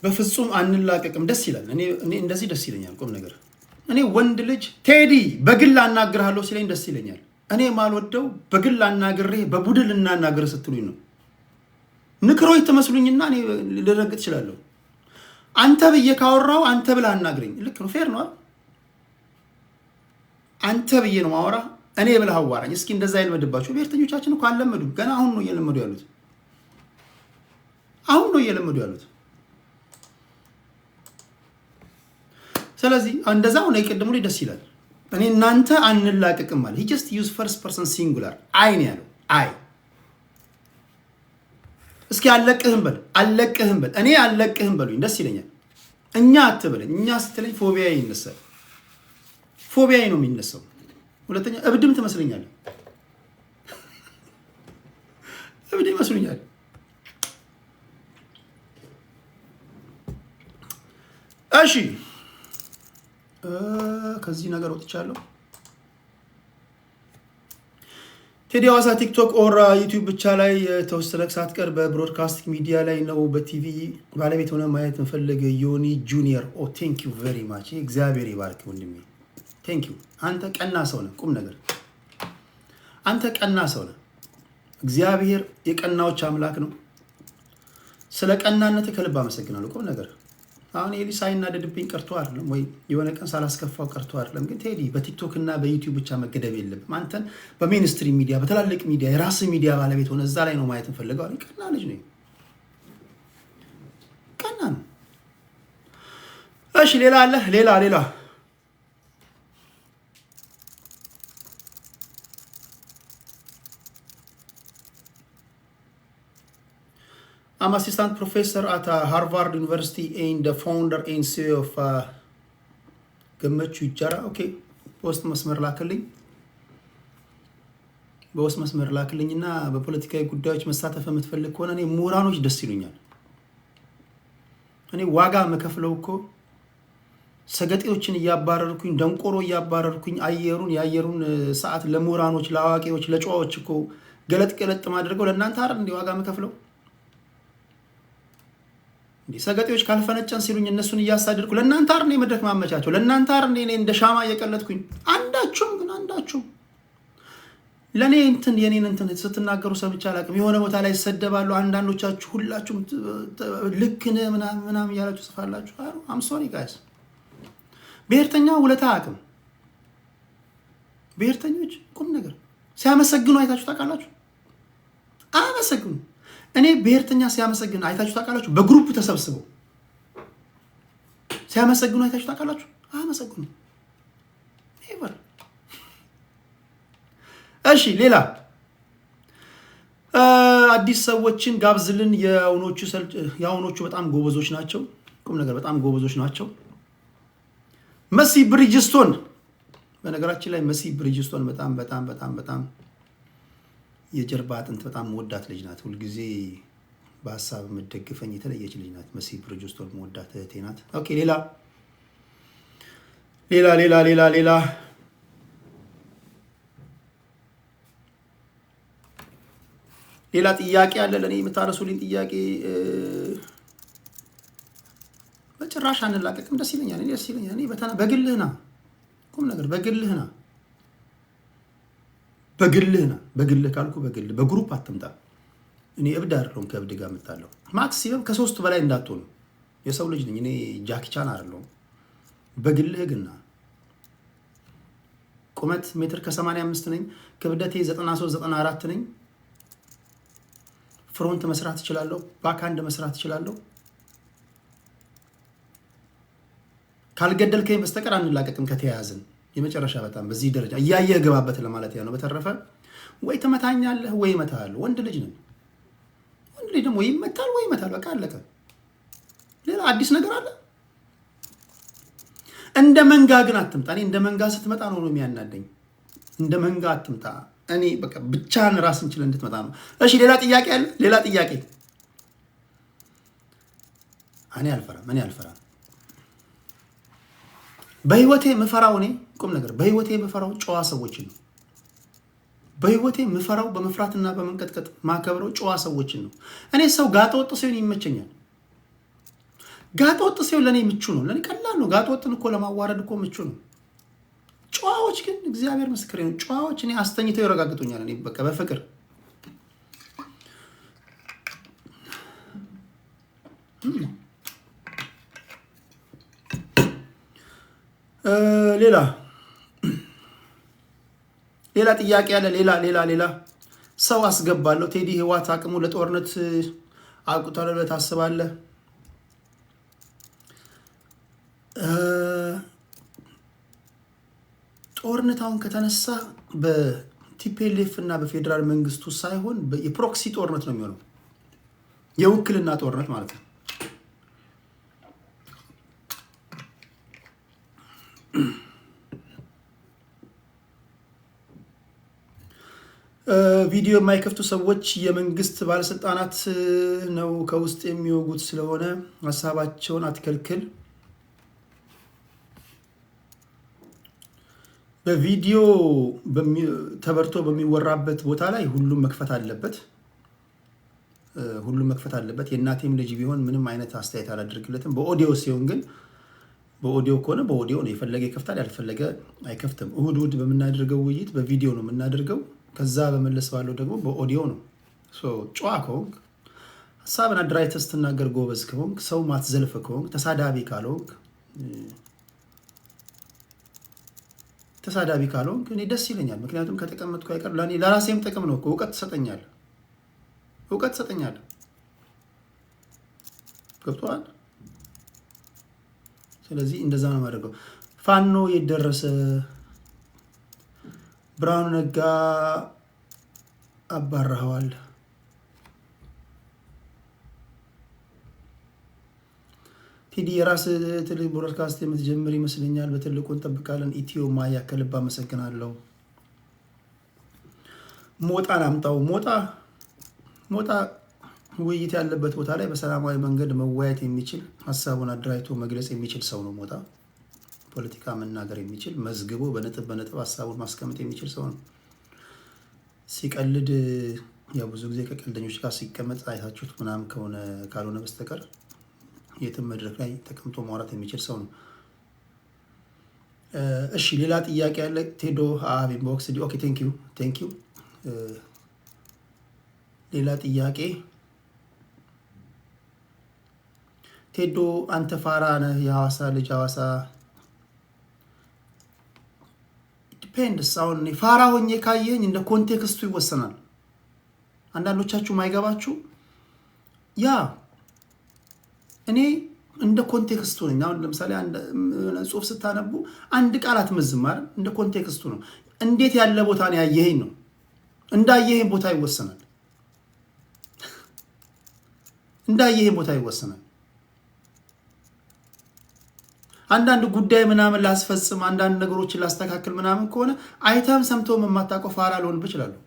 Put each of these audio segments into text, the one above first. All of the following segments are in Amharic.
በፍጹም አንላቀቅም። ደስ ይላል። እኔ እንደዚህ ደስ ይለኛል። ቁም ነገር እኔ ወንድ ልጅ ቴዲ በግል አናግርሃለሁ ሲለኝ ደስ ይለኛል። እኔ ማልወደው በግል አናግሬ በቡድን እናናግር ስትሉኝ ነው። ንክሮች ትመስሉኝና እኔ ልረግጥ እችላለሁ። አንተ ብዬ ካወራው አንተ ብለህ አናግረኝ። ልክ ነው፣ ፌር ነው። አንተ ብዬ ነው ማወራ፣ እኔ ብለህ አዋራኝ። እስኪ እንደዛ ይልመድባቸው። ብሔርተኞቻችን እኮ አልለመዱም። ገና አሁን ነው እየለመዱ ያሉት። ስለዚህ እንደዛ ሆነ። ይቀድሙ ላይ ደስ ይላል። እኔ እናንተ አንላቀቅም ማለት he just use first person singular አይ ነው ያለው። አይ እስኪ አለቅህም በል እኔ አለቅህም በሉኝ፣ ደስ ይለኛል። እኛ አትበለኝ። እኛ ስትለኝ ፎቢያ ይነሳል። ፎቢያ ነው የሚነሳው። ሁለተኛ እብድም ትመስለኛለህ። እብድ ይመስሉኛል። እሺ ከዚህ ነገር ወጥቻለሁ። ቴዲ ሐዋሳ ቲክቶክ ኦር ዩቲዩብ ብቻ ላይ የተወሰነ ሰዓት ቀር በብሮድካስቲንግ ሚዲያ ላይ ነው በቲቪ ባለቤት ሆነ ማየት እንፈልግ። ዮኒ ጁኒየር ኦ ቴንክ ዩ ቬሪ ማች። እግዚአብሔር ይባርክ ወንድሜ፣ ቴንክ ዩ። አንተ ቀና ሰው ነህ። ቁም ነገር አንተ ቀና ሰው ነህ። እግዚአብሔር የቀናዎች አምላክ ነው። ስለ ቀናነት ከልብ አመሰግናለሁ። ቁም ነገር አሁን ኤሊ ሳይናደድብኝ ቀርቶ አይደለም ወይ የሆነ ቀን ሳላስከፋው ቀርቶ አይደለም። ግን ቴዲ በቲክቶክ እና በዩቲዩብ ብቻ መገደብ የለብም። አንተን በሜንስትሪም ሚዲያ በትላልቅ ሚዲያ የራስ ሚዲያ ባለቤት ሆነ እዛ ላይ ነው ማየት እንፈልገዋል። ቀና ልጅ ነው፣ ቀና ነው። እሺ ሌላ አለ? ሌላ I'm assistant professor at Harvard University and the founder and CEO of ገመቹ ይቻራ። ኦኬ በውስጥ መስመር ላክልኝና በፖለቲካዊ ጉዳዮች መሳተፍ የምትፈልግ ከሆነ እኔ ምሁራኖች ደስ ይሉኛል። እኔ ዋጋ መከፍለው እኮ ሰገጤዎችን እያባረርኩኝ ደንቆሮ እያባረርኩኝ የአየሩን ሰዓት ለምሁራኖች፣ ለአዋቂዎች፣ ለጨዋዎች እኮ ገለጥ ማድረገው ለእናንተ አይደል እንዴ ዋጋ መከፍለው? ሰገጤዎች ካልፈነጨን ሲሉኝ እነሱን እያሳደድኩ ለእናንተ አይደል መድረክ ማመቻቸው? ለእናንተ አይደል እኔ እንደ ሻማ እየቀለጥኩኝ? አንዳችሁም ለእኔ የኔን ስትናገሩ ሰምቼ አላውቅም። የሆነ ቦታ ላይ ይሰደባሉ። አንዳንዶቻችሁ ሁላችሁም ልክ ነህ ምናምን እያላችሁ ጽፋላችሁ። አም ሶሪ ጋይስ። ብሔርተኛ ውለታ አያውቅም። ብሔርተኞች ቁም ነገር ሲያመሰግኑ አይታችሁ ታውቃላችሁ? አያመሰግኑ። እኔ ብሔርተኛ ሲያመሰግን አይታችሁ ታውቃላችሁ? በግሩፕ ተሰብስበው ሲያመሰግኑ አይታችሁ ታውቃላችሁ? አያመሰግኑ። ኔቨር። እሺ ሌላ አዲስ ሰዎችን ጋብዝልን። የአሁኖቹ በጣም ጎበዞች ናቸው። ቁም ነገር በጣም ጎበዞች ናቸው። መሲ ብሪጅስቶን፣ በነገራችን ላይ መሲ ብሪጅስቶን በጣም የጀርባ አጥንት በጣም መወዳት ልጅ ናት። ሁልጊዜ በሀሳብ የምትደግፈኝ የተለየች ልጅ ናት። መሲ ብሪጅስቶን መወዳት እህቴ ናት። ኦኬ ሌላ ጥያቄ አለ ለእኔ የምታረሱልኝ ጥያቄ? በጭራሽ አንላቀቅም። ደስ ይለኛል። እኔ በግልህና ቁም ነገር በግልህና በግልህ ካልኩ በግሩፕ አትምጣ። እኔ እብድ አይደለሁም ከእብድ ጋር እምጣለሁ። ማክሲመም ከ3 በላይ እንዳትሆኑ። የሰው ልጅ ነኝ እኔ፣ ጃኪ ቻን አይደለሁም። በግልህ ግና ቁመት ሜትር ከ85 ነኝ። ክብደቴ 93-94 ነኝ። ፍሮንት መስራት እችላለሁ። ባክሃንድ መስራት እችላለሁ። ካልገደልከኝ በስተቀር አንላቀቅም ከተያያዝን። የመጨረሻ በጣም በዚህ ደረጃ እያየህ ገባበት ለማለት ነው። በተረፈ ወይ ትመታኛለህ ወይ እመታለሁ። ወንድ ልጅ ነኝ። ወንድ ልጅ ደግሞ ይመታል ወይ ይመታል። በቃ አለቀ። ሌላ አዲስ ነገር አለ? እንደ መንጋ ግን አትምጣ። እኔ እንደ መንጋ ስትመጣ ነው የሚያናደኝ። እንደ መንጋ አትምጣ። እኔ በቃ ብቻህን ራስን ችለህ እንድትመጣ ነው። እሺ ሌላ ጥያቄ አለ? ሌላ ጥያቄ? እኔ አልፈራም። በህይወቴ የምፈራው እኔ ቁም ነገር በህይወቴ የምፈራው ጨዋ ሰዎችን ነው። በህይወቴ የምፈራው በመፍራትና በመንቀጥቀጥ ማከብረው ጨዋ ሰዎችን ነው። እኔ ሰው ጋጠ ወጥ ሲሆን ይመቸኛል። ጋጠ ወጥ ሲሆን ለእኔ ምቹ ነው፣ ለእኔ ቀላል ነው። ጋጠ ወጥን እኮ ለማዋረድ እኮ ምቹ ነው። ጨዋዎች ግን እግዚአብሔር ምስክሬ ነው፣ ጨዋዎች እኔ አስተኝተው ይረጋግጡኛል። እኔ በቃ በፍቅር ሌላ ጥያቄ አለ። ሌላ ሰው አስገባለሁ። ቴዲ ህወሓት አቅሙ ለጦርነት አቁቷል ብለህ ታስባለህ? ጦርነት አሁን ከተነሳ በቲፒኤልኤፍ እና በፌዴራል መንግስቱ ሳይሆን የፕሮክሲ ጦርነት ነው የሚሆነው፣ የውክልና ጦርነት ማለት ነው። ቪዲዮ የማይከፍቱ ሰዎች የመንግስት ባለስልጣናት ነው ከውስጥ የሚወጉት፣ ስለሆነ ሀሳባቸውን አትከልክል። በቪዲዮ ተበርቶ በሚወራበት ቦታ ላይ ሁሉም መክፈት አለበት፣ የእናቴም ልጅ ቢሆን ምንም አይነት አስተያየት አላደርግለትም። በኦዲዮ ሲሆን ግን በኦዲዮ ከሆነ በኦዲዮ ነው፣ የፈለገ ይከፍታል፣ ያልፈለገ አይከፍትም። እሁድ በምናደርገው ውይይት በቪዲዮ ነው የምናደርገው። ከዛ በመለስ ባለው ደግሞ በኦዲዮ ነው። ጨዋ ከሆንክ ሀሳብን አደራጅተህ ስትናገር ጎበዝ ከሆንክ ሰው ማትዘልፍ ከሆንክ ተሳዳቢ ካልሆንክ እኔ ደስ ይለኛል። ምክንያቱም ከተቀመጥኩ አይቀር ለራሴም ጥቅም ነው። እውቀት ትሰጠኛለህ። ገብቶሃል? ስለዚህ እንደዛ ነው የማደርገው። ፋኖ የደረሰ ብርሃኑ ነጋ አባረኸዋል። ቴዲ የራስ ትልቅ ብሮድካስት የምትጀምር ይመስለኛል። በትልቁ እንጠብቃለን። ኢትዮ ማያ ከልብ አመሰግናለሁ። ሞጣን አምጣው። ሞጣ ውይይት ያለበት ቦታ ላይ በሰላማዊ መንገድ መወያየት የሚችል ሀሳቡን አደራጅቶ መግለጽ የሚችል ሰው ነው ሞጣ። ፖለቲካ መናገር የሚችል መዝግቦ በነጥብ ሀሳቡን ማስቀመጥ የሚችል ሰው ነው። ሲቀልድ ያው ብዙ ጊዜ ከቀልደኞች ጋር ሲቀመጥ አይታችሁት ምናምን ካልሆነ በስተቀር የትም መድረክ ላይ ተቀምጦ ማውራት የሚችል ሰው ነው። እሺ ሌላ ጥያቄ ያለ ቴዶ ኢንቦክስ ኦኬ ቴንክ ዩ። ሌላ ጥያቄ ቴዶ አንተ ፋራ ነህ፣ የሐዋሳ ልጅ ሐዋሳ ዲፔንድስ። አሁን ፋራ ሆኜ ካየኝ እንደ ኮንቴክስቱ ይወሰናል። አንዳንዶቻችሁ ማይገባችሁ ያ እኔ እንደ ኮንቴክስቱ ነኝ። አሁን ለምሳሌ ጽሁፍ ስታነቡ አንድ ቃል አትመዝም አይደል? እንደ ኮንቴክስቱ ነው። እንዴት ያለ ቦታ ነው ያየኸኝ ነው። እንዳየኸኝ ቦታ ይወሰናል። አንዳንድ ጉዳይ ምናምን ላስፈጽም፣ አንዳንድ ነገሮችን ላስተካክል ምናምን ከሆነ አይተም ሰምቶም የማታውቀው ፋራ ልሆን እችላለሁ።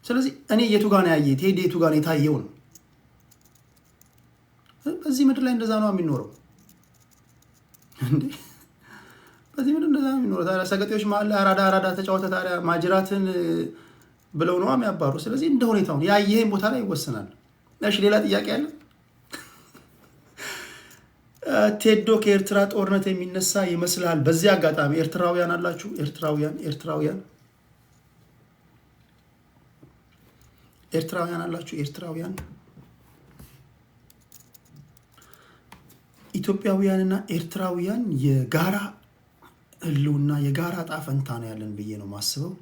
ስለዚህ እኔ የቱ ጋር ነው ያየህ? ቴዲ የቱ ጋር ነው የታየው ነው። በዚህ ምድር ላይ እንደዛ ነው የሚኖረው እንዴ? በዚህ ምድር እንደዛ ነው የሚኖረው። ታዲያ ሰገጤዎች መሀል አራዳ ተጫወተ ታዲያ ማጅራትን ብለው ነው የሚያባሩ። ስለዚህ እንደ ሁኔታው ያየኸኝ ቦታ ላይ ይወሰናል። እሺ ሌላ ጥያቄ አለ? ቴዶ ከኤርትራ ጦርነት የሚነሳ ይመስላል። በዚህ አጋጣሚ ኤርትራውያን አላችሁ? ኤርትራውያን አላችሁ? ኤርትራውያን ኢትዮጵያውያንና ኤርትራውያን የጋራ ህልውና የጋራ ዕጣ ፈንታ ነው ያለን ብዬ ነው ማስበው።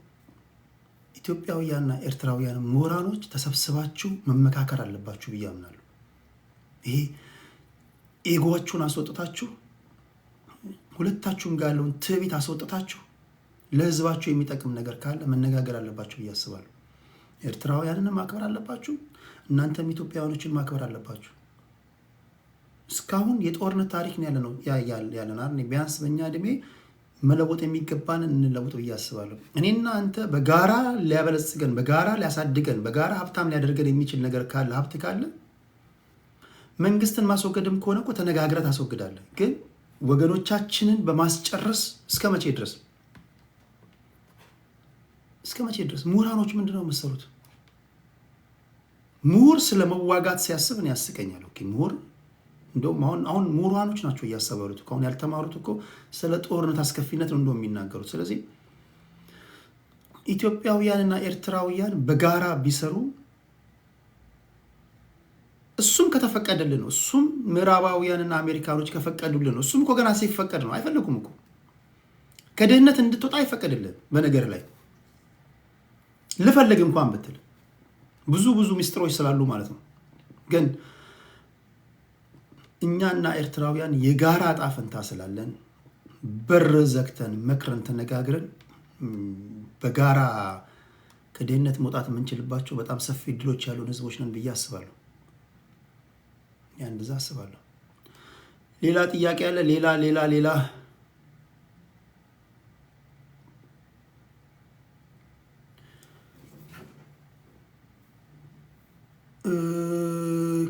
ኢትዮጵያውያንና ኤርትራውያን ምሁራኖች ተሰብስባችሁ መመካከር አለባችሁ ብዬ አምናለሁ። ይሄ ኤጎዋችሁን አስወጥታችሁ ሁለታችሁም ጋር ያለውን ትዕቢት አስወጥታችሁ ለህዝባችሁ የሚጠቅም ነገር ካለ መነጋገር አለባችሁ ብዬ አስባለሁ። ኤርትራውያንን ማክበር አለባችሁ፣ እናንተም ኢትዮጵያውያኖችን ማክበር አለባችሁ። እስካሁን የጦርነት ታሪክ ነው ያለና ቢያንስ በእኛ እድሜ መለወጥ የሚገባን እንለውጥ ብዬ አስባለሁ። እኔና አንተ በጋራ ሊያበለጽገን፣ በጋራ ሊያሳድገን፣ በጋራ ሀብታም ሊያደርገን የሚችል ነገር ካለ ሀብት ካለ መንግስትን ማስወገድም ከሆነ እኮ ተነጋግረህ ታስወግዳለህ። ግን ወገኖቻችንን በማስጨረስ እስከ መቼ ድረስ? ምሁራኖች ምንድነው የምትሰሩት? ምሁር ስለመዋጋት ሲያስብ ነው ያስቀኛል። ኦኬ ምሁር እንደውም አሁን ምሁራኖች ናቸው እያሰቡ ያሉት። አሁን ያልተማሩት እኮ ስለ ጦርነት አስከፊነት ነው እንደውም የሚናገሩት። ስለዚህ ኢትዮጵያውያንና ኤርትራውያን በጋራ ቢሰሩ እሱም ከተፈቀደልን ነው። እሱም ምዕራባውያንና አሜሪካኖች ከፈቀዱልን ነው። እሱም እኮ ገና ሲፈቀድ ነው። አይፈልጉም እኮ ከድህነት እንድትወጣ አይፈቀድልን። በነገር ላይ ልፈልግ እንኳን ብትል ብዙ ሚስጥሮች ስላሉ ማለት ነው። ግን እኛና ኤርትራውያን የጋራ ዕጣ ፈንታ ስላለን በር ዘግተን መክረን ተነጋግረን በጋራ ከድህነት መውጣት የምንችልባቸው በጣም ሰፊ እድሎች ያሉን ህዝቦች ነን ብዬ አስባለሁ። እንደዛ አስባለሁ። ሌላ ጥያቄ አለ? ሌላ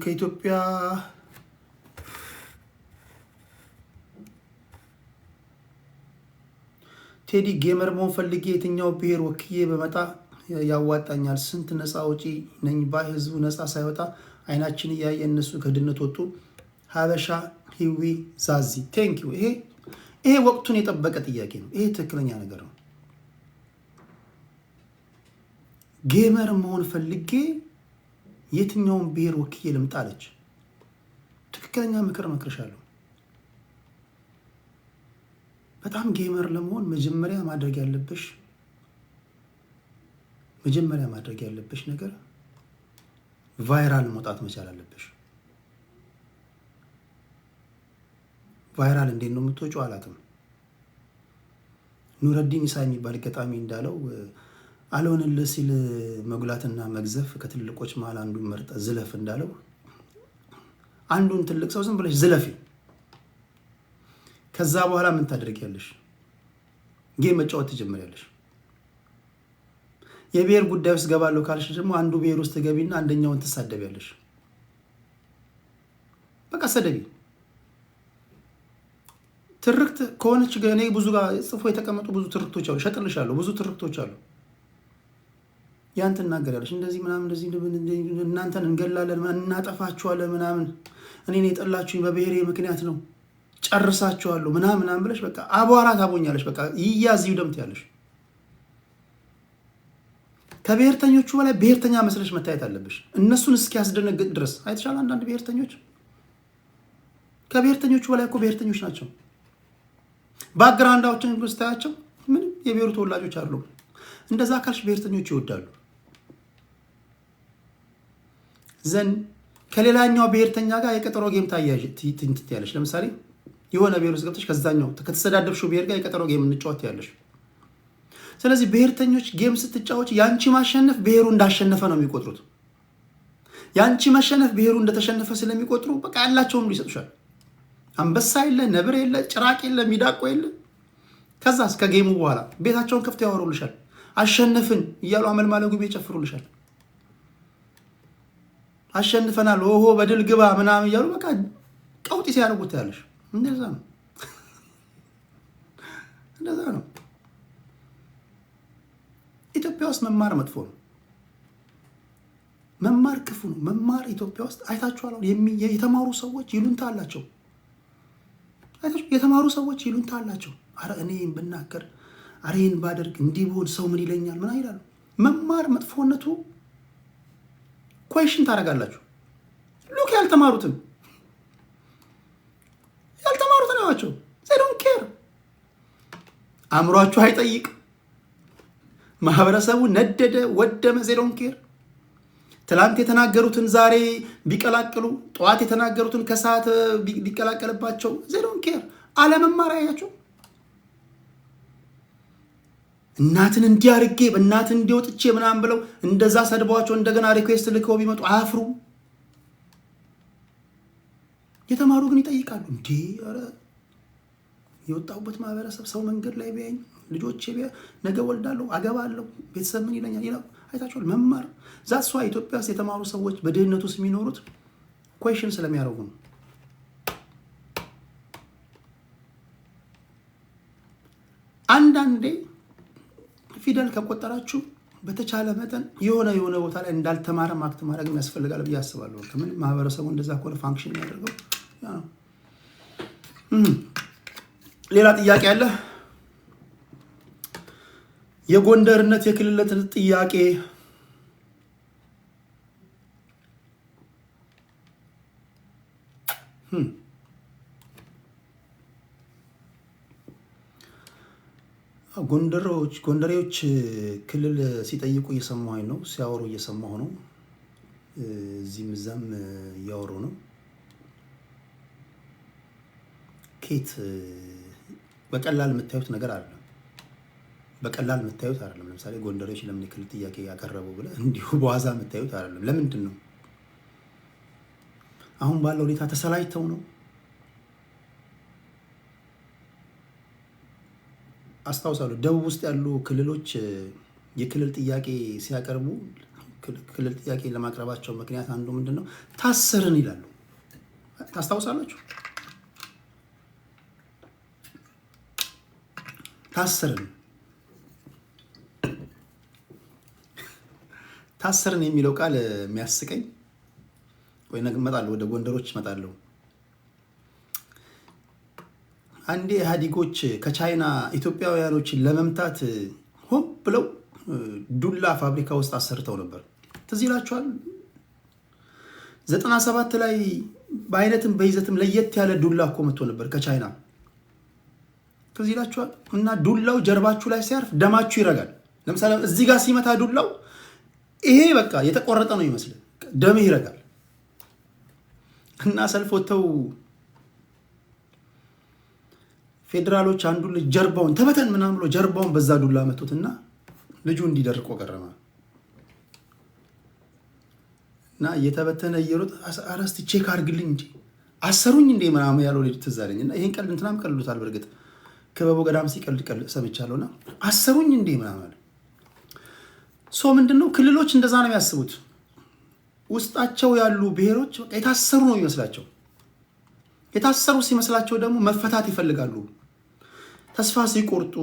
ከኢትዮጵያ ቴዲ ጌመር መሆን ፈልጌ የትኛው ብሔር ወክዬ በመጣ ያዋጣኛል? ስንት ነፃ አውጪ ነኝ ባይ ህዝቡ ነፃ ሳይወጣ አይናችን እያየ እነሱ ከድህነት ወጡ። ሀበሻ ሂዊ ዛዚ ቴንክ ዩ። ይሄ ወቅቱን የጠበቀ ጥያቄ ነው። ይሄ ትክክለኛ ነገር ነው። ጌመር መሆን ፈልጌ የትኛውን ብሔር ወክዬ ልምጣለች? ትክክለኛ ምክር መክርሻለሁ። በጣም ጌመር ለመሆን መጀመሪያ ማድረግ ያለብሽ ነገር ቫይራል መውጣት መቻል አለብሽ። ቫይራል እንዴት ነው የምትወጪው? አላውቅም። ኑረዲን ኢሳ የሚባል ገጣሚ እንዳለው አልሆንልህ ሲል መጉላትና መግዘፍ ከትልቆች መሃል አንዱን መርጠ ዝለፍ እንዳለው አንዱን ትልቅ ሰው ዝም ብለሽ ዝለፊ። ከዛ በኋላ ምን ታደርጊያለሽ? ጌም መጫወት ትጀምሪያለሽ። የብሔር ጉዳይ ውስጥ ገባለሁ ካልሽ ደግሞ አንዱ ብሔር ውስጥ ገቢና አንደኛውን ትሳደቢያለሽ። በቃ ሰደቢ። ትርክት ከሆነች እኔ ብዙ ጋር ጽፎ የተቀመጡ ብዙ ትርክቶች አሉ፣ ሸጥልሻለሁ። ብዙ ትርክቶች አሉ። ያን ትናገሪያለሽ። እንደዚህ ምናምን እንደዚህ እናንተን እንገላለን እናጠፋችኋለን ምናምን እኔን የጠላችሁኝ በብሔሬ ምክንያት ነው ጨርሳችኋለሁ ምናምን ብለሽ በቃ አቧራ ታቦኛለሽ። በቃ ይያዝ ይውደምት ያለሽ ከብሔርተኞቹ በላይ ብሔርተኛ መስለሽ መታየት አለብሽ። እነሱን እስኪያስደነግጥ ድረስ አይተሻል። አንዳንድ ብሔርተኞች ከብሔርተኞቹ በላይ እኮ ብሔርተኞች ናቸው። ባክግራውንዳቸውን ስታያቸው ምንም የብሔሩ ተወላጆች አሉ። እንደዛ ካልሽ ብሔርተኞች ይወዳሉ። ዘን ከሌላኛው ብሔርተኛ ጋር የቀጠሮ ጌም ታያለሽ። ለምሳሌ የሆነ ብሔር ውስጥ ገብተሽ ከዛኛው ከተሰዳደብሽው ብሔር ጋር የቀጠሮ ጌም እንጫወት ያለሽ። ስለዚህ ብሔርተኞች ጌም ስትጫወች ያንቺ ማሸነፍ ብሔሩ እንዳሸነፈ ነው የሚቆጥሩት። ያንቺ መሸነፍ ብሔሩ እንደተሸነፈ ስለሚቆጥሩ በቃ ያላቸውን ሁሉ ይሰጡሻል። አንበሳ የለ፣ ነብር የለ፣ ጭራቅ የለ፣ ሚዳቆ የለ። ከዛስ ከጌሙ በኋላ ቤታቸውን ከፍተው ያወሩልሻል። አሸነፍን እያሉ አመልማለ ጉቤ ይጨፍሩልሻል። አሸንፈናል ኦሆ በድል ግባ ምናምን እያሉ በቃ ቀውጢ ሲያደርጉት ያለሽ። እንደዛ ነው። ኢትዮጵያ ውስጥ መማር መጥፎ ነው። መማር ክፉ ነው። መማር ኢትዮጵያ ውስጥ አይታችኋል። የተማሩ ሰዎች ይሉንታ አላቸው። የተማሩ ሰዎች ይሉንታ አላቸው። አረ እኔ ብናገር፣ አረ ይህን ባደርግ፣ እንዲህ ብሆን ሰው ምን ይለኛል? ምን ይላሉ? መማር መጥፎነቱ ኮሽን ታደርጋላችሁ። ሉክ ያልተማሩትን ናቸው። they don't care። አእምሯችሁ አይጠይቅ። ማህበረሰቡ ነደደ ወደመ፣ they don't care። ትላንት የተናገሩትን ዛሬ ቢቀላቅሉ፣ ጠዋት የተናገሩትን ከሰዓት ቢቀላቀልባቸው they don't care። አለመማር አያችሁ። እናትን እንዲያርጌ በእናትን እንዲወጥቼ ምናምን ብለው እንደዛ ሰድቧቸው እንደገና ሪኩዌስት ልከው ቢመጡ አያፍሩ። የተማሩ ግን ይጠይቃሉ። እንዴ ኧረ የወጣሁበት ማህበረሰብ ሰው መንገድ ላይ ቢያኝ ልጆቼ ነገ ወልዳለሁ አገባለሁ ቤተሰብ ምን ይለኛል ይላል። አይታችኋል። መማር ዛሷ ኢትዮጵያ ውስጥ የተማሩ ሰዎች በድህነት ውስጥ የሚኖሩት ኩዌሽን ስለሚያደርጉ ነው። አንዳንዴ ፊደል ከቆጠራችሁ በተቻለ መጠን የሆነ ቦታ ላይ እንዳልተማረ ማክት ማድረግ ያስፈልጋል ብዬ አስባለሁ። ከምን ማህበረሰቡ እንደዛ ከሆነ ፋንክሽን የሚያደርገው ያ ነው። ሌላ ጥያቄ አለ? የጎንደርነት የክልልነት ጥያቄ ጎንደሬዎች ክልል ሲጠይቁ እየሰማሁኝ ነው፣ ሲያወሩ እየሰማሁ ነው። እዚህም እዛም እያወሩ ነው። ኬት በቀላል የምታዩት ነገር አይደለም። በቀላል የምታዩት አይደለም። ለምሳሌ ጎንደሬዎች ለምን የክልል ጥያቄ ያቀረቡ ብለህ እንዲሁ በዋዛ የምታዩት አይደለም። ለምንድን ነው? አሁን ባለው ሁኔታ ተሰላጅተው ነው። አስታውሳለሁ ደቡብ ውስጥ ያሉ ክልሎች የክልል ጥያቄ ሲያቀርቡ ክልል ጥያቄ ለማቅረባቸው ምክንያት አንዱ ምንድን ነው? ታሰርን ይላሉ። ታስታውሳላችሁ? ታሰርን የሚለው ቃል የሚያስቀኝ ወይ ነገ እመጣለሁ፣ ወደ ጎንደሮች እመጣለሁ። አንዴ ኢህአዴጎች ከቻይና ኢትዮጵያውያኖችን ለመምታት ሆን ብለው ዱላ ፋብሪካ ውስጥ አሰርተው ነበር። ትዝ ይላችኋል? 97 ላይ በአይነትም በይዘትም ለየት ያለ ዱላ እኮ መጥቶ ነበር ከቻይና። ትዝ ይላችኋል? እና ዱላው ጀርባችሁ ላይ ሲያርፍ ደማችሁ ይረጋል። ለምሳሌ እዚህ ጋር ሲመታ ዱላው ይሄ በቃ የተቆረጠ ነው ይመስል ደም ይረጋል። እና ሰልፍ ወጥተው ፌዴራሎች አንዱ ልጅ ጀርባውን ተበተን ምናምን ብሎ ጀርባውን በዛ ዱላ መቱትና ልጁ እንዲደርቆ ቀረማ እና እየተበተነ እየሮጠ አረስት ቼክ አድርግልኝ እንጂ አሰሩኝ እንዴ ምናምን ያለው ልጅ ትዝ አለኝ። እና ይሄን ቀልድ እንትናም ቀልዱታል። በርግጥ ክበቡ ገዳም ሲቀልድ ሰምቻለሁና አሰሩኝ እንዴ ምናምን ሶ ምንድነው ክልሎች እንደዛ ነው የሚያስቡት። ውስጣቸው ያሉ ብሔሮች የታሰሩ ነው የሚመስላቸው። የታሰሩ ሲመስላቸው ደግሞ መፈታት ይፈልጋሉ። ተስፋ ሲቆርጡ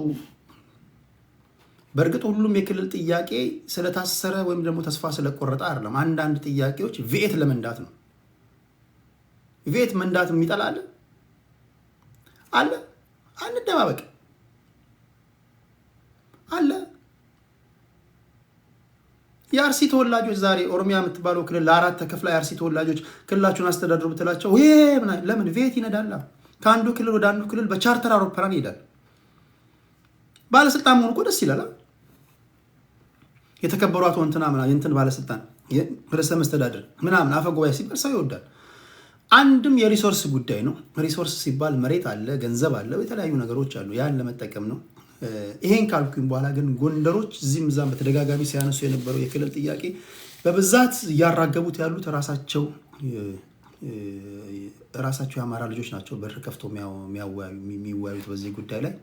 በእርግጥ ሁሉም የክልል ጥያቄ ስለታሰረ ወይም ደግሞ ተስፋ ስለቆረጠ አይደለም። አንዳንድ ጥያቄዎች ቪኤት ለመንዳት ነው። ቪኤት መንዳት የሚጠላ አለ። አንደባበቅ አለ። የአርሲ ተወላጆች ዛሬ ኦሮሚያ የምትባለው ክልል ለአራት ተከፍላ የአርሲ ተወላጆች ክልላችሁን አስተዳድሩ ብትላቸው ለምን ቪኤት ይነዳል? ከአንዱ ክልል ወደ አንዱ ክልል በቻርተር አውሮፕላን ይሄዳል። ባለስልጣን መሆኑ እኮ ደስ ይላል። የተከበሩ አቶ እንትና ምናምን የእንትን ባለስልጣን ርዕሰ መስተዳድር ምናምን አፈ ጉባኤ ሲባል ሰው ይወዳል። አንድም የሪሶርስ ጉዳይ ነው። ሪሶርስ ሲባል መሬት አለ፣ ገንዘብ አለ፣ የተለያዩ ነገሮች አሉ። ያን ለመጠቀም ነው። ይሄን ካልኩኝ በኋላ ግን ጎንደሮች እዚህም እዛም በተደጋጋሚ ሲያነሱ የነበረው የክልል ጥያቄ በብዛት እያራገቡት ያሉት ራሳቸው የአማራ ልጆች ናቸው። በር ከፍቶ የሚወያዩት በዚህ ጉዳይ ላይ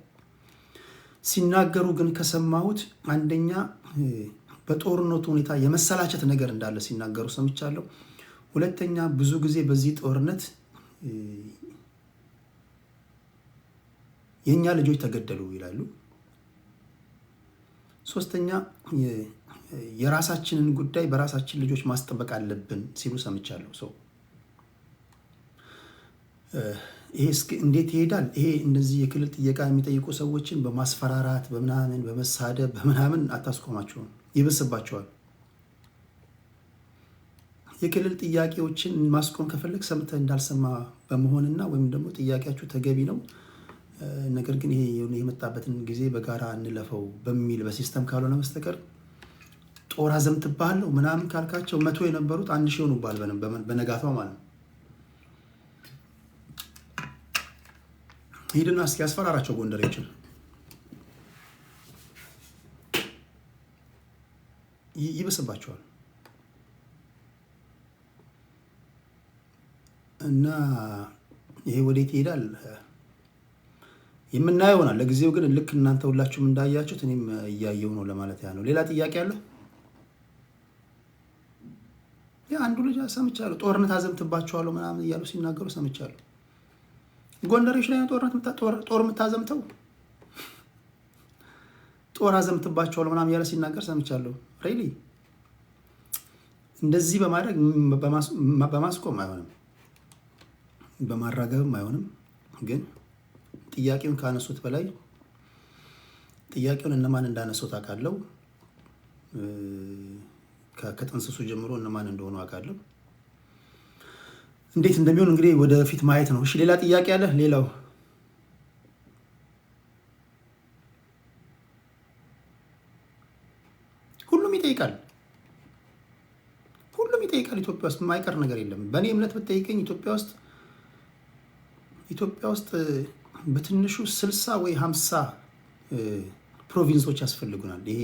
ሲናገሩ ግን ከሰማሁት አንደኛ በጦርነቱ ሁኔታ የመሰላቸት ነገር እንዳለ ሲናገሩ ሰምቻለሁ። ሁለተኛ ብዙ ጊዜ በዚህ ጦርነት የኛ ልጆች ተገደሉ ይላሉ። ሶስተኛ የራሳችንን ጉዳይ በራሳችን ልጆች ማስጠበቅ አለብን ሲሉ ሰምቻለሁ። ይሄ እንዴት ይሄዳል? ይሄ እንደዚህ የክልል ጥያቄ የሚጠይቁ ሰዎችን በማስፈራራት በምናምን በመሳደብ በምናምን አታስቆማቸውም፣ ይብስባቸዋል። የክልል ጥያቄዎችን ማስቆም ከፈለግ ሰምተህ እንዳልሰማ በመሆንና ወይም ደግሞ ጥያቄያችሁ ተገቢ ነው፣ ነገር ግን ይሄ የመጣበትን ጊዜ በጋራ እንለፈው በሚል በሲስተም ካልሆነ በስተቀር ጦር አዘምትብሃለሁ ምናምን ካልካቸው 100 የነበሩት 1000 ሆኑብሃል በነጋታው ማለት ነው። ሂድና እስኪ ያስፈራራቸው ጎንደሬዎችን። ይብስባቸዋል። እና ይሄ ወዴት ይሄዳል የምናየው ይሆናል። ለጊዜው ግን ልክ እናንተ ሁላችሁም እንዳያችሁት እኔም እያየው ነው ለማለት ያለው። ሌላ ጥያቄ አለ? አንዱ ልጅ ሰምቻለሁ፣ ጦርነት አዘምትባቸዋለሁ ምናምን እያሉ ሲናገሩ ሰምቻለሁ። ጎንደሬዎች ላይ ጦር የምታዘምተው ጦር አዘምትባቸዋለሁ ምናምን ያለ ሲናገር ሰምቻለሁ። ሪሊ እንደዚህ በማድረግ በማስቆም አይሆንም፣ በማራገብም አይሆንም። ግን ጥያቄውን ካነሱት በላይ ጥያቄውን እነማን እንዳነሱት አውቃለሁ። ከጥንስሱ ጀምሮ እነማን እንደሆኑ አውቃለሁ። እንዴት እንደሚሆን እንግዲህ ወደፊት ማየት ነው። እሺ ሌላ ጥያቄ አለ? ሌላው ሁሉም ይጠይቃል። ኢትዮጵያ ውስጥ የማይቀር ነገር የለም። በእኔ እምነት ብትጠይቀኝ ኢትዮጵያ ውስጥ በትንሹ 60 ወይ 50 ፕሮቪንሶች ያስፈልጉናል። ይሄ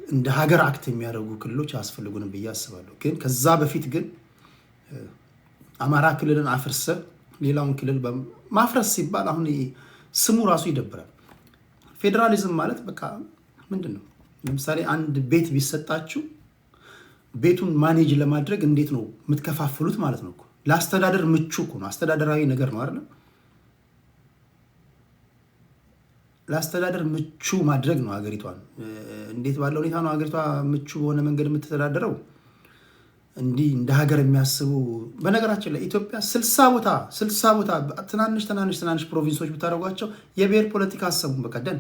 እንደ ሀገር አክት የሚያደርጉ ክልሎች ያስፈልጉንም ብዬ አስባለሁ። ግን ከዛ በፊት ግን አማራ ክልልን አፍርሰ ሌላውን ክልል ማፍረስ ሲባል አሁን ስሙ ራሱ ይደብራል። ፌዴራሊዝም ማለት በቃ ምንድን ነው? ለምሳሌ አንድ ቤት ቢሰጣችሁ ቤቱን ማኔጅ ለማድረግ እንዴት ነው የምትከፋፍሉት ማለት ነው። ለአስተዳደር ምቹ እኮ ነው። አስተዳደራዊ ነገር ነው አይደል? ለአስተዳደር ምቹ ማድረግ ነው ሀገሪቷን። እንዴት ባለ ሁኔታ ነው ሀገሪቷ ምቹ በሆነ መንገድ የምትተዳደረው? እንዲህ እንደ ሀገር የሚያስቡ በነገራችን ላይ ኢትዮጵያ 60 ቦታ ትናንሽ ፕሮቪንሶች ብታደርጓቸው የብሔር ፖለቲካ አሰቡም በቃ ደን።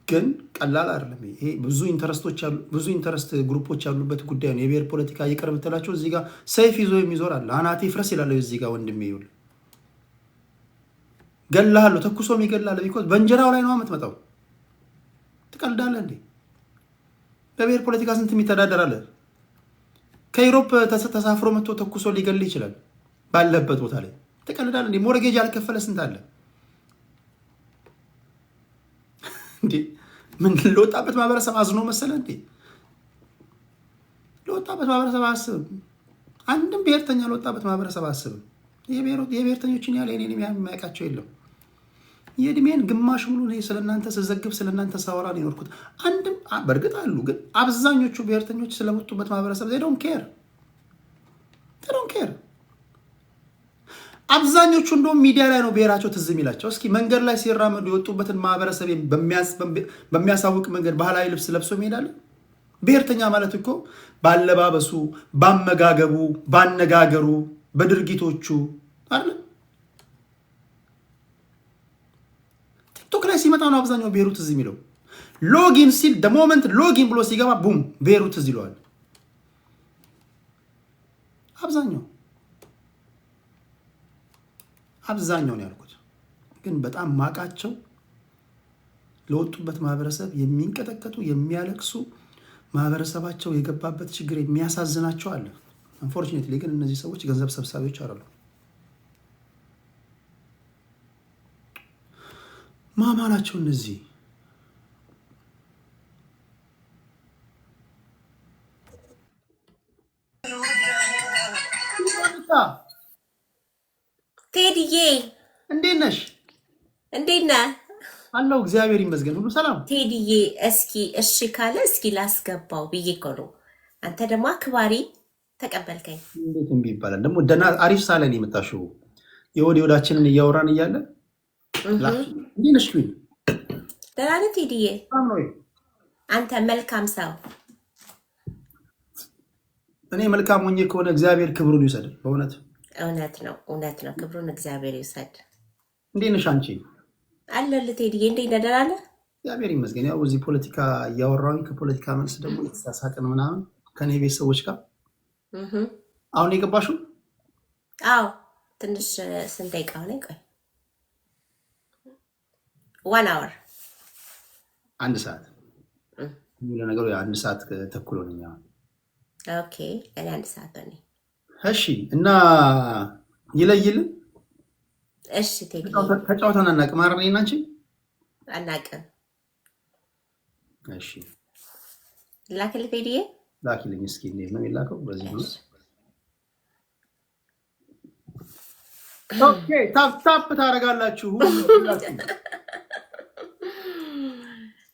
ግን ቀላል አይደለም ይሄ። ብዙ ኢንተረስት ግሩፖች ያሉበት ጉዳይ ነው። የብሔር ፖለቲካ ይቅር ብትላቸው እዚህ ጋር ሰይፍ ይዞ የሚዞር አለ። አናቴ ፍረስ ይላል እዚህ ጋር ወንድሜ ይውል ገላሃለሁ፣ ተኩሶም ይገላል። ቢኮዝ በእንጀራው ላይ ነው የምትመጣው። ትቀልዳለህ እንዴ? በብሔር ፖለቲካ ስንት የሚተዳደራለ? ከዩሮፕ ተሳፍሮ መጥቶ ተኩሶ ሊገል ይችላል ባለበት ቦታ ላይ። ትቀልዳለህ እንዴ? ሞርጌጅ ያልከፈለ ስንት አለ እንዴ? ምን ለወጣበት ማህበረሰብ አዝኖ መሰለ እንዴ? ለወጣበት ማህበረሰብ አስብም። አንድም ብሔርተኛ ለወጣበት ማህበረሰብ አስብም። የብሔርተኞችን ያለ እኔን የሚያውቃቸው የለም። የእድሜን ግማሽ ሙሉ ስለእናንተ ስዘግብ ስለእናንተ ሳወራ ነው የኖርኩት። አንድም በእርግጥ አሉ፣ ግን አብዛኞቹ ብሔርተኞች ስለመጡበት ማህበረሰብ they don't care። አብዛኞቹ እንደውም ሚዲያ ላይ ነው ብሔራቸው ትዝ የሚላቸው። እስኪ መንገድ ላይ ሲራመዱ የወጡበትን ማህበረሰብ በሚያሳውቅ መንገድ ባህላዊ ልብስ ለብሶ ይሄዳል። ብሔርተኛ ማለት እኮ ባለባበሱ፣ ባመጋገቡ፣ ባነጋገሩ፣ በድርጊቶቹ አይደል? ቲክቶክ ላይ ሲመጣ ነው አብዛኛው ብሔሩ ትዝ የሚለው። ሎጊን ሲል ሞመንት ሎጊን ብሎ ሲገባ ቡም ብሔሩ ትዝ ይለዋል አብዛኛውን ያልኩት። ግን በጣም ማቃቸው ለወጡበት ማህበረሰብ የሚንቀጠቀጡ የሚያለቅሱ፣ ማህበረሰባቸው የገባበት ችግር የሚያሳዝናቸው አለ። አንፎርቹኔትሊ ግን እነዚህ ሰዎች ገንዘብ ሰብሳቢዎች አይደሉ። ማማ ናቸው እነዚህ። ቴዲዬ እንዴት ነሽ? እንዴት ነህ? አለው እግዚአብሔር ይመስገን፣ ሁሉ ሰላም። ቴዲዬ እስኪ እሺ ካለ እስኪ ላስገባው ብዬ እኮ ነው። አንተ ደግሞ አክባሪ ተቀበልከኝ። እንዴት እምቢ ይባላል? ደግሞ ደህና አሪፍ ሳለን የመጣሽው የወዳችንን እያወራን እያለ እንዴት ነሽ? ደህና ነህ ቴዲዬ? አንተ መልካም ሰው። እኔ መልካም ሆኜ ከሆነ እግዚአብሔር ክብሩን ይውሰድ። በእውነት እውነት ነው። ክብሩን እግዚአብሔር ይውሰድ። እንዴት ነሽ አንቺ? አለሁልህ ቴዲዬ። እንዴት ነህ? ደህና ነህ? እግዚአብሔር ይመስገን። ያው እዚህ ፖለቲካ እያወራሁኝ ከፖለቲካ መልስ ደግሞ የተሳሳቅን ምናምን ከኔ ቤት ሰዎች ጋር አሁን የገባሽው? አዎ ትንሽ ስንት ደቂቃ ሆነኝ? ቆይ 1 hour 1 ሰዓት ለነገሩ 1 ሰዓት ተኩል ሆነኛ። ኦኬ እኔ 1 ሰዓት ሆነኝ። እሺ እና ይለይልን። እሺ ቴዲ ተጫውተን አናውቅም አይደል? እኔና አንቺ አናውቅም። እሺ ላክልህ ቴዲዬ? ላኪልኝ እስኪ። እንዴት ነው የሚላከው? በዚህ ነው። ኦኬ ታፕ ታደርጋላችሁ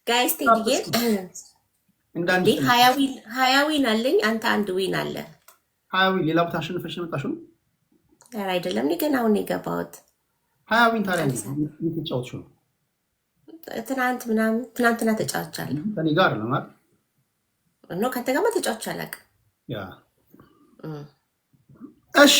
ጋይስ። ቴዲዬ እንዳንዴ 20 ዊን አለኝ። አንተ 1 ዊን አለ። 20 ዊን ሌላ ቦታ አሸንፈሽ የመጣሽው ነው? ኧረ አይደለም፣ እኔ ግን አሁን የገባሁት 20 ዊን ታዲያ እየተጫወትሽው ነው? ትናንትና ተጫውቻለሁ። ከኔ ጋር ነው ማለት ነው። ከአንተ ጋርማ ተጫውቼ አላውቅም። ያ እሺ፣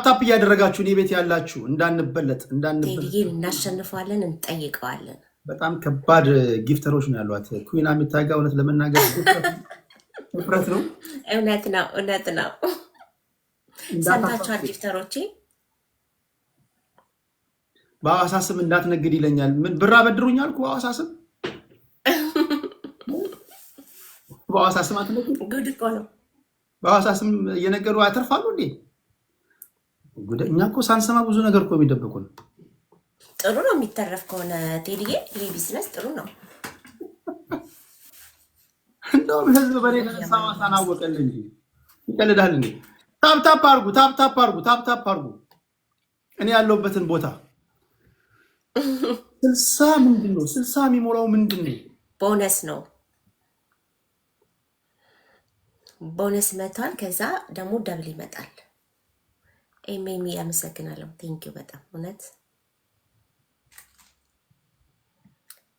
ታፕ እያደረጋችሁ እኔ ቤት ያላችሁ እንዳንበለጥ ቴዲዬን እናሸንፈዋለን፣ እንጠይቀዋለን። በጣም ከባድ ጊፍተሮች ነው ያሏት ኩዊን አሚታጋ። እውነት ለመናገር ድፍረት ነው። እውነት ነው። ሰምታችኋል ጊፍተሮቼ። በሐዋሳ ስም እንዳትነግድ ይለኛል። ምን ብር አበድሩኛል እኮ በሐዋሳ ስም በሐዋሳ ስም አትነግድ። ጉድ እኮ ነው። በሐዋሳ ስም እየነገዱ ያተርፋሉ እንዴ? እኛ እኮ ሳንሰማ ብዙ ነገር እኮ የሚደብቁን። ጥሩ ነው የሚተረፍ ከሆነ ቴዲዬ፣ ይሄ ቢዝነስ ጥሩ ነው። እንደውም ህዝብ በኔ ተነሳ ሐዋሳን አወቀል እንጂ ይቀልዳል እንዴ? ታፕ አርጉ። እኔ ያለሁበትን ቦታ 60 ምንድን ነው 60 የሚሞላው ምንድን ነው? ቦነስ ነው። ቦነስ መቷል። ከዛ ደግሞ ደብል ይመጣል። ኤሜሚ ያመሰግናለሁ። ቴንኪው በጣም እውነት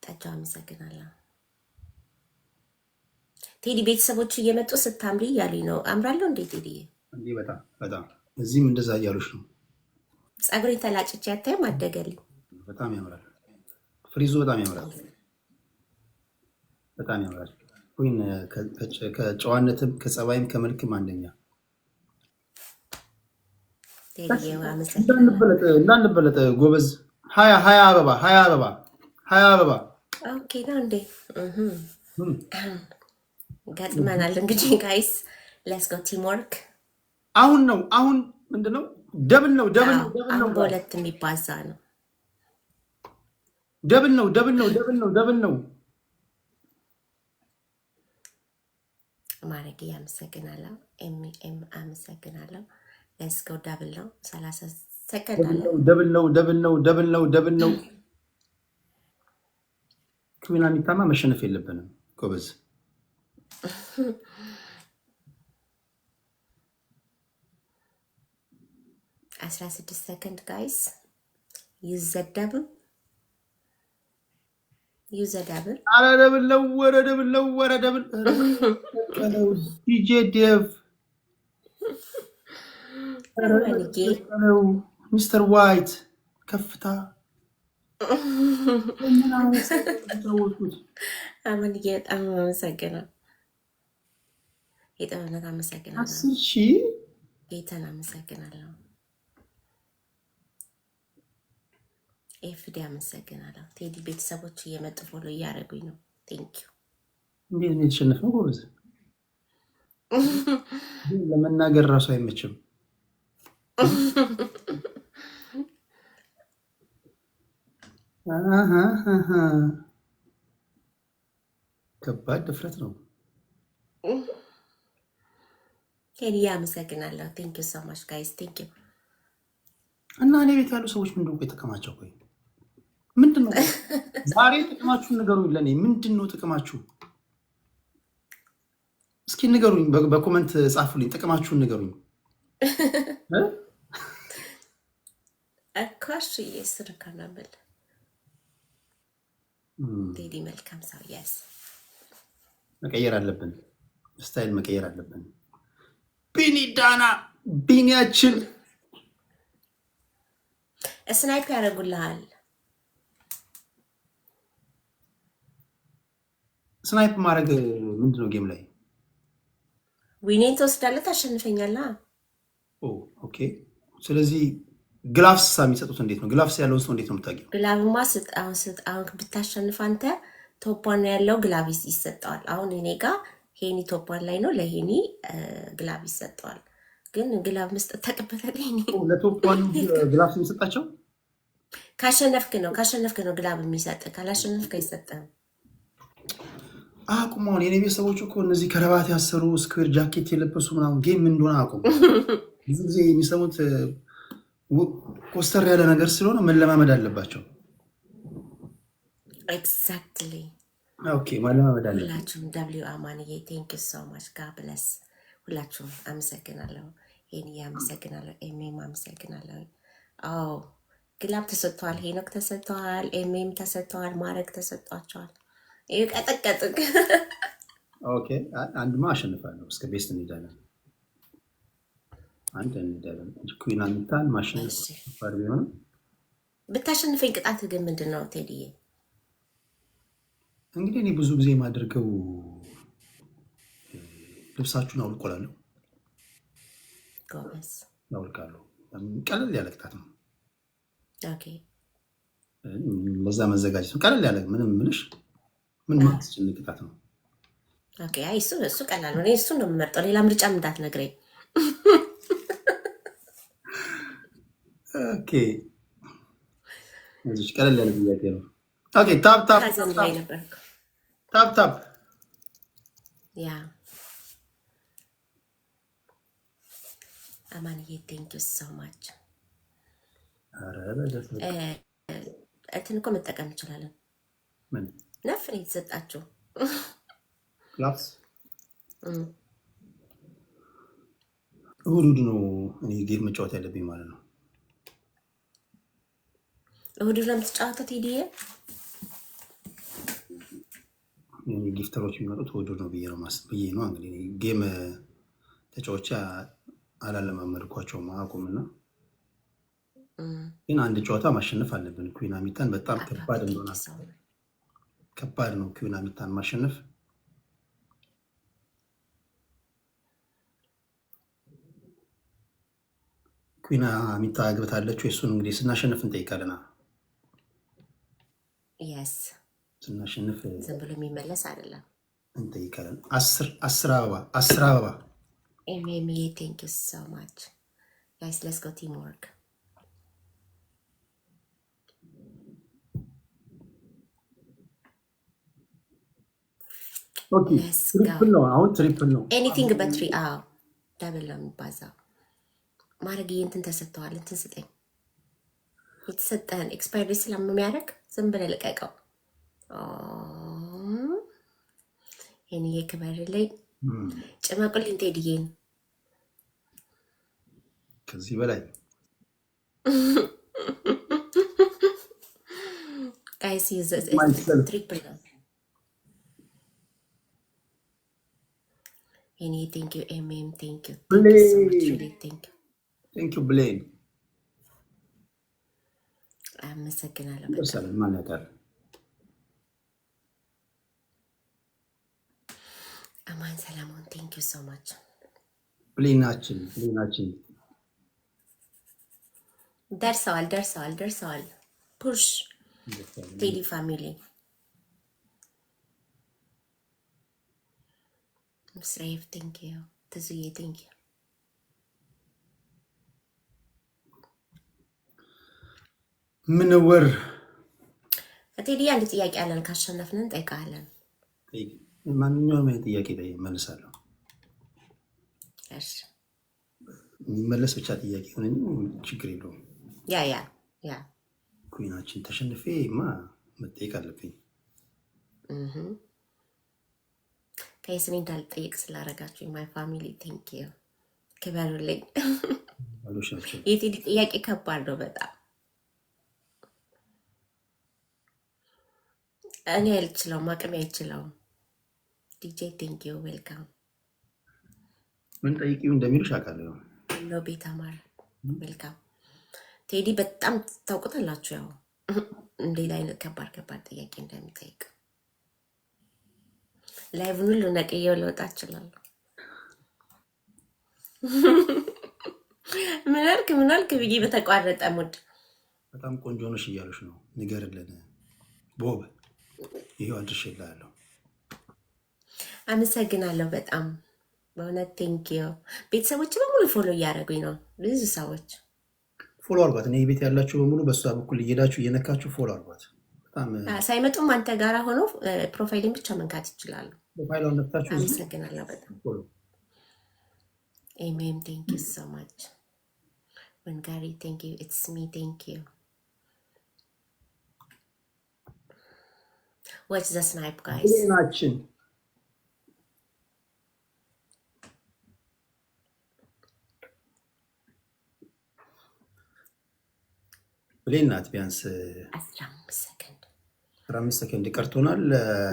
ጠጃው አመሰግናለሁ። ቴዲ ቤተሰቦች እየመጡ ስታምሪ እያሉኝ ነው። አምራለሁ እንዴ ቴዲ? እንዴ በጣም እዚህም እንደዛ እያሉሽ ነው። ፀጉሬ ተላጭቼ አታይም? አደገልኝ። በጣም ያምራል። ፍሪዙ በጣም ያምራል። ኩዊን ከጨዋነትም ከጸባይም ከመልክም አንደኛ። እንዳንበለጥ ጎበዝ። 20 አበባ ኦኬ ነው እንዴ? ገጥመናል እንግዲህ ጋይስ። ሌትስ ጎ ቲም ወርክ። አሁን ምንድነው? ደብል ነው። አሁን በሁለት የሚባዛ ነው። ደብል ነው። ማረግ አመሰግናለሁ። ኤም አመሰግናለሁ። ሌትስ ጎ ዳብል ነው። 30 ሰከንድ አለ። ደብል ነው። ኩዊን አሚታማ መሸነፍ የለብንም ጎበዝ። 16 ሰከንድ ጋይስ። ይዘደብም አረ ደብል ዲጄ ዴቭ ሚስተር ዋይት ከፍታ አመንዬ በጣም አመሰግናለሁ። የጥበብነት አመሰግናለሁ። 10,000 ጌታን አመሰግናለሁ። ኤፍዲ አመሰግናለሁ። ቴዲ ቤተሰቦች እየመጡ ፎሎ እያደረጉኝ ነው። ቴንኪው። እንዴት ነው የተሸነፍነው? ጎበዝ ለመናገር ራሱ አይመችም። ከባድ ድፍረት ነው። ቴዲ አመሰግናለሁ። ቴንኪው ሶ ማች ጋይስ ቴንኪው። እና እኔ ቤት ያሉ ሰዎች ምንድን ነው የጥቅማቸው? ቆይ ምንድን ነው ዛሬ ጥቅማችሁን ንገሩኝ። ለእኔ ምንድን ነው ጥቅማችሁ? እስኪ ንገሩኝ፣ በኮመንት ጻፉልኝ። ጥቅማችሁን ንገሩኝ። እኮሽ የስር ካናበል ቴዲ መልካም ሰው ያስ መቀየር አለብን፣ ስታይል መቀየር አለብን። ቢኒ ዳና ቢኒያችን ስናይፕ ያደርጉልሃል። ስናይፕ ማድረግ ምንድን ነው? ጌም ላይ ዊኔን ትወስዳለህ፣ ታሸንፈኛለህ። ኦኬ። ስለዚህ ግላፍስ የሚሰጡት እንዴት ነው? ግላፍስ ያለውን ሰው እንዴት ነው የምታውቂው? ግላብማ አሁን ብታሸንፍ አንተ ቶፓን ያለው ግላብ ይሰጠዋል። አሁን እኔ ጋር ሄኒ ቶፓን ላይ ነው፣ ለሄኒ ግላብ ይሰጠዋል። ግን ግላብ መስጠት ታውቅበታለህ? ለቶፓን ግላፍስ የሚሰጣቸው ካሸነፍክ ነው ግላብ የሚሰጥ፣ ካላሸነፍክ አይሰጥም። አቁመውን የኔ ቤተሰቦች እኮ እነዚህ ከረባት ያሰሩ ስኩዌር ጃኬት የለበሱ ምናምን ጌም እንደሆነ አቁም። ብዙ ጊዜ የሚሰሙት ኮስተር ያለ ነገር ስለሆነ መለማመድ አለባቸው። ኤግዛክትሊ። ኦኬ መለማመድ አለ። ሁላችሁም ደብሊው አማንዬ ቴንክ ዩ ሶ ማች ጋድ ብለስ። ሁላችሁም አመሰግናለሁ። ይሄን አመሰግናለሁ። ኤሜም አመሰግናለሁ። ግላብ ተሰጥቷል፣ ሄኖክ ተሰጥቷል፣ ኤሜም ተሰጥቷል፣ ማረግ ተሰጥቷቸዋል። ይህ ቀጥቅጥቅ ኦኬ አንድማ አሸንፋለሁ። እስከ ቤስት እንሄዳለን። አንድ እንሄዳለን። ኩዊን አሚታን ማሸነፍ ባር ቢሆንም ብታሸንፈኝ ቅጣት ግን ምንድን ነው ቴዲዬ? እንግዲህ እኔ ብዙ ጊዜ የማደርገው ልብሳችሁን አውልቆላለሁ። ጎበዝ አውልቃለሁ። ቀለል ያለ ቅጣት ነው። ኦኬ ለዛ መዘጋጀት ነው። ቀለል ያለ ምንም ምልሽ ምን ማስጨንቅ ቅጣት ነው። ኦኬ አይ እሱ ቀላል ነው። እኔ እሱን ነው የምመርጠው። ሌላ ምርጫም እንዳትነግረኝ። ኦኬ እዚህ ቀለል ያለ ጥያቄ ነው። ኦኬ ታፕ ታፕ ታፕ ታፕ ያ አማንዬ ቴንክ ዩ ሶ ማች። እንትን እኮ መጠቀም እንችላለን። ነፍ ነው የተሰጣችሁ ክላፕስ እሑድ ነው እኔ ጌም መጫወት ያለብኝ ማለት ነው። እሑድ ነው የምትጫወተው ቴዲዬ? ጊፍተሮች የሚመጡት እሑድ ነው ብዬ ነው እንግዲህ ጌም ተጫዋቾች አላለማመድኳቸውም አቁምና ግን አንድ ጨዋታ ማሸነፍ አለብን። ኩዊን አሚታን በጣም ከባድ እንደሆነ ከባድ ነው። ኩዊን አሚታን ማሸነፍ ኩዊን አሚታ አግብታለች ወይ? እሱን እንግዲህ ስናሸንፍ እንጠይቃለና ስናሸንፍ ዝም ብሎ የሚመለስ አይደለም እንጠይቃለን። 10 አበባ ኤሜሚ ቴንክ ዩ ሶ ማች ጋይስ ሌትስ ጎ ቲም ወርክ። ኦኬ ትሪፕል ነው አሁን ትሪፕል ነው። ኤኒቲንግ በትሪ ዳብል ነው የሚባዛው። ማድረግ እንትን ተሰጥተዋል። እንትን ስጠኝ የተሰጠህን ኤክስፓየርድ ስለሚያደርግ ዝም ብለህ ልቀቀው። ይሄን ክበርልኝ፣ ጭመቁልኝ ቴዲዬን ከዚህ በላይ ጋይስ ትሪፕል ነው። ይሄን ቴንክ ዩ ኤምኤም ቴንክ ዩ ቴንክ ዩ ብሌን አመሰግናለሁ። ማን ያውቃል? አማን ሰላሙን ቴንክ ዩ ሶ ማች ብሌናችን ደርሰዋል። ፑሽ ቴዲ ፋሚሊ ምስራኤል ቴንክ ዩ ትዙዬ ቴንክ ዩ ምንወር ቴዲ አንድ ጥያቄ አለን። ካሸነፍን እንጠይቃለን። ማንኛውም ጥያቄ መልሳለሁ። የሚመለስ ብቻ ጥያቄ ሆነ ችግር የለውም። ያ ኩዊናችን ተሸንፌ መጠየቅ አለብኝ። ከስኔ እንዳልጠይቅ ስላደረጋችሁ ማይ ፋሚሊ ቴንክ ዩ ክበሩልኝ። የቴዲ ጥያቄ ከባድ ነው በጣም እኔ አልችለውም፣ አቅሜ አይችለውም። ዲጄ ቴንክ ዩ ዌልካም። ምን ጠይቂው እንደሚሉሽ አውቃለሁ። ሎ ቤት አማር ዌልካም። ቴዲ በጣም ታውቁታላችሁ፣ ያው እንዴት አይነት ከባድ ጥያቄ እንደሚጠይቅ ላይቭን ሁሉ ነቅዬው ልወጣ እችላለሁ። ምን አልክ ብዬ በተቋረጠ ሙድ በጣም ቆንጆ ነሽ እያሉሽ ነው። ንገርልን ቦብ። ይሄው አድርሼልሃለሁ። አመሰግናለሁ በጣም በእውነት ቴንክ ዩ። ቤተሰቦች በሙሉ ፎሎ እያደረጉኝ ነው። ብዙ ሰዎች ፎሎ አርጓት። እኔ ቤት ያላችሁ በሙሉ በሷ በኩል እየሄዳችሁ እየነካችሁ ፎሎ አርጓት። በጣም ሳይመጡም አንተ ጋራ ሆኖ ፕሮፋይልን ብቻ መንካት ይችላሉ። ፕሮፋይሏን ነክታችሁ አመሰግናለሁ በጣም ኤሜም ቴንክ ዩ ሶ ማች ወንጋሪ ቴንክ ዩ ኢትስ ሚ ቴንክ ዩ ዋትስ ዘ ስናይፕ ጋይስ ናችን ብሌን ናት። ቢያንስ 15 ሰከንድ 15 ሰከንድ ቀርቶናል።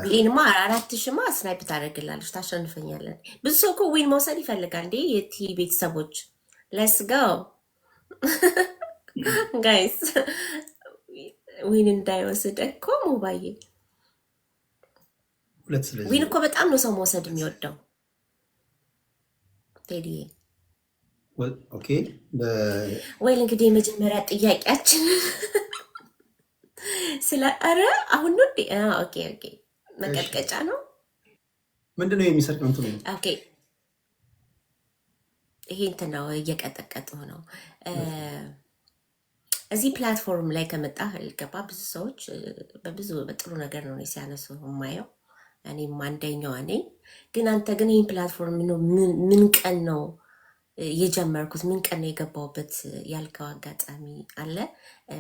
ብሌንማ 4000ማ ስናይፕ ታደርግላለች፣ ታሸንፈኛለን። ብዙ ሰው እኮ ዊን መውሰድ ይፈልጋል እንዴ የቲ ቤተሰቦች። ሌትስ ጎ ጋይስ። ዊን እንዳይወስድ እኮ ሞባዬ ሁለት። ስለዚህ ዊን እኮ በጣም ነው ሰው መውሰድ የሚወደው ቴዲዬ። ኦኬ ወይ እንግዲህ የመጀመሪያ ጥያቄያችን ስለ አረ አሁን ነው እንዴ? ኦኬ ኦኬ፣ መቀጥቀጫ ነው። ምንድነው የሚሰርቀው እንትኑ? ኦኬ ይሄ እንትን ነው፣ እየቀጠቀጡ ነው። እዚህ ፕላትፎርም ላይ ከመጣ ልገባ ብዙ ሰዎች በብዙ በጥሩ ነገር ነው ሲያነሱ የማየው፣ እኔም አንደኛዋ ነኝ። ግን አንተ ግን ይህን ፕላትፎርም ምን ቀን ነው የጀመርኩት፣ ምን ቀን ነው የገባውበት ያልከው አጋጣሚ አለ?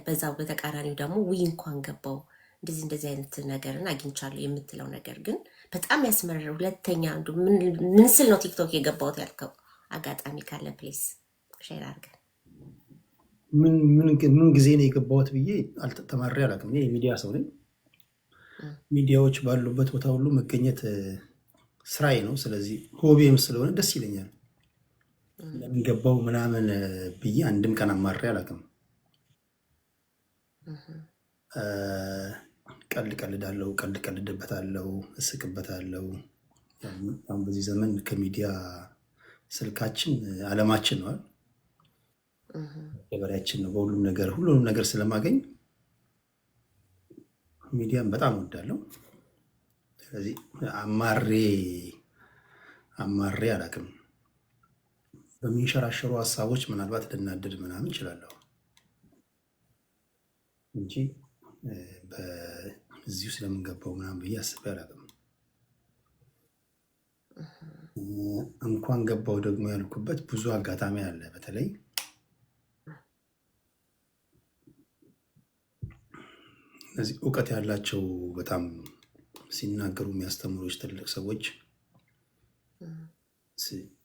በዛው በተቃራኒው ደግሞ ውይ እንኳን ገባው እንደዚህ አይነት ነገርን አግኝቻለሁ የምትለው ነገር ግን በጣም ያስመረር። ሁለተኛ አንዱ ምን ስል ነው ቲክቶክ የገባውት ያልከው አጋጣሚ ካለ ፕሊስ ሼር አድርገን። ምን ጊዜ ነው የገባሁት ብዬ ተማሪ አላውቅም። እኔ የሚዲያ ሰው ነኝ። ሚዲያዎች ባሉበት ቦታ ሁሉ መገኘት ስራዬ ነው። ስለዚህ ሆቤም ስለሆነ ደስ ይለኛል። ለሚገባው ምናምን ብዬ አንድም ቀን አማሬ አላውቅም። ቀልዳለሁ፣ ቀልድበታለሁ፣ እስቅበታለሁ። አሁን በዚህ ዘመን ከሚዲያ ስልካችን አለማችን ነው፣ የበላያችን ነው። ሁሉንም ነገር ስለማገኝ ሚዲያን በጣም እወዳለሁ። ስለዚህ አማሬ አላውቅም። በሚንሸራሸሩ ሀሳቦች ምናልባት ልናደድ ምናምን እችላለሁ እንጂ በዚሁ ስለምንገባው ምናምን ብዬ አስቤ አላውቅም። እንኳን ገባው ደግሞ ያልኩበት ብዙ አጋጣሚ አለ። በተለይ እነዚህ እውቀት ያላቸው በጣም ሲናገሩ የሚያስተምሩሽ ትልቅ ሰዎች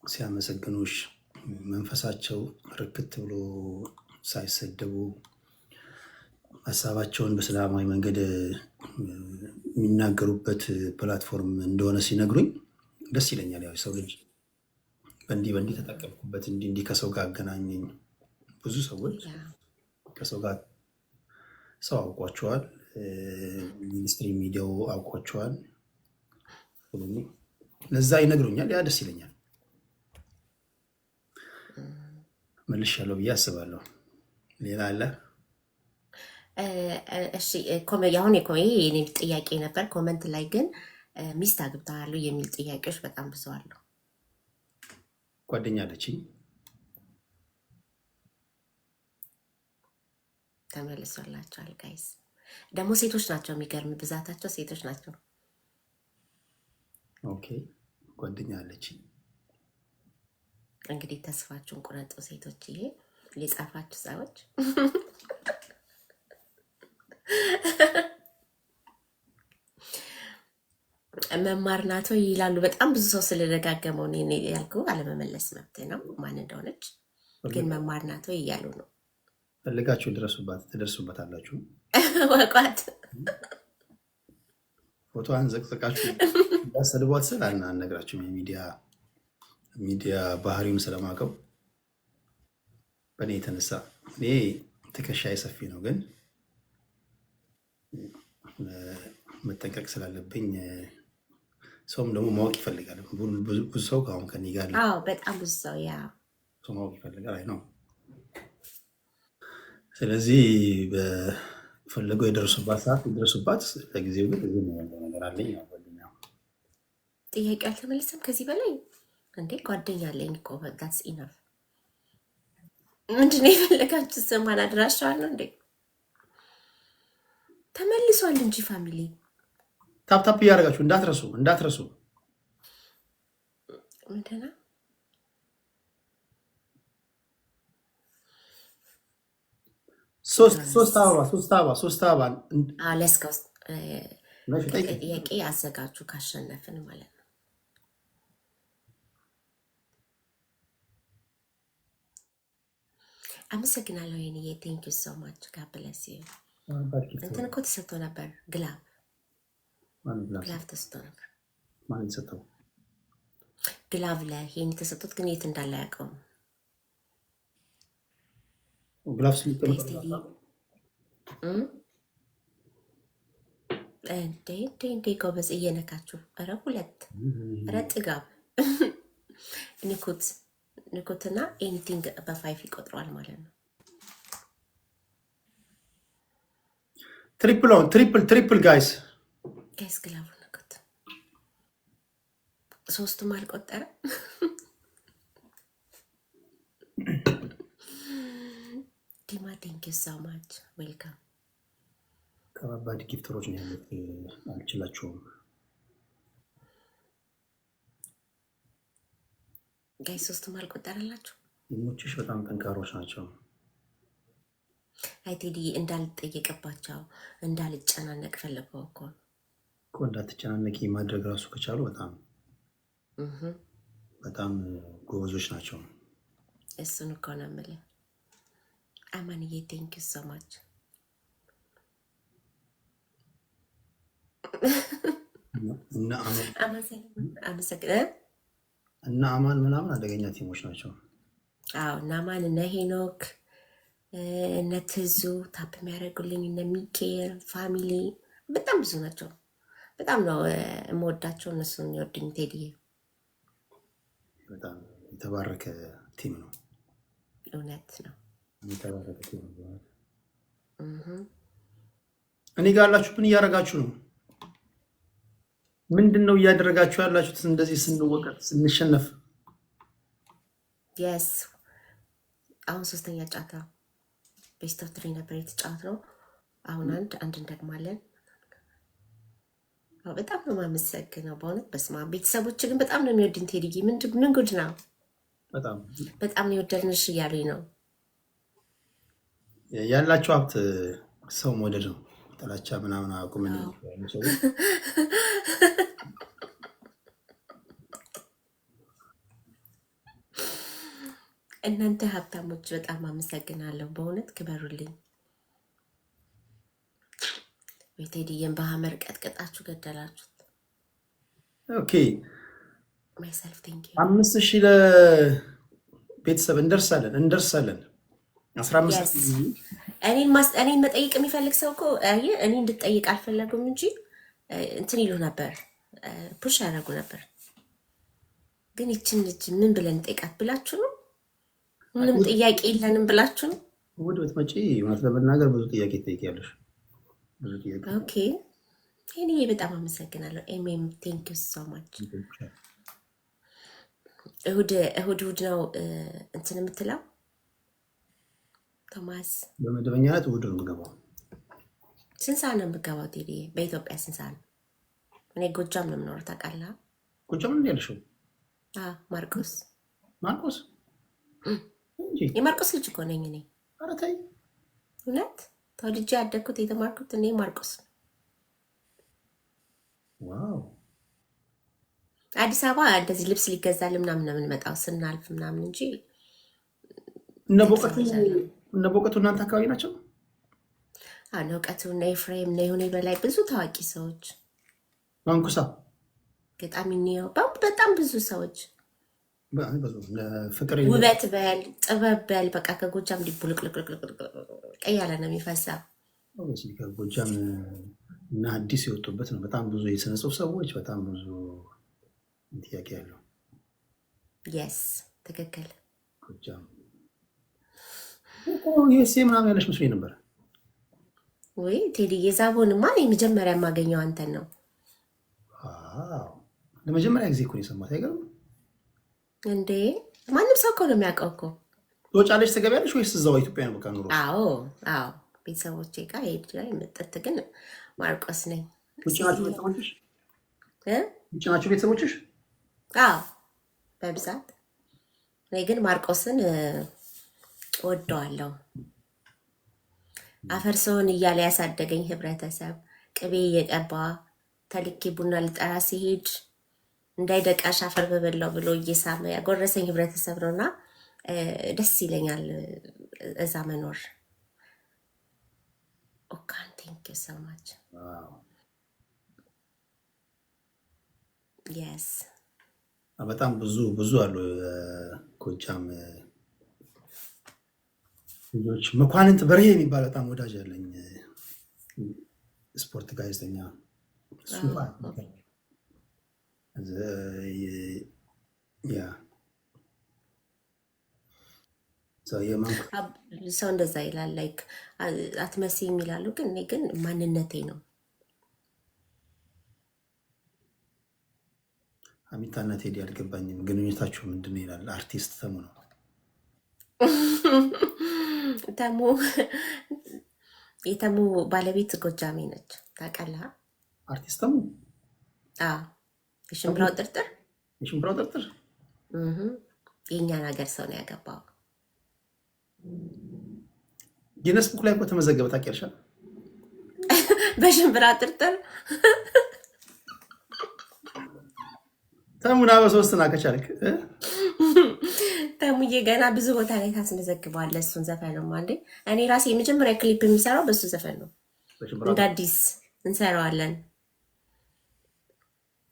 ሲያመሰግኑሽ መንፈሳቸው ርክት ብሎ ሳይሰደቡ ሀሳባቸውን በሰላማዊ መንገድ የሚናገሩበት ፕላትፎርም እንደሆነ ሲነግሩኝ ደስ ይለኛል። ያው ሰው ልጅ በእንዲህ ተጠቀምኩበት፣ እንዲህ ከሰው ጋር አገናኘኝ። ብዙ ሰዎች ከሰው ጋር ሰው አውቋቸዋል፣ ሚኒስትሪ ሚዲያው አውቋቸዋል። ለዛ ይነግሩኛል። ያ ደስ ይለኛል። መልሻለሁ ብዬ አስባለሁ። ሌላ አለ? እሺ አሁን የኔ ጥያቄ ነበር። ኮመንት ላይ ግን ሚስት አግብተሃል የሚል ጥያቄዎች በጣም ብዙ አሉ። ጓደኛ አለችኝ። ተመልሶላቸዋል። ጋይስ ደግሞ ሴቶች ናቸው፣ የሚገርም ብዛታቸው ሴቶች ናቸው። ኦኬ ጓደኛ አለችኝ። እንግዲህ ተስፋችሁን ቁረጡ ሴቶች፣ ይሄ የጻፋችሁ ሰዎች መማር ናቶ ይላሉ። በጣም ብዙ ሰው ስለደጋገመው ያልኩ አለመመለስ መብት ነው። ማን እንደሆነች ግን መማር ናቶ እያሉ ነው። ፈልጋችሁ ትደርሱበታላችሁ። ወቋት ፎቶዋን ዘቅዘቃችሁ ያሰድቧት ስል አልነግራችሁም። የሚዲያ ባህሪውን ስለማውቀው በእኔ የተነሳ እኔ ትከሻዬ ሰፊ ነው፣ ግን መጠንቀቅ ስላለብኝ ሰውም ደግሞ ማወቅ ይፈልጋል። ብዙ ሰው አሁን ከኔ ጋር በጣም ብዙ ሰው ሰው ማወቅ ይፈልጋል። አይ ነው። ስለዚህ በፈለገው የደረሱባት ሰዓት የደረሱባት። ለጊዜው ግን እዚህ ያለው ነገር አለኝ። ጥያቄ አልተመለሰም ከዚህ በላይ እንዴ? ጓደኛ አለኝ እኮ ዳትስ ኢነፍ። ምንድን ነው የፈለጋችሁ? ስማን አድራሻዋለሁ እንዴ? ተመልሷል እንጂ ፋሚሊ ታፕታፕ እያደረጋችሁ እንዳትረሱ። ምንድን ነው ሶስት አበባ ለስከው ጥያቄ አዘጋጁ ካሸነፍን ማለት ነው። አመሰግናለሁ የኔ ቴንክ ዩ ሶ ማች ጋብለስ እንትን እኮ ተሰጥቶ ነበር ግላብ ተሰጥቶ ነበር። ማን የተሰጠው ግላብ ለሄኒ ተሰጥቶት ግን የት እንዳለ አያውቀውም። ግላብ እንዴ ጎበዝ እየነካችሁ። ኧረ ሁለት ኧረ ጥጋብ ንኩትና ኤኒቲንግ በ5 ይቆጥረዋል ማለት ነው። ትሪፕል ጋይስ ግላቡ ንኩት። 3ቱም አልቆጠረ። ዲማ ቴንክ ዩ ሶ ማች ዌልካም። ከባባድ ጊፍተሮች ነው ያሉት፣ አልችላቸውም። ጋይ 3ቱም አልቆጠረላችሁ። ሞችሽ በጣም ጠንካሮች ናቸው። አይ ቴዲ እንዳልጠየቅባቸው እንዳልጨናነቅ ፈለገው እኮ እንዳትጨናነቂ ማድረግ ራሱ ከቻሉ በጣም ጎበዞች ናቸው። እሱን እኮ ነው የምልህ። አማንዬ ቴንክ ዩ ሶ ማች። እና አማን ምናምን አደገኛ ቲሞች ናቸው። አዎ እና አማን እነ ሄኖክ እነ ትዙ ታፕ የሚያደርጉልኝ እነ ሚኬር ፋሚሊ በጣም ብዙ ናቸው። በጣም ነው የምወዳቸው። እነሱን የሚወዱኝ ቴዲዬ በጣም የተባረከ ቲም ነው። እውነት ነው። የተባረከ ቲም ነው። እኔ ጋር ያላችሁ ምን እያደረጋችሁ ነው? ምንድን ነው እያደረጋችሁ ያላችሁት? እንደዚህ ስንወቀት ስንሸነፍ የስ አሁን 3ኛ ጨዋታ ቤስት ኦፍ 3 ነበር የተጫወትነው። አሁን አንድ እንደግማለን። በጣም ነው የማመሰግነው በእውነት በስመ አብ። ቤተሰቦች ግን በጣም ነው የሚወድን ቴዲዬ። ምን ጉድ ነው? በጣም ነው የወደድንሽ እያሉኝ ነው። ያላችሁ ሀብት ሰው መውደድ ነው። ጥላቻ ምናምን አቁም። እናንተ ሀብታሞች በጣም አመሰግናለሁ በእውነት ክበሩልኝ። ቴዲዬን በሀመር ቀጥቅጣችሁ ገደላችሁት። ኦኬ ማይሰልፍ ቴንክ ዩ 5000 ለቤተሰብ እንደርሳለን 15 እኔን መጠየቅ የሚፈልግ ሰው እኮ እኔ እንድጠይቅ አልፈለጉም እንጂ እንትን ይሉ ነበር፣ ፑሽ ያደረጉ ነበር። ግን ይችን ልጅ ምን ብለን እንጠይቃት ብላችሁ ነው? ምንም ጥያቄ የለንም ብላችሁ ነው? ወደ ብትመጪ እውነት ለመናገር ብዙ ጥያቄ ትጠይቂያለሽ። ኦኬ እኔ በጣም አመሰግናለሁ። ኤምኤም ቴንክ ዩ ሶ ማች። እሁድ ነው እንትን የምትለው ቶማስ? በመደበኛነት እሁድ ነው የምገባው። ስንት ሰዓት ነው የምገባው ቴዲ? በኢትዮጵያ ስንት ሰዓት ነው? እኔ ጎጃም ነው የምኖረው ታውቃለህ? ጎጃም ነው ያለሽው? ማርቆስ የማርቆስ ልጅ እኮ ነኝ እኔ። ኧረ ተይ እውነት ተወልጄ ያደግኩት የተማርኩት እኔ ማርቆስ። ዋው አዲስ አበባ እንደዚህ ልብስ ሊገዛል ምናምን ነው የምንመጣው ስናልፍ ምናምን እንጂ። እነ በውቀቱ እናንተ አካባቢ ናቸው? እነ እውቀቱ እነ ኤፍሬም እነ ይሁኔ በላይ ብዙ ታዋቂ ሰዎች፣ ማንኩሳ ገጣሚ ነው በጣም ብዙ ሰዎች። ፍቅር ውበት በል ጥበብ በል በቃ ከጎጃም ሊቡልቅልቅልቅ ቀይ ያለ ነው የሚፈሳው። ከጎጃም እና አዲስ የወጡበት ነው። በጣም ብዙ የስነ ጽሁፍ ሰዎች፣ በጣም ብዙ ጥያቄ ያለው። የስ ትክክል። ጎጃም ዩኤስኤ ምናምን ያለሽ መስሎኝ ነበር። ወይ ቴዲ የዛቦንማ የመጀመሪያ የማገኘው አንተን ነው። ለመጀመሪያ ጊዜ እኮ ነው የሰማሁት። አይገርም እንዴ? ማንም ሰው እኮ ነው የሚያውቀው እኮ። ትወጫለሽ ትገቢያለሽ ወይስ እዛው ኢትዮጵያ ነው በቃ ኑሮ? አዎ ቤተሰቦቼ ጋር ሄድ ላይ መጠጥ ግን ማርቆስ ነኝ። ውጭ ናቸው ቤተሰቦችሽ? ውጭ ናቸው ቤተሰቦችሽ? በብዛት። እኔ ግን ማርቆስን ወደዋለሁ። አፈር ሰውን እያለ ያሳደገኝ ህብረተሰብ ቅቤ እየቀባ ተልኬ ቡና ልጠራ ሲሄድ እንዳይደቃሽ አፈር በበላው ብሎ እየሳመ ያጎረሰኝ ህብረተሰብ ነውና ደስ ይለኛል እዛ መኖር። ኦካን ቴንክ ዩ ሶ ማች የስ በጣም ብዙ አሉ ጎጃም ልጆች። መኳንንት በርሄ የሚባል በጣም ወዳጅ አለኝ ስፖርት ጋዜጠኛ ያ ሰው እንደዛ ይላል። ላይክ አትመሲም ይላሉ፣ ግን እኔ ግን ማንነቴ ነው። አሚታና ቴዲ አልገባኝም። ግንኙነታችሁ ምንድን ነው ይላል። አርቲስት ተሙ ነው። ተሙ የተሙ ባለቤት ጎጃሜ ነች ታውቃለህ? አርቲስት ተሙ የሽምብራው ጥርጥር የእኛን ሀገር ሰው ነው ያገባው። ጊነስ ቡክ ላይ እኮ ተመዘገበ ታውቂያለሽ? በሽምብራ ጥርጥር ተሙና በሶስትና ከቻልክ ተሙዬ ገና ብዙ ቦታ ላይ ታስመዘግበዋለህ። እሱን ዘፈን ነው እንዴ? እኔ ራሴ የመጀመሪያ ክሊፕ የሚሰራው በሱ ዘፈን ነው። እንደ አዲስ እንሰራዋለን።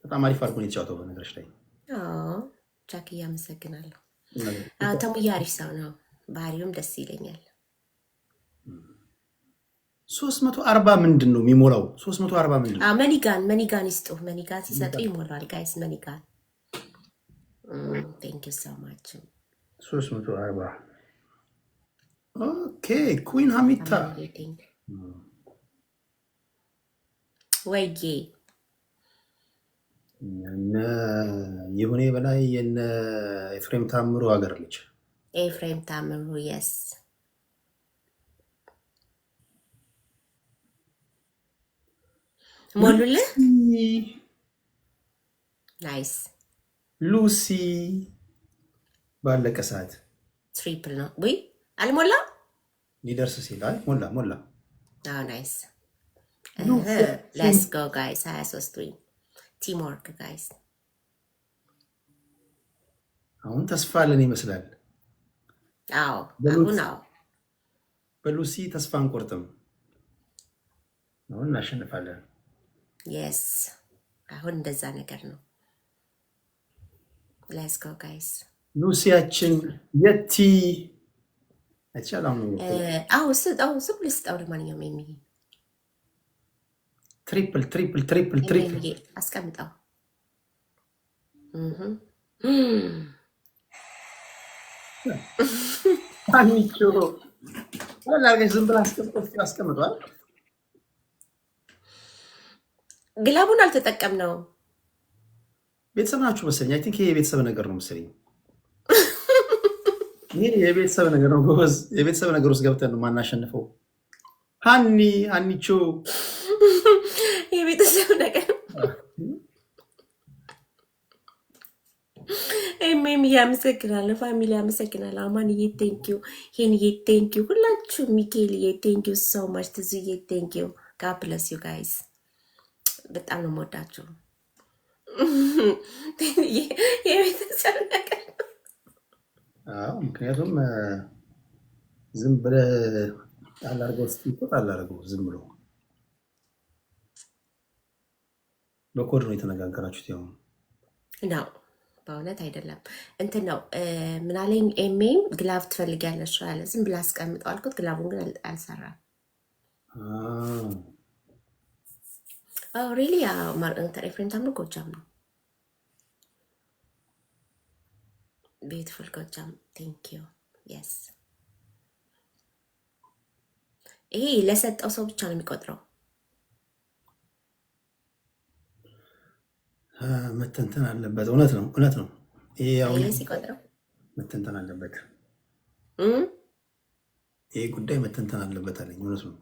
በጣም አሪፍ አድርጎ ነው የተጫወተው። በነገርሽ ላይ ጃክ እያመሰግናለሁ። ተሙዬ አሪፍ ሰው ነው። ባህሪውም ደስ ይለኛል። 340 ምንድን ነው የሚሞላው? 340 ምንድን ነው? መኒጋን ይስጡ። መኒጋን ሲሰጡ ይሞላል። ጋይስ መኒጋን ቴንክ ዩ ሶ ማች። 340 ኦኬ። ኩዊን ሀሚታ ወይዬ ይሁኔ በላይ የነ ኤፍሬም ታምሩ ሀገር ልጅ ኤፍሬም ታምሩ የስ ሞሉልህ ናይስ። ሉሲ ባለቀ ሰዓት ትሪፕል ነው ወይ አልሞላ ሊደርስ ሲል አይ ሞላ። ናይስ ሌትስ ጎ ጋይስ 23 ዊን ቲም ወርክ ጋይስ። አሁን ተስፋ አለን ይመስላል። አሁን በሉሲ ተስፋ አንቆርጥም። አሁን እናሸንፋለን። የስ አሁን እንደዛ ነገር ነው። ሌትስ ጎ ጋይስ። ሉሲያችን የቲ አይቻላም ነው። ስጠው ለማንኛውም የሚሄ ትሪፕል አስቀምጠው። አንቺ ወላሂ ዝም ብላ አስቀምጧል። ግላቡን አልተጠቀምነው። ቤተሰብ ናችሁ መሰለኝ። አይ ቲንክ ይሄ የቤተሰብ ነገር ነው መሰለኝ። ይሄ የቤተሰብ ነገር ነው ጎበዝ። የቤተሰብ ነገር ውስጥ ገብተን ነው ማናሸንፈው። ሀኒቾ የቤተሰብ ነገር ኤምኤም እያመሰግናለሁ። ፋሚሊ አመሰግናለሁ። አማንዬ ቴንኪዩ፣ ሄንዬ ቴንኪዩ፣ ሁላችሁ ሚኬልዬ ቴንኪዩ ሶ ማች፣ ትዙዬ ቴንኪዩ። ጋድ ብለስ ዩ ጋይስ። በጣም ነው የምወዳችሁ። የቤተሰብ ነገር ምክንያቱም ዝም ብለህ አላርገው ስትይቆጥ አላርገው ዝም ብሎ በኮድ ነው የተነጋገራችሁት። ያው ነው በእውነት አይደለም። እንትን ነው ምናለኝ ኤሜም ግላቭ ትፈልጊያለሽ አለ። ዝም ብላ አስቀምጠው አልኩት። ግላቡን ግን አልሰራም። ሪሊ ኤፍሬም ታምሩ ጎጃም ነው። ቢዩቲፉል ጎጃም ቴንክ ዩ የስ። ይሄ ለሰጠው ሰው ብቻ ነው የሚቆጥረው። መተንተን አለበት። እውነት ነው። ይሄ ሲቆጥረው መተንተን አለበት። ይሄ ጉዳይ መተንተን አለበት አለኝ። እውነት ነው።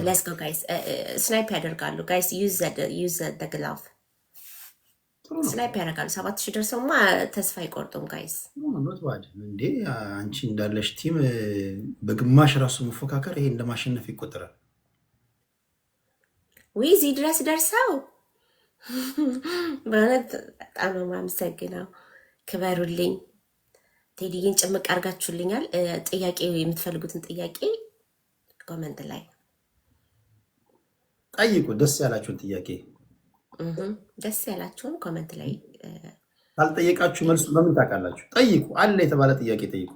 ሌትስ ጎ ጋይስ። ስናይፕ ያደርጋሉ ጋይስ። ዩዝ ዘ ግላቭ ስናይፕ ያደርጋሉ። 7000 ደርሰውማ ተስፋ አይቆርጡም ጋይስ። እንዴ አንቺ እንዳለሽ ቲም በግማሽ ራሱ መፎካከር ይሄ እንደማሸነፍ ይቆጠራል። ወይ እዚህ ድረስ ደርሰው በእውነት በጣም ነው የማመሰግነው። ክበሩልኝ። ቴዲዬን ጭምቅ አድርጋችሁልኛል። ጥያቄ የምትፈልጉትን ጥያቄ ኮመንት ላይ ጠይቁ። ደስ ያላችሁን ጥያቄ ደስ ያላችሁን ኮመንት ላይ ካልጠየቃችሁ መልሱ በምን ታውቃላችሁ? ጠይቁ። አለ የተባለ ጥያቄ ጠይቁ።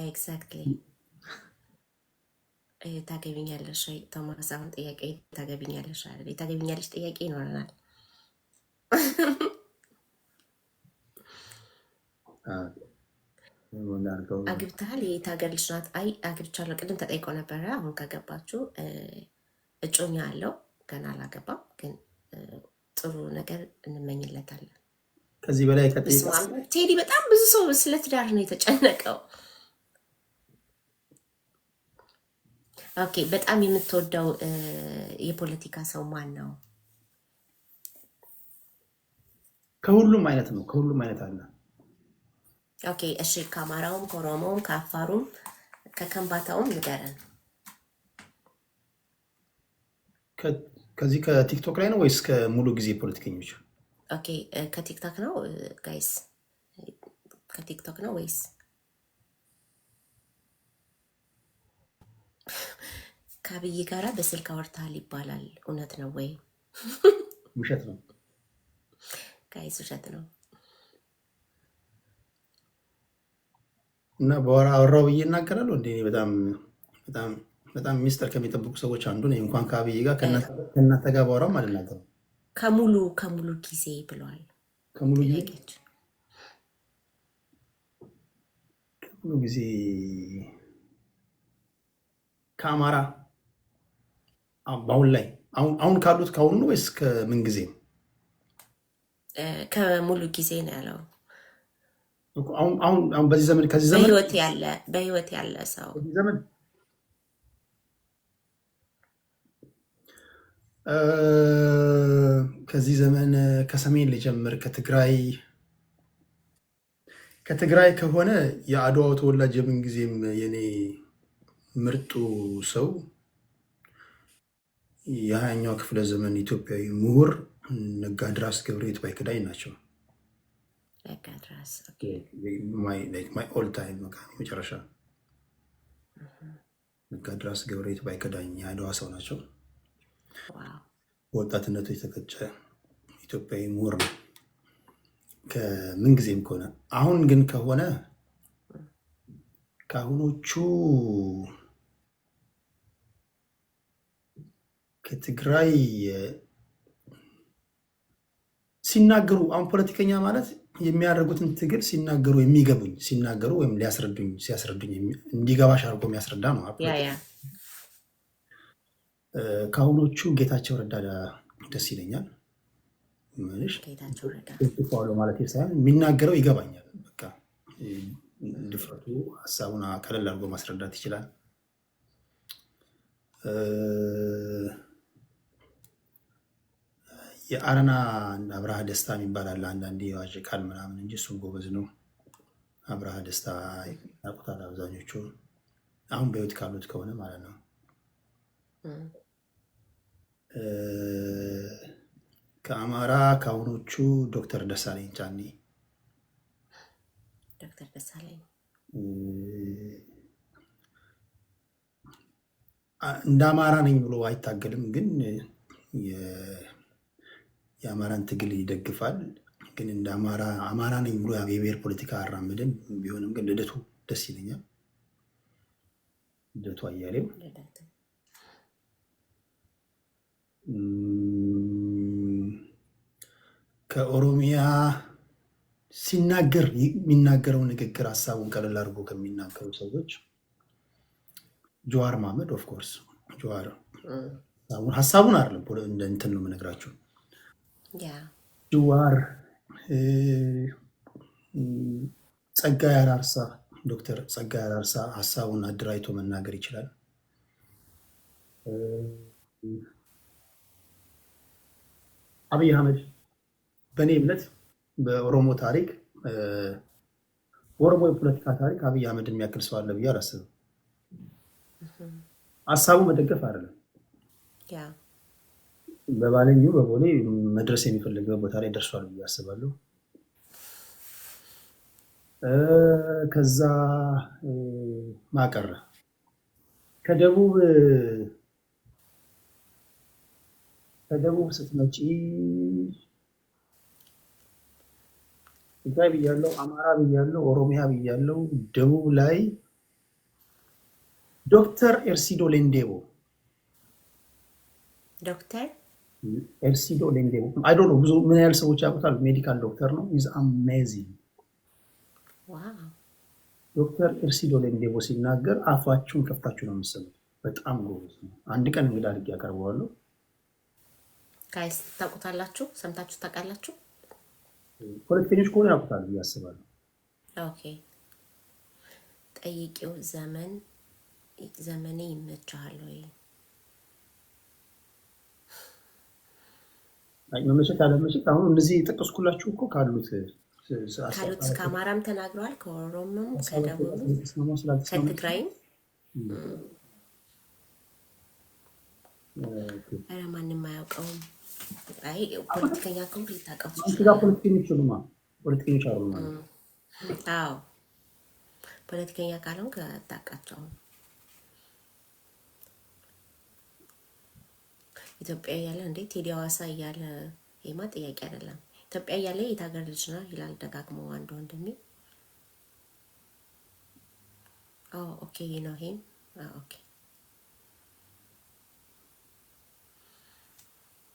ኤግዛክትሊ። ታገቢኛለሽ ወይ ቶማስ? አሁን ጥያቄ ታገቢኛለሽ አይደል? ታገቢኛለሽ ጥያቄ ይኖረናል። አግብተሃል? የት ሀገር ልጅ ናት? አይ አግብቻለሁ። ቅድም ተጠይቆ ነበረ። አሁን ከገባችሁ እጮኛ አለው። ገና አላገባም፣ ግን ጥሩ ነገር እንመኝለታለን። ከዚህ በላይ ቴዲ በጣም ብዙ ሰው ስለ ትዳር ነው የተጨነቀው። ኦኬ፣ በጣም የምትወደው የፖለቲካ ሰው ማን ነው? ከሁሉም አይነት ነው። ከሁሉም አይነት አለ። ኦኬ፣ እሺ። ከአማራውም፣ ከኦሮሞውም፣ ከአፋሩም፣ ከከምባታውም ንገረን። ከዚህ ከቲክቶክ ላይ ነው ወይስ ከሙሉ ጊዜ ፖለቲከኞች? ኦኬ፣ ከቲክቶክ ነው ጋይስ? ከቲክቶክ ነው ወይስ ከአብይ ጋራ በስልክ አወርተሃል ይባላል። እውነት ነው ወይ? ውሸት ነው ጋይስ? ውሸት ነው። እና በወራ አወራው ብዬ እናገራለሁ እንዴ? በጣም ሚስጥር ከሚጠብቁ ሰዎች አንዱ ነኝ። እንኳን ከአብይ ጋር ከእናንተ ጋር ባወራም አልናገርም። ከሙሉ ጊዜ ብለዋል። ከሙሉ ጊዜ ከአማራ በአሁን ላይ አሁን ካሉት ከአሁኑ ነው ወይስ ከምን ጊዜ? ከሙሉ ጊዜ ነው ያለው። አሁን በዚህ ዘመን ከዚህ ዘመን በህይወት ያለ ሰው ዘመን ከዚህ ዘመን ከሰሜን ልጀምር። ከትግራይ ከሆነ የአድዋው ተወላጅ የምን ጊዜም የኔ ምርጡ ሰው የ20ኛው ክፍለ ዘመን ኢትዮጵያዊ ምሁር ነጋድራስ ገብረሕይወት ባይከዳኝ ናቸው። ማይ ኦል ታይም መጨረሻ ነጋድራስ ገብረሕይወት ባይከዳኝ የአድዋ ሰው ናቸው። በወጣትነቱ የተቀጨ ኢትዮጵያዊ ምሁር ነው ከምንጊዜም ከሆነ። አሁን ግን ከሆነ ከአሁኖቹ ከትግራይ ሲናገሩ፣ አሁን ፖለቲከኛ ማለት የሚያደርጉትን ትግል ሲናገሩ የሚገቡኝ ሲናገሩ ወይም ሲያስረዱኝ እንዲገባሽ አድርጎ የሚያስረዳ ነው። ከአሁኖቹ ጌታቸው ረዳ ደስ ይለኛል። ማለት ሳይሆን የሚናገረው ይገባኛል። በቃ ድፍረቱ ሀሳቡን ቀለል አድርጎ ማስረዳት ይችላል። የአረና አብርሃ ደስታ የሚባል አለ። አንዳንዴ ይዋዥቃል ምናምን እንጂ እሱም ጎበዝ ነው። አብርሃ ደስታ ያውቁታል አብዛኞቹ፣ አሁን በህይወት ካሉት ከሆነ ማለት ነው። ከአማራ ከአሁኖቹ ዶክተር ደሳለኝ ጫኔ እንደ አማራ ነኝ ብሎ አይታገልም፣ ግን የአማራን ትግል ይደግፋል። ግን እንደ አማራ ነኝ ብሎ የብሔር ፖለቲካ አራምድም። ቢሆንም ግን ልደቱ ደስ ይለኛል። ልደቱ አያሌው ከኦሮሚያ ሲናገር የሚናገረው ንግግር ሀሳቡን ቀለል አድርጎ ከሚናገሩ ሰዎች ጀዋር መሐመድ ኦፍኮርስ። ጀዋር ሀሳቡን አይደለም እንደ እንትን ነው የምነግራችሁ። ጀዋር፣ ጸጋዬ አራርሳ፣ ዶክተር ጸጋዬ አራርሳ ሀሳቡን አደራጅቶ መናገር ይችላል። አብይ አህመድ በእኔ እምነት በኦሮሞ ታሪክ በኦሮሞ የፖለቲካ ታሪክ አብይ አህመድን የሚያክል ሰው አለ ብዬ አላስብም። ሀሳቡ መደገፍ አይደለም፣ በባለኙ በቦሌ መድረስ የሚፈልገው ቦታ ላይ ደርሷል ብዬ አስባለሁ። ከዛ ማቀረ ከደቡብ ስትመጪ ትግራይ ብያለሁ፣ አማራ ብያለሁ፣ ኦሮሚያ ብያለሁ። ደቡብ ላይ ዶክተር ኤርሲዶ ሌንዴቦ ዶክተር ኤርሲዶ ሌንዴቦ አይ ዶንት ኖ ብዙ ምን ያህል ሰዎች ያውቁታል። ሜዲካል ዶክተር ነው። ኢዝ አሜዚንግ። ዋው ዶክተር ኤርሲዶ ሌንዴቦ ሲናገር አፋችሁን ከፍታችሁ ነው የምትሰሙት። በጣም ጎበዝ ነው። አንድ ቀን እንግዳ አድርጌ ያቀርበዋለሁ። ጋይስ ታውቁታላችሁ? ሰምታችሁ ታውቃላችሁ? ፖለቲከኞች ከሆነ ያውቁታል ብዬ አስባለሁ። ኦኬ ጠይቄው ዘመኔ ይመችሃል ወይ? መመቸት አለመቸት አሁን እንደዚህ የጠቀስኩላችሁ እኮ ካሉት ከአማራም ተናግረዋል፣ ከኦሮሞም፣ ከደቡብም፣ ከትግራይም። ኧረ ማንም አያውቀውም። አይ ፖለቲከኛ ኮምፕሊት ታውቀው ፖለቲከኞች አሉ ማለት ነው። አዎ ፖለቲከኛ ካልሆንክ አታውቃቸውም። ኢትዮጵያ እያለ እንዴ ቴዲ ሐዋሳ እያለ ይሄማ ጥያቄ አይደለም። ኢትዮጵያ እያለ የት ሀገር ልጅ ነው ይላል ደጋግሞ አንድ ወንድሜ። ኦኬ ነው ሂም ኦኬ።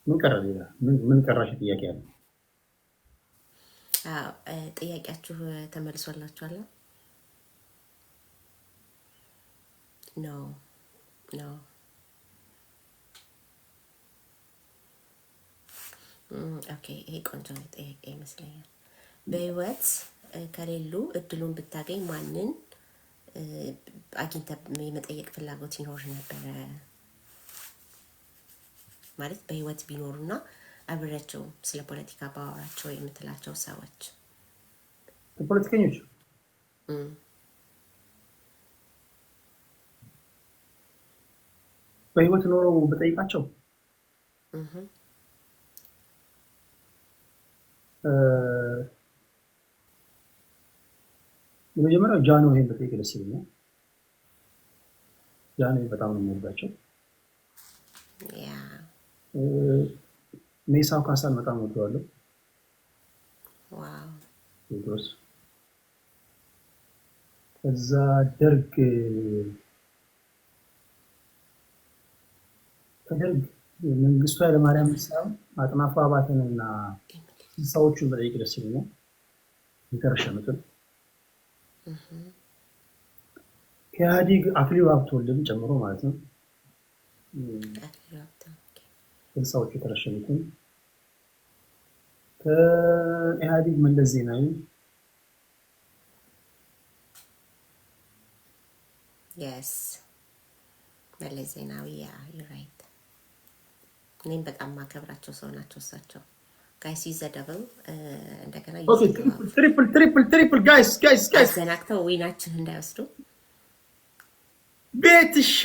ምን ቀረ ሌላ? ምን ቀራሽ ጥያቄ አለ? ጥያቄያችሁ ተመልሶላችኋል? ኖ ኦኬ ይሄ ቆንጆ ጥያቄ ይመስለኛል። በህይወት ከሌሉ እድሉን ብታገኝ ማንን አግኝተህ የመጠየቅ ፍላጎት ይኖር ነበረ? ማለት በህይወት ቢኖሩና አብሬያቸው ስለ ፖለቲካ ባወራቸው የምትላቸው ሰዎች ፖለቲከኞች በህይወት ኖረው በጠይቃቸው የመጀመሪያው ጃኖ ይሄን በጠይቅ ደስ ይለኛል። ጃኖ በጣም ነው የምወዳቸው። ሜሳው ካሳን በጣም ወደዋለሁ። ዋው ቴዎድሮስ። ከዛ ከደርግ መንግስቱ ኃይለማርያም ሳይሆን አጥናፉ አባተንና ስልሳዎቹን በጠይቅ ደስ ይለኛል። የተረሸኑትን ከኢህአዴግ አክሊሉ ሀብተወልድን ጨምሮ ማለት ነው። ስልሳዎቹ የተረሸኑትን ከኢህአዴግ መለስ ዜናዊ መለስ ዜናዊ ራይት። እኔም በጣም ማከብራቸው ሰው ናቸው እሳቸው። ጋይስ ይዘደበው እንደገና ትሪፕል ጋይስ አዘናግተው ዊናችን እንዳይወስዱ። ቤትሻ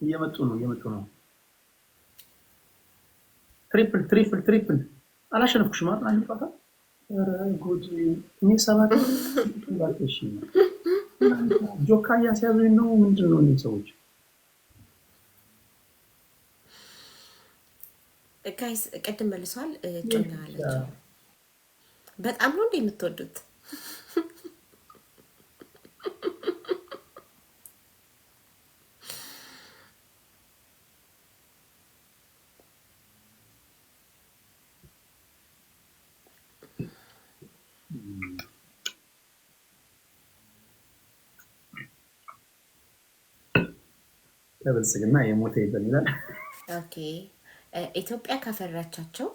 እየመጡ ነው። ትሪፕል አላሸነፍኩሽም ማለት አንድ ጨዋታ። ኧረ ጉድ! እኔ ሰባት ባልሽ ጆካ እያስያዙኝ ነው። ምንድን ነው እነዚህ ሰዎች? ጋይስ ቅድም መልሷል። ጮኛ አለችው። በጣም ነው እንደ የምትወዱት ለብልጽግና የሞተ ይበላል። ኦኬ ኢትዮጵያ ካፈራቻቸው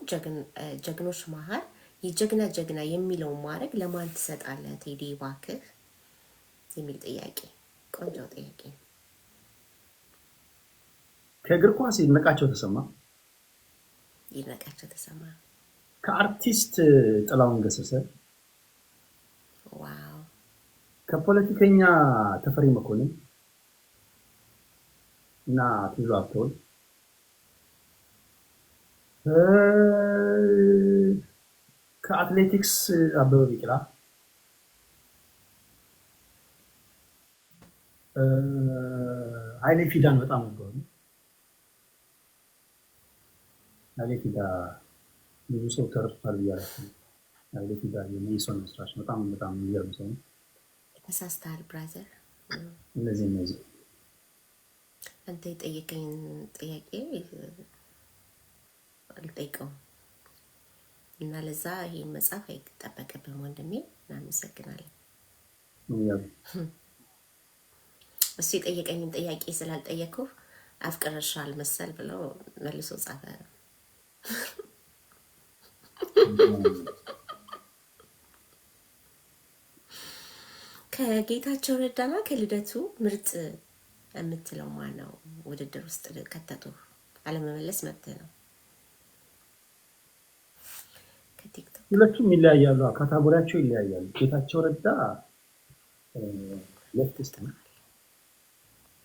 ጀግኖች መሀል የጀግና የሚለውን ማድረግ ለማን ትሰጣለህ ቴዲ እባክህ የሚል ጥያቄ። ቆንጆ ጥያቄ። ከእግር ኳስ ይድነቃቸው ተሰማ፣ ከአርቲስት ጥላሁን ገሰሰ፣ ዋው፣ ከፖለቲከኛ ተፈሪ መኮንን እና አክሊሉ ሀብተወልድ፣ ከአትሌቲክስ አበበ ቢቂላ፣ ኃይሌ ፊዳን በጣም ወደዋል። ኃይሌ ፊዳ ብዙ ሰው ተረድቷል ብያለሁ። ኃይሌ ፊዳ የመኢሶን መስራች በጣም የሚገርም ሰው ነው። ተሳስተሃል ብራዘር። እነዚህ አንተ የጠየቀኝ ጥያቄ አልጠይቀውም እና ለዛ ይሄን መጽሐፍ አይጠበቅብህም ወንድሜ። እናመሰግናለን። እሱ የጠየቀኝን ጥያቄ ስላልጠየቅኩ አፍቅረሻል መሰል ብለው መልሶ ጻፈ። ከጌታቸው ረዳና ከልደቱ ምርጥ የምትለው ማነው? ውድድር ውስጥ ከተቱ አለመመለስ መብት ነው። ከቲክቶክ ሁለቱም ይለያያሉ፣ ካታጎሪያቸው ይለያያሉ። ጌታቸው ረዳ ሌፍቲስት ነው።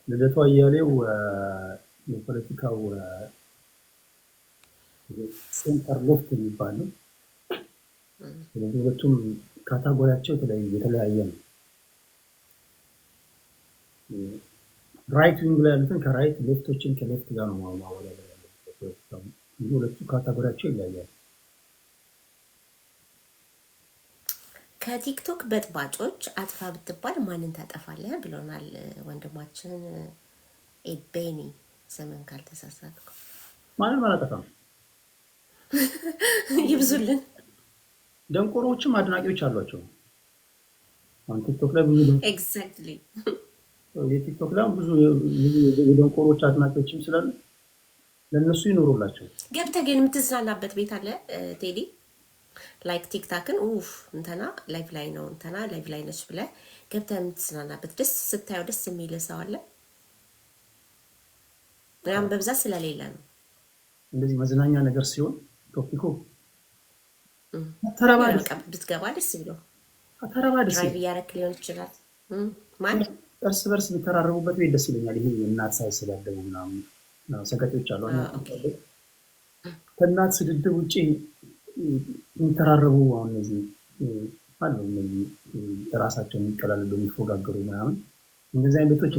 ልደቱ አያሌው የፖለቲካው ሴንተር ሌፍት የሚባል ነው። ስለዚህ ሁለቱም ካታጎሪያቸው የተለያየ ነው። ራይት ዊንግ ላይ ያሉትን ከራይት፣ ሌፍቶችን ከሌፍት ጋር ነው ማወዳደር ያለበት። ሁለቱ ካታጎሪያቸው ይለያያል። ከቲክቶክ በጥባጮች አጥፋ ብትባል ማንን ታጠፋለህ ብሎናል ወንድማችን ኤቤኒ። ዘመን ካልተሳሳትኩ ማንም አላጠፋም። ይብዙልን። ደንቆሮችም አድናቂዎች አሏቸው። አሁን ቲክቶክ ላይ ብዙ ኤግዛክትሊ የቲክቶክ ላይ ብዙ የደንቆሮች አድናቂዎችም ስላሉ ለነሱ ይኖሩላቸው። ገብተህ ግን የምትዝናናበት ቤት አለ ቴዲ? ላይክ ቲክታክን እንተና ላይቭ ላይ ነው እንተና ላይቭ ላይ ነች ብለህ ገብተህ የምትዝናናበት ደስ ስታየው ደስ የሚል ሰው አለ? ምናምን በብዛት ስለሌለ ነው። እንደዚህ መዝናኛ ነገር ሲሆን ቶፒኩ ብትገባ ደስ ብሎ ተረባድስ ድራይቭ እያደረክ ሊሆን ይችላል። ማለት እርስ በርስ የሚተራረቡበት ቤት ደስ ይለኛል። ይሄ እናት ሳይሰዳደቡ ምናምን ሰገጤዎች አሉ። ከእናት ስድድብ ውጭ የሚተራረቡ አሁን እነዚህ አሉ። እነዚህ ራሳቸው የሚቀላልሉ የሚፎጋገሩ ምናምን እንደዚህ አይነት ቤቶች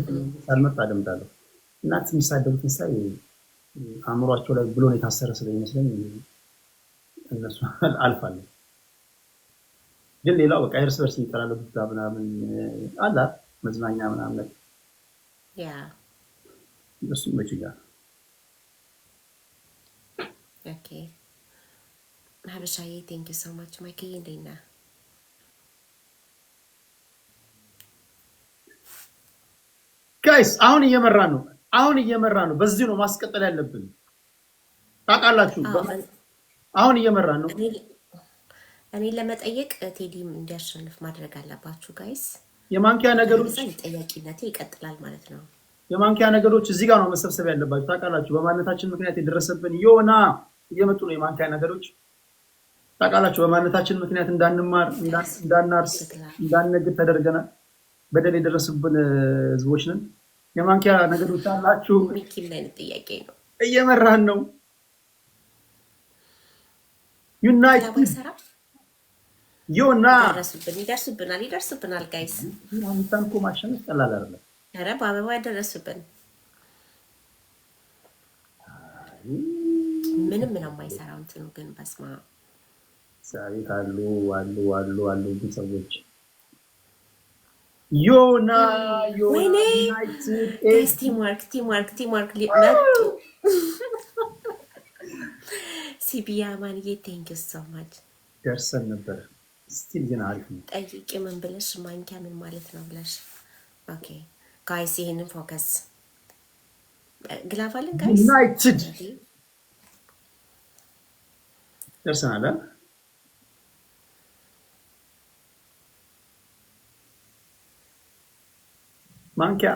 ሳልመርጥ አደምጣለሁ። እናት የሚሳደቡትን ሳይ አእምሯቸው ላይ ብሎን የታሰረ ስለሚመስለኝ እነሱ አልፋለሁ። ግን ሌላው በቃ እርስ በርስ የሚቀላለዱት ምናምን አላ መዝናኛ ምናምን ያ እሱ ይመችኛል። ኦኬ ሀበሻዬ ቴንክ ዩ ሶ ማች ማይክዬ፣ እንዴት ነህ? ጋይስ አሁን እየመራን ነው። በዚህ ነው ማስቀጠል ያለብን። ታውቃላችሁ፣ አሁን እየመራን ነው። እኔ ለመጠየቅ ቴዲም እንዲያሸንፍ ማድረግ አለባችሁ ጋይስ። የማንኪያ ነገሮች ጠያቂነቴ ይቀጥላል ማለት ነው። የማንኪያ ነገሮች እዚህ ጋር ነው መሰብሰብ ያለባችሁ። ታውቃላችሁ፣ በማንነታችን ምክንያት የደረሰብን ዮና እየመጡ ነው የማንኪያ ነገሮች። ታውቃላችሁ፣ በማንነታችን ምክንያት እንዳንማር፣ እንዳናርስ፣ እንዳንነግድ ተደርገናል። በደል የደረሱብን ህዝቦች ነን። የማንኪያ ነገሮች አላችሁ። ሚኪም ላይ ጥያቄ ነው። እየመራን ነው። ዩናይትድ ዮና ይደርሱብናል ጋይስ። አንተም እኮ ማሸነፍ ቀላል አይደለም። ኧረ በአበባ ያደረሱብን ምንም ነው የማይሰራው እንትኑ ግን በስማ ሳይት አሉ ሰዎች ዮና ዩናይትድ ቲምወርክ መጡ። ሲቢያ ማንዬ ቴንክ ዩ ሶ ማች ደርሰን ነበር። ስቲል ግን አሪፍ ነው። ጠይቂ ምን ብለሽ ማንኪያ ምን ማለት ነው ብለሽ። ኦኬ ጋይስ ይሄንን ፎከስ ግላፋልን ጋይስ ዩናይትድ ደርሰናል። ማንኪያ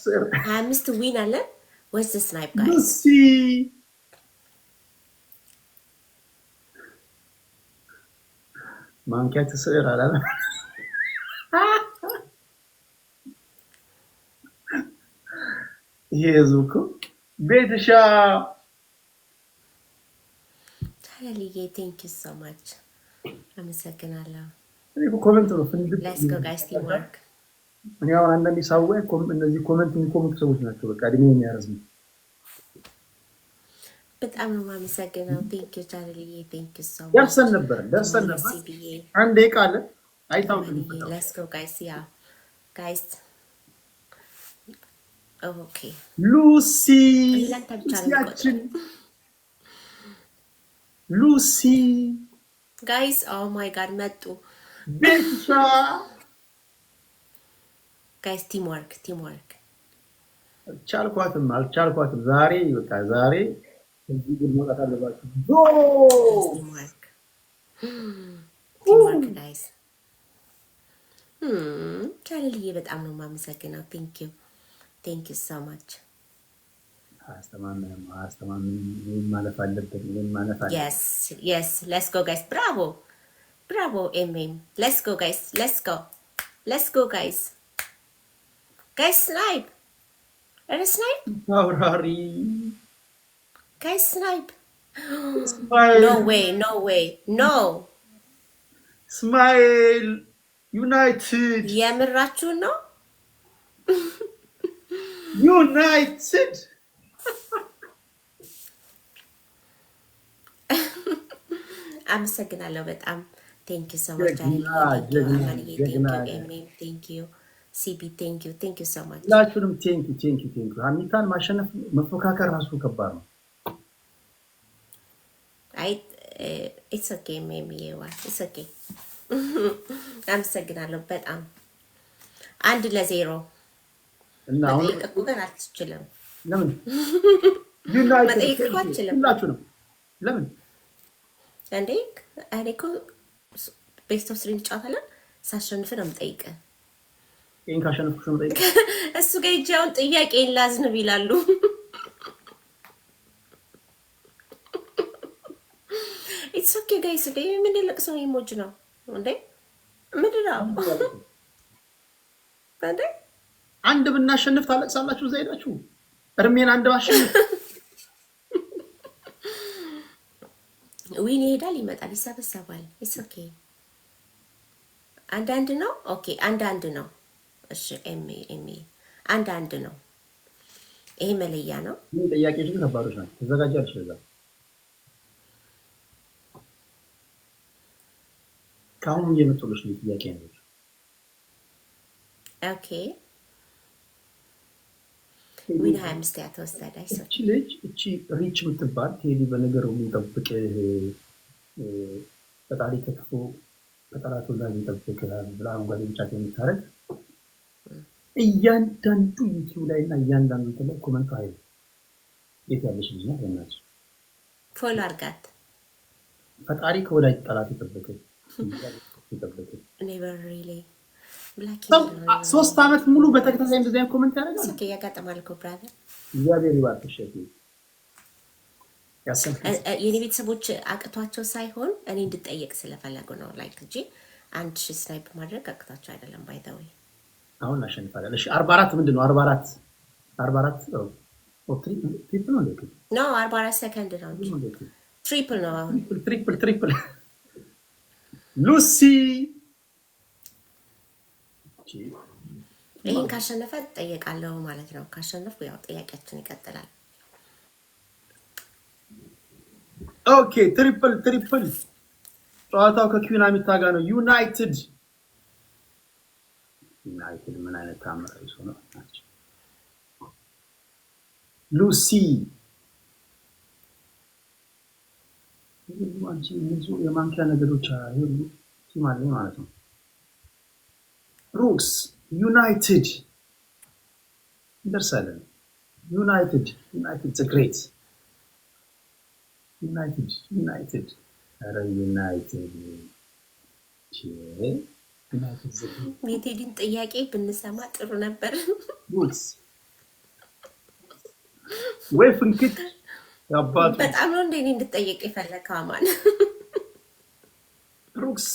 ስር 25 ዊን አለን። ወይስ ስናይፕ ጋይስ ማንኪያ ትስዕር አላለ። ይሄ ዙኩ ቤትሻ ታለልዬ ቴንክ ዩ ሶ ማች አመሰግናለሁ። እኔ ኮሜንት ነው ፍንድቅ ሌትስ ጎ ጋይስ ቲም ወርክ። እኔ አሁን አንዳንዴ ሳወይ እነዚህ ኮሜንት የሚኮሜንቱ ሰዎች ናቸው በቃ እድሜ የሚያረዝሙ። በጣም ነው የማመሰግነው። ቴንክ ዩ ቻርሊዬ፣ ቴንክ ዩ ሶ ማች። ደርሰን ነበር አንድ ደቂቃ አለ። አይታው ሌትስ ጎ ጋይስ ያ ጋይስ ኦኬ ሉሲ ለአንተ ብቻ ነው የሚቆጥረው ሉሲ ጋይስ። ኦ ማይ ጋድ መጡ ቤቻ ጋይስ። ቲም ወርክ አልቻልኳትም ዛሬ በቃ ዛሬ እዚህ ግን መውጣት አለባችሁ። ቲም ወርክ ጋይስ። ቻርሊዬ በጣም ነው የማመሰግነው። ቴንክ ዩ ሶ ማች። አስተማመን ማለፍ አለበት። yes let's go guys. bravo mm. let's go guys snipe አውራሪ guys snipe Smile. no way no Smile United የምራችሁ ነው United አመሰግናለሁ በጣም ቴንክ ዩ ሶ ማች ቴንክ ዩ ሲቢ ቴንክ ዩ ሶ ማች ሁላችሁንም ቴንክ ዩ ሀሚታን ማሸነፍ መፎካከር ራሱ ከባድ ነው። አይ ኢትስ ኦኬ ሜሚ ይዋ ኢትስ ኦኬ አመሰግናለሁ በጣም 1-0 እና አሁን ግን አትችልም። ለምን ዩናይትድ ሁላችሁንም ለምን እንዴ እኔ እኮ ቤስት ኦፍ 3 እንጫወታለን። ሳሸንፍ ነው የምጠይቅህ። ይሄን ካሸነፍኩሽ ነው የምጠይቅህ። እሱ ጋር ሂጅ አሁን ጥያቄ ላዝንብ ይላሉ። ኢትስ ኦኬ ጋይስ። እንዴ ምን ልቅሶ ኢሞጂ ነው እንዴ? ምንድን ነው እንዴ? አንድ ብናሸንፍ ታለቅሳላችሁ። እዛ ሄዳችሁ እርሜን አንድ ባሸንፍ ዊን ይሄዳል ይመጣል ይሰበሰባል። ኢትስ ኦኬ አንዳንድ ነው። ኦኬ አንዳንድ ነው። እሺ ኤሚ አንዳንድ ነው። ይሄ መለያ ነው። ምን ጥያቄዎች ግን ከባዶች ናቸው። ተዘጋጃለሽ ለዛ ካሁን እየመጡልሽ ነው ጥያቄ ነው። ኦኬ ዊን 25 ያተወሰደ እቺ ልጅ እቺ ሪች የምትባል ቴዲ በነገሩ የሚጠብቅ ፈጣሪ ከክፉ ፈጣራቱ ላይ የሚጠብቅ ብላ ጓደኞቻት የምታረግ እያንዳንዱ ዩቲዩብ ላይ እና እያንዳንዱ ላይ ኮመንት አይል የት ያለሽ ልጅ ናት? እናት ፎሎ አርጋት። ፈጣሪ ከወዳጅ ጠላት ይጠብቅ ይጠብቅ። ኔቨር ሪሊ ብላክ 3 ዓመት ሙሉ በተከታታይ እንደዚህ አይነት ኮመንት ያደርጋል። ኦኬ ያጋጠማል እኮ ብራዘር። እግዚአብሔር ይባርክሽ። የኔ ቤተሰቦች አቅቷቸው ሳይሆን እኔ እንድጠየቅ ስለፈለጉ ነው። ላይክ እንጂ አንድ ሺህ ስናይፕ ማድረግ አቅቷቸው አይደለም። ባይ ዘ ወይ አሁን አሸንፋለሁ። እሺ 44 ምንድን ነው? 44 ትሪፕል ነው እንዴ? ኖ 44 ሰከንድ ነው እንጂ ትሪፕል ነው። አሁን ትሪፕል ሉሲ ይሄን ካሸነፈ ጠየቃለሁ ማለት ነው። ካሸነፍኩ ያው ጥያቄያችን ይቀጥላል። ኦኬ ትሪፕል ጨዋታው ከኪዩና የሚታጋ ነው። ዩናይትድ ምን አይነት ታምራዊ ሰው ነው ናቸው። ሉሲ አንቺ ብዙ የማንኪያ ነገሮች አይሁን ሲማለ ማለት ነው። ሩክስ ዩናይትድ እንደርሳለን። ዩናይትድ ግሬት ዩናይትድ ኧረ ዩናይትድ የቴዲን ጥያቄ ብንሰማ ጥሩ ነበር። ሩክስ ወይ ፍንክት ያባቱ በጣም ነው እንዴ እንድትጠየቅ የፈለከው አማን? ሩክስ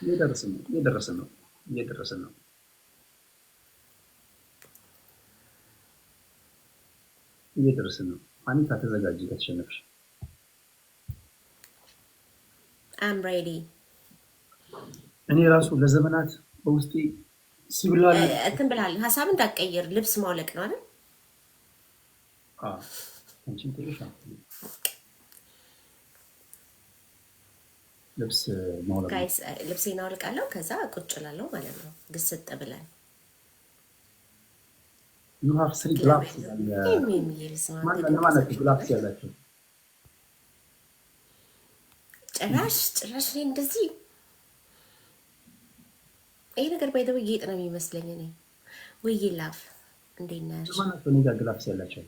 እየደረስን ነው። አኒታ ተዘጋጅ ከተሸነፍሽ አም ሬዲ። እኔ ራሱ ለዘመናት በውስጤ ሲብላል እንትን ብላል። ሀሳብ እንዳትቀይር ልብስ ማውለቅ ነው አይደል? አንቺን ጠይቀሽ ልብስ ማውለቅ ጋይስ ልብሴን አውልቃለሁ፣ ከዛ ቁጭ እላለሁ ማለት ነው። ግስጥ ብለን you have 3 gloves ማለት ግላፍስ ያላቸው ጭራሽ እኔ እንደዚህ ይሄ ነገር ባይደው ጌጥ ነው የሚመስለኝ እኔ ወይ ላፍ እንዴት ነሽ ማለት ነው። ጋር ግላፍስ ያላቸው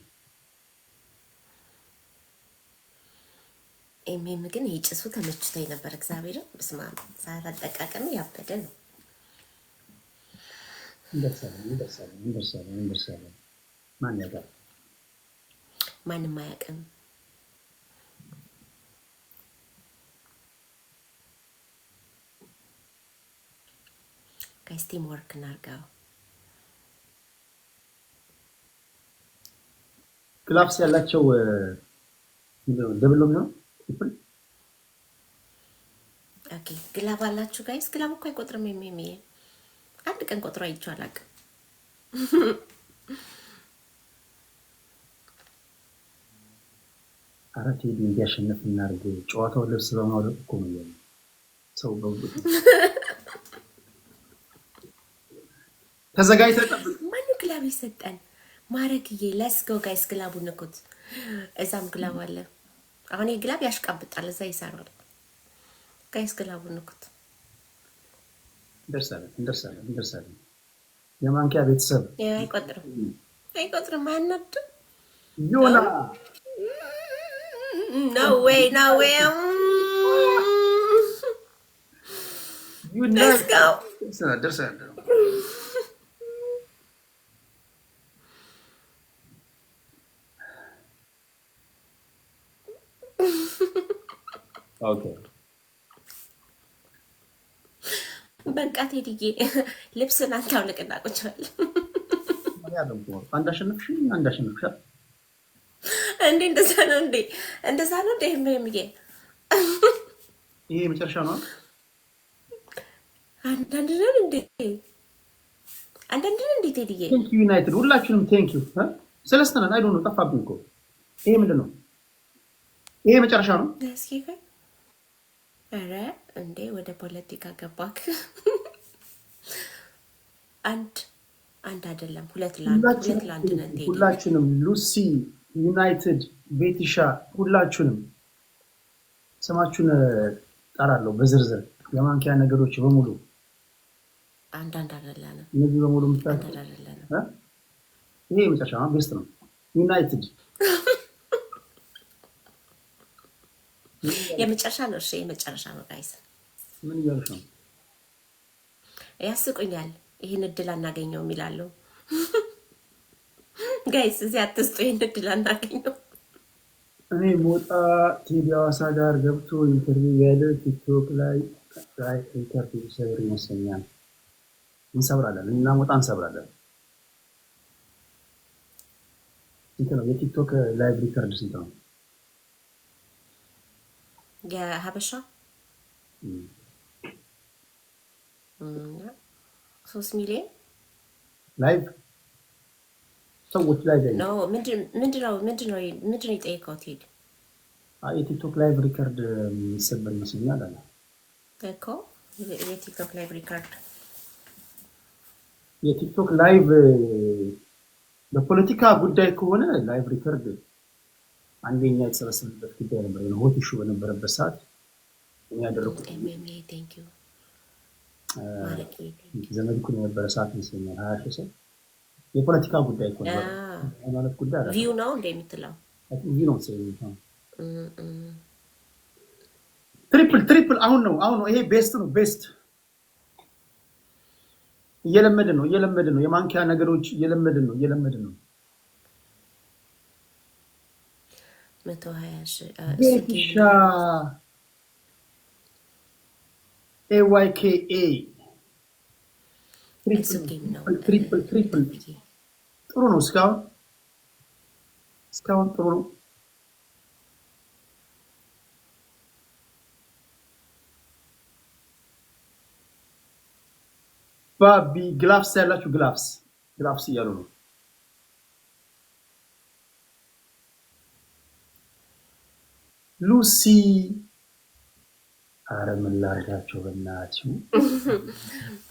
ኤምኤም ግን ይጭሱ ተመችቶኝ ነበር። እግዚአብሔር በስማ ሰዓት አጠቃቀም ያበደ ነው። እንደርሳለን ማን ያውቃል? ማንም አያውቅም። ጋይስ ቲም ወርክ እናድርገው። ግላፍስ ያላቸው ደብሎ ነው። ኦኬ ግላብ አላችሁ ጋይስ? ግላብ እኮ አይቆጥርም። የሚሚ አንድ ቀን ቆጥሮ አይቼው አላውቅም። አራት ሄድ እንዲያሸንፍ እናድርግ። ጨዋታው ልብስ በማውለቅ እኮ ነው ያለው ሰው በውጥ ተዘጋጅተህ ጠብቅ። ማን ግላብ ይሰጠን? ማረግዬ ሌትስ ጎ ጋይስ። ግላቡን ንኩት። እዛም ግላብ አለ። አሁን ይሄ ግላብ ያሽቃብጣል፣ እዛ ይሰራል። ጋይስ ግላቡን ንኩት። እንደርሳለን። የማንኪያ ቤተሰብ አይቆጥርም። አያናድም? ዮና no way let's go. ደርሳለሁ። ኦኬ በቃ ቴዲዬ ልብስን አንተ አውልቅና ቁጭ በል። አንድ አሸነፍሽ እንዴ? እንደዛ ነው እንዴ? የሚዬ ይሄ መጨረሻ ነው። አንዳንድ ነው እንዴ ቴዲዬ? ቴንክ ዩ ዩናይትድ ሁላችሁንም ቴንክ ዩ ስለስተናል። አይ ዶንት ኖ ጠፋብኝ እኮ። ይሄ ምንድን ነው? ይሄ መጨረሻ ነው። ኧረ እንዴ ወደ ፖለቲካ ገባክ? አንድ አይደለም ሁለት ለአንድ ነን። ሁላችንም ሉሲ ዩናይትድ ቤቲሻ ሁላችሁንም ስማችሁን ጠራለሁ በዝርዝር። የማንኪያ ነገሮች በሙሉ አንድ አይደለም። እነዚህ በሙሉ ምታውቁት ይሄ መጨረሻ ነው። ቤስት ነው ዩናይትድ የመጨረሻ ነው። እሺ የመጨረሻ ነው ጋይስ። ምን እያልሽ ነው? ያስቁኛል። ይሄን እድል አናገኘውም ይላሉ ጋይስ። እዚህ አትስጡ፣ ይሄን እድል አናገኘው። እኔ ሞጣ ቴዲ ሐዋሳ ጋር ገብቶ ኢንተርቪው ያለ ቲክቶክ ላይ ኢንተርቪው ሰብር ይመስለኛል። እንሰብራለን እና ሞጣ እንሰብራለን። ስንት ነው የቲክቶክ ላይቭ ሪከርድ ስንት ነው? የሀበሻ 3 ሚሊዮን ላይቭ ሰዎች ላይ ነው። ምንድነው የጠየቀው ቴዲ? የቲክቶክ ላይቭ ሪከርድ የሚሰበር ይመስለኛል አለ እኮ። የቲክቶክ ላይቭ ሪከርድ የቲክቶክ ላይቭ በፖለቲካ ጉዳይ ከሆነ ላይቭ ሪከርድ አንደኛ የተሰበሰበበት ጉዳይ ነበር። ሆት ኢሹ በነበረበት ሰዓት ያደረኩት ዘመድኩን የነበረ ሰዓት ይመስለኛል 20 ሺህ ሰው የፖለቲካ ጉዳይ እኮ ነው ማለት ጉዳይ አይደለም። ቪው ነው እንደምትለው ቪው ነው ሰው ትሪፕል አሁን ነው ይሄ ቤስት ነው። ቤስት እየለመድን ነው። የማንኪያ ነገሮች እየለመድን ነው። 120 ሺህ ቤቲሻ AYKA ትሪፕል ጥሩ ነው። እስካሁን ጥሩ ነው። ባቢ ግላፍስ ያላችሁ ግላፍስ እያሉ ነው። ሉሲ አረ ምን ላድርጋቸው በእናትሽ።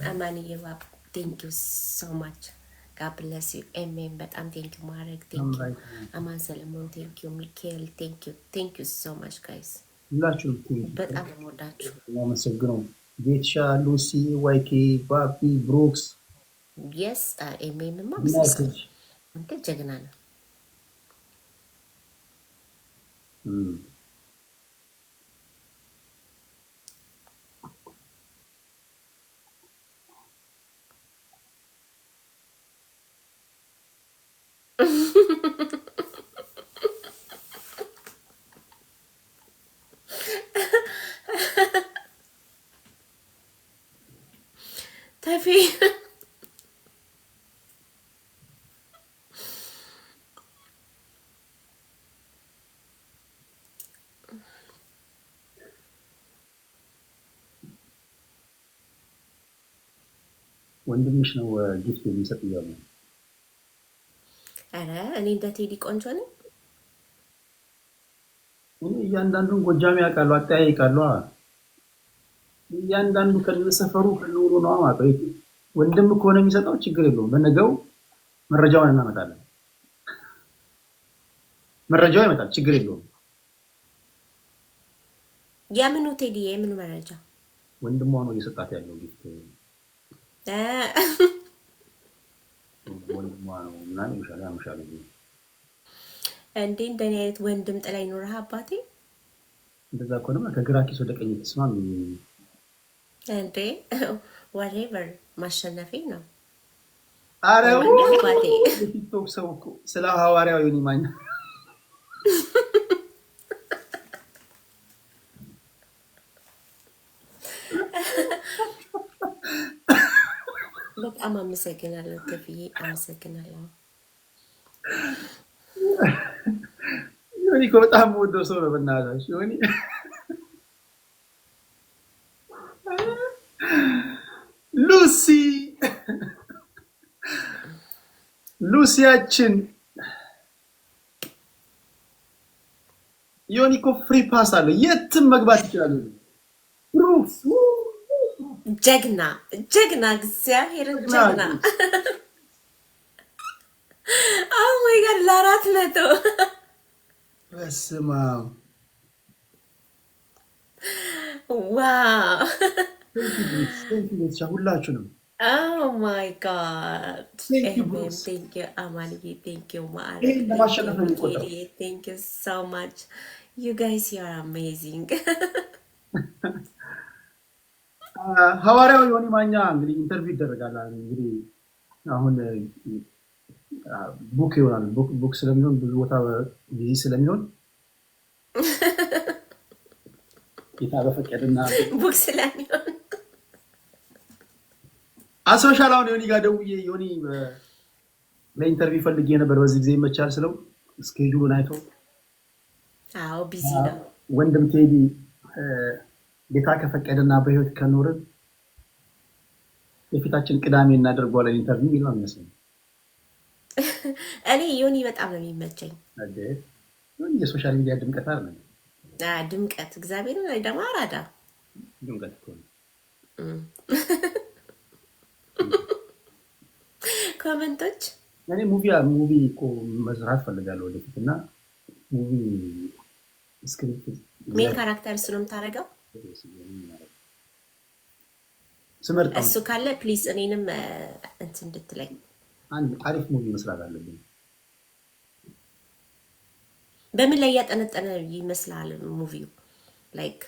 አማንዬ ባብ ቴንክ ዩ ሶ ማች ጋድ ብለስ ዩ ኤሜን በጣም ቴንክ ዩ ማድረግ ቴንክ ዩ አማን ሰለሞን ቴንክ ዩ ሚካኤል ቴንክ ዩ ሶ ማች ጋይስ ሁላችሁም በጣም የምወዳችሁ አመሰግነው። ጌትሻ ሉሲ ዋይኬ ባቢ ብሩክስ የስ ኤሜንማ ምስል አንተ ጀግና ነው። ተፊ ወንድምሽ ነው ጊፍት የሚሰጥ ይያሉ። አረ እኔ እንደ ቴዲ ቆንጆ ነኝ። እያንዳንዱን ጎጃም ያውቃሉ፣ አጠያይቃሉ። እያንዳንዱ ከነሰፈሩ ከነውሎ ነው ማለት ወንድም ከሆነ የሚሰጠው ችግር የለውም። በነገው መረጃውን እናመጣለን። መረጃው ይመጣል፣ ችግር የለውም። የምኑ ቴዲ የምኑ መረጃ? ወንድሟ ነው እየሰጣት ያለው ጊፍት ወንድሟ ነው እና ያምሻል እንዴ እንደኔ አይነት ወንድም ጥላ ይኖርህ አባቴ። እንደዛ ከሆነማ ከግራ ኪስ ወደ ቀኝ ተስማም እንዴ whatever ማሸነፌ ነው። አረው አባቴ ቲክቶክ ሰው ስለ ሐዋርያው ዮኒ ማኛ በጣም አመሰግናለሁ ከፍዬ አመሰግናለሁ። ዮኒ በጣም ወዶ ሰው ነው በእናትሽ ዮኒ ሉሲያችን ዮኒ እኮ ፍሪ ፓስ አለ፣ የትም መግባት ይችላል። ጀግና እግዚአብሔርን ጀግና። ኦ ማይ ጋድ ለ400 በስመ አብ ዋው ሁላችሁንም oh my god thank you Amani thank you thank you so much you guys you are amazing ሐዋርያው ዮኒ ማኛ እንግዲህ ኢንተርቪው ይደረጋል። እንግዲህ አሁን ቡክ ይሆናል። ቡክ ስለሚሆን ብዙ ቦታ ቢዚ ስለሚሆን ጌታ በፈቀደና ቡክ ስለሚሆን አሶሻል አሁን ዮኒ ጋር ደውዬ ዮኒ ለኢንተርቪው ፈልጌ ነበር በዚህ ጊዜ ይመቻል ስለው ስኬጁሉን አይቶ አዎ ቢዚ ነው ወንድም ቴዲ ጌታ ከፈቀደና በህይወት ከኖርን የፊታችን ቅዳሜ እናደርገዋለን ኢንተርቪው ይላል መሰለኝ። እኔ ዮኒ በጣም ነው የሚመቸኝ። አዴ ዮኒ የሶሻል ሚዲያ ድምቀት አይደል? ድምቀት እግዚአብሔርን ላይ ደግሞ አራዳ ድምቀት እኮ ኮሜንቶች እኔ ሙቪ እኮ መስራት ፈልጋለሁ ወደፊት እና ሙቪ ስክሪፕት ሜን ካራክተር እሱ ነው የምታደርገው። ስመርጥ እሱ ካለ ፕሊዝ እኔንም እንትን እንድትለኝ አንድ አሪፍ ሙቪ መስራት አለብኝ። በምን ላይ ያጠነጠነ ይመስላል ሙቪው? ላይክ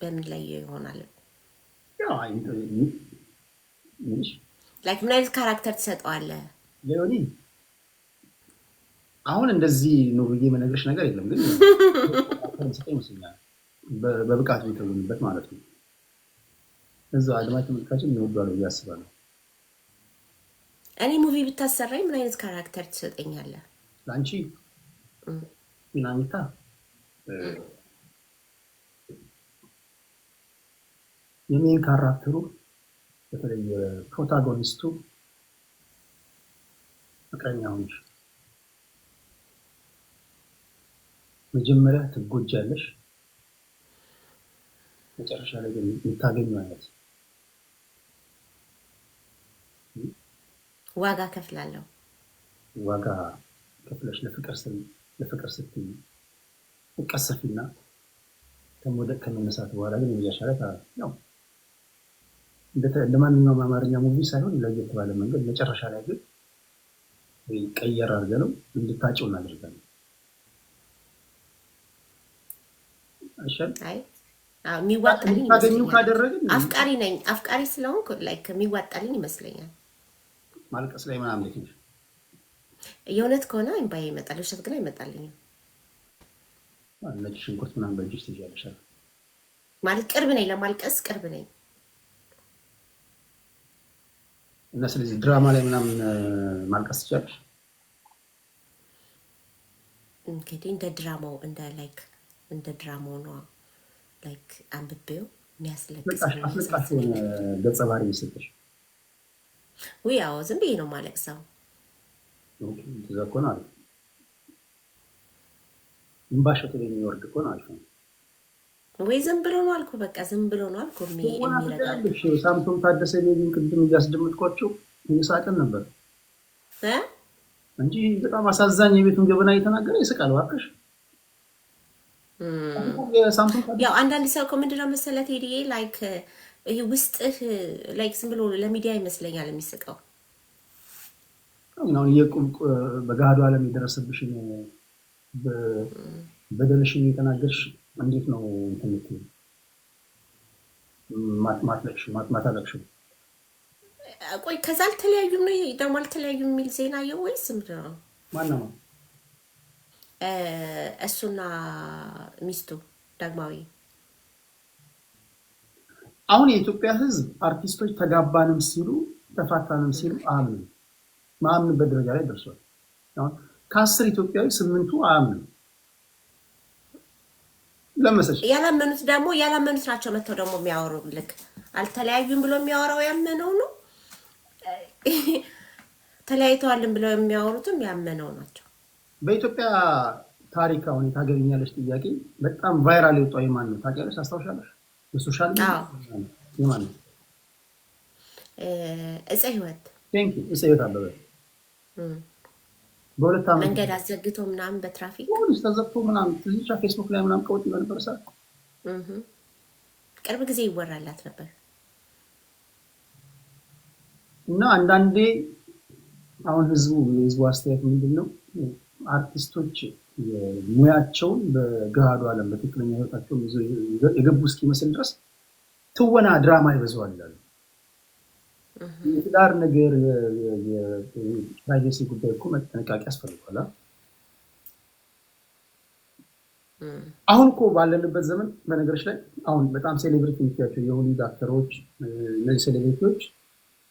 በምን ላይ ይሆናል? ያው ላይክ ምን አይነት ካራክተር ትሰጠዋለህ? ዮኒ አሁን እንደዚህ ነው ብዬ የምነግርሽ ነገር የለም፣ ግን ይመስለኛል በብቃት ሊተውንበት ማለት ነው። እዛው አድማጭ ተመልካችን ይወዷል ብዬ አስባለሁ። እኔ ሙቪ ብታሰራኝ ምን አይነት ካራክተር ትሰጠኛለህ? ላንቺ ዲናሚካ የሜን ካራክተሩ በተለይ ፕሮታጎኒስቱ ፍቅረኛው ነች። መጀመሪያ ትጎጃለሽ፣ መጨረሻ ላይ ግን የምታገኘው አይነት ዋጋ ከፍላለሁ። ዋጋ ከፍለሽ ለፍቅር ስትይ ትቀሰፊና ከመውደቅ ከመነሳት በኋላ ግን የሚያሻለት ያው እንደማንኛውም አማርኛ ሙቪ ሳይሆን ለየት ባለ መንገድ መጨረሻ ላይ ግን ቀየር አድርገነው እንድታጭው እናደርጋለን። አይ የሚዋጣልኝ ይመስለኛል። አፍቃሪ ስለሆንኩ ላይክ የሚዋጣልኝ ይመስለኛል። ማልቀስ ላይ ምናምን ልክ ነሽ። የእውነት ከሆነ እምባዬ ይመጣል፣ ውሸት ግን አይመጣልኝም። ነጭ ሽንኩርት ምናምን በእጅሽ ትይዣለሽ ማለት ቅርብ ነኝ፣ ለማልቀስ ቅርብ ነኝ። እና ስለዚህ ድራማ ላይ ምናምን ማልቀስ ትችላለሽ። እንግዲህ እንደ ድራማው ነው ላይክ አንብቤው የሚያስለቅስ አስለቃሽ ገጸ ባህሪ ይሰጥሽ ወይ? ያው ዝም ብዬ ነው ማለቅሰው። እንደዛ እኮ ነው አይደል? እምባሽ የሚወርድ እኮ ነው አይደል? ወይ ዝም ብሎ ነው አልኩ። በቃ ዝም ብሎ ነው አልኩ። የሚረጋልሽ ሳምሶን ታደሰ ሌሊን ቅድም እያስደምጥኳቸው እየሳቅን ነበር እንጂ በጣም አሳዛኝ የቤቱን ገበና እየተናገረ ይስቃል። እባክሽ ያው አንዳንድ ሰው እኮ ምንድን ነው መሰለህ ቴዲዬ ላይክ ይሄ ውስጥህ ላይክ ዝም ብሎ ለሚዲያ ይመስለኛል የሚስቀው። አሁን በገሃዱ ዓለም የደረሰብሽን በደልሽን የተናገርሽ እንዴት ነው እንትምት ማታለቅሽ? ቆይ ከዛ አልተለያዩም ነው ደግሞ አልተለያዩም የሚል ዜና የው ወይስ ምንድን ነው? ማነው እሱና ሚስቱ ዳግማዊ? አሁን የኢትዮጵያ ሕዝብ አርቲስቶች ተጋባንም ሲሉ ተፋታንም ሲሉ ማምንበት ደረጃ ላይ ደርሷል። አሁን ከ10 ኢትዮጵያዊ 8ቱ አያምኑ። ለምሳሌ ያላመኑት ናቸው መተው ደግሞ የሚያወሩ ልክ አልተለያዩም ብሎ የሚያወራው ያመነው ነው። ተለያይተዋልን ብለው የሚያወሩትም ያመነው ናቸው። በኢትዮጵያ ታሪክ አሁን ታገኛለሽ ጥያቄ በጣም ቫይራል የወጣው የማን ነው ታውቂያለሽ? አስታውሻለሽ? በሶሻል ሚዲያ የማን ነው? እፀ ህይወት አበበ በሁለት ዓመት መንገድ አዘግቶ ምናምን በትራፊክ ፖሊስ ተዘግቶ ምናምን ትንሽ ፌስቡክ ላይ ምናምን ቀውጥ ነበር ሰዓት ቅርብ ጊዜ ይወራላት ነበር። እና አንዳንዴ አሁን የህዝቡ አስተያየት ምንድነው? አርቲስቶች ሙያቸውን በገሃዱ ዓለም በትክክለኛ ህይወታቸው የገቡ እስኪመስል ድረስ ትወና ድራማ ይበዛዋል ይላሉ። የትዳር ነገር የፕራይቬሲ ጉዳይ እኮ መጠንቀቅ ያስፈልጋል። አሁን እኮ ባለንበት ዘመን በነገሮች ላይ አሁን በጣም ሴሌብሪቲ የሚያቸው የሆሊውድ አክተሮች እነዚህ ሴሌብሪቲዎች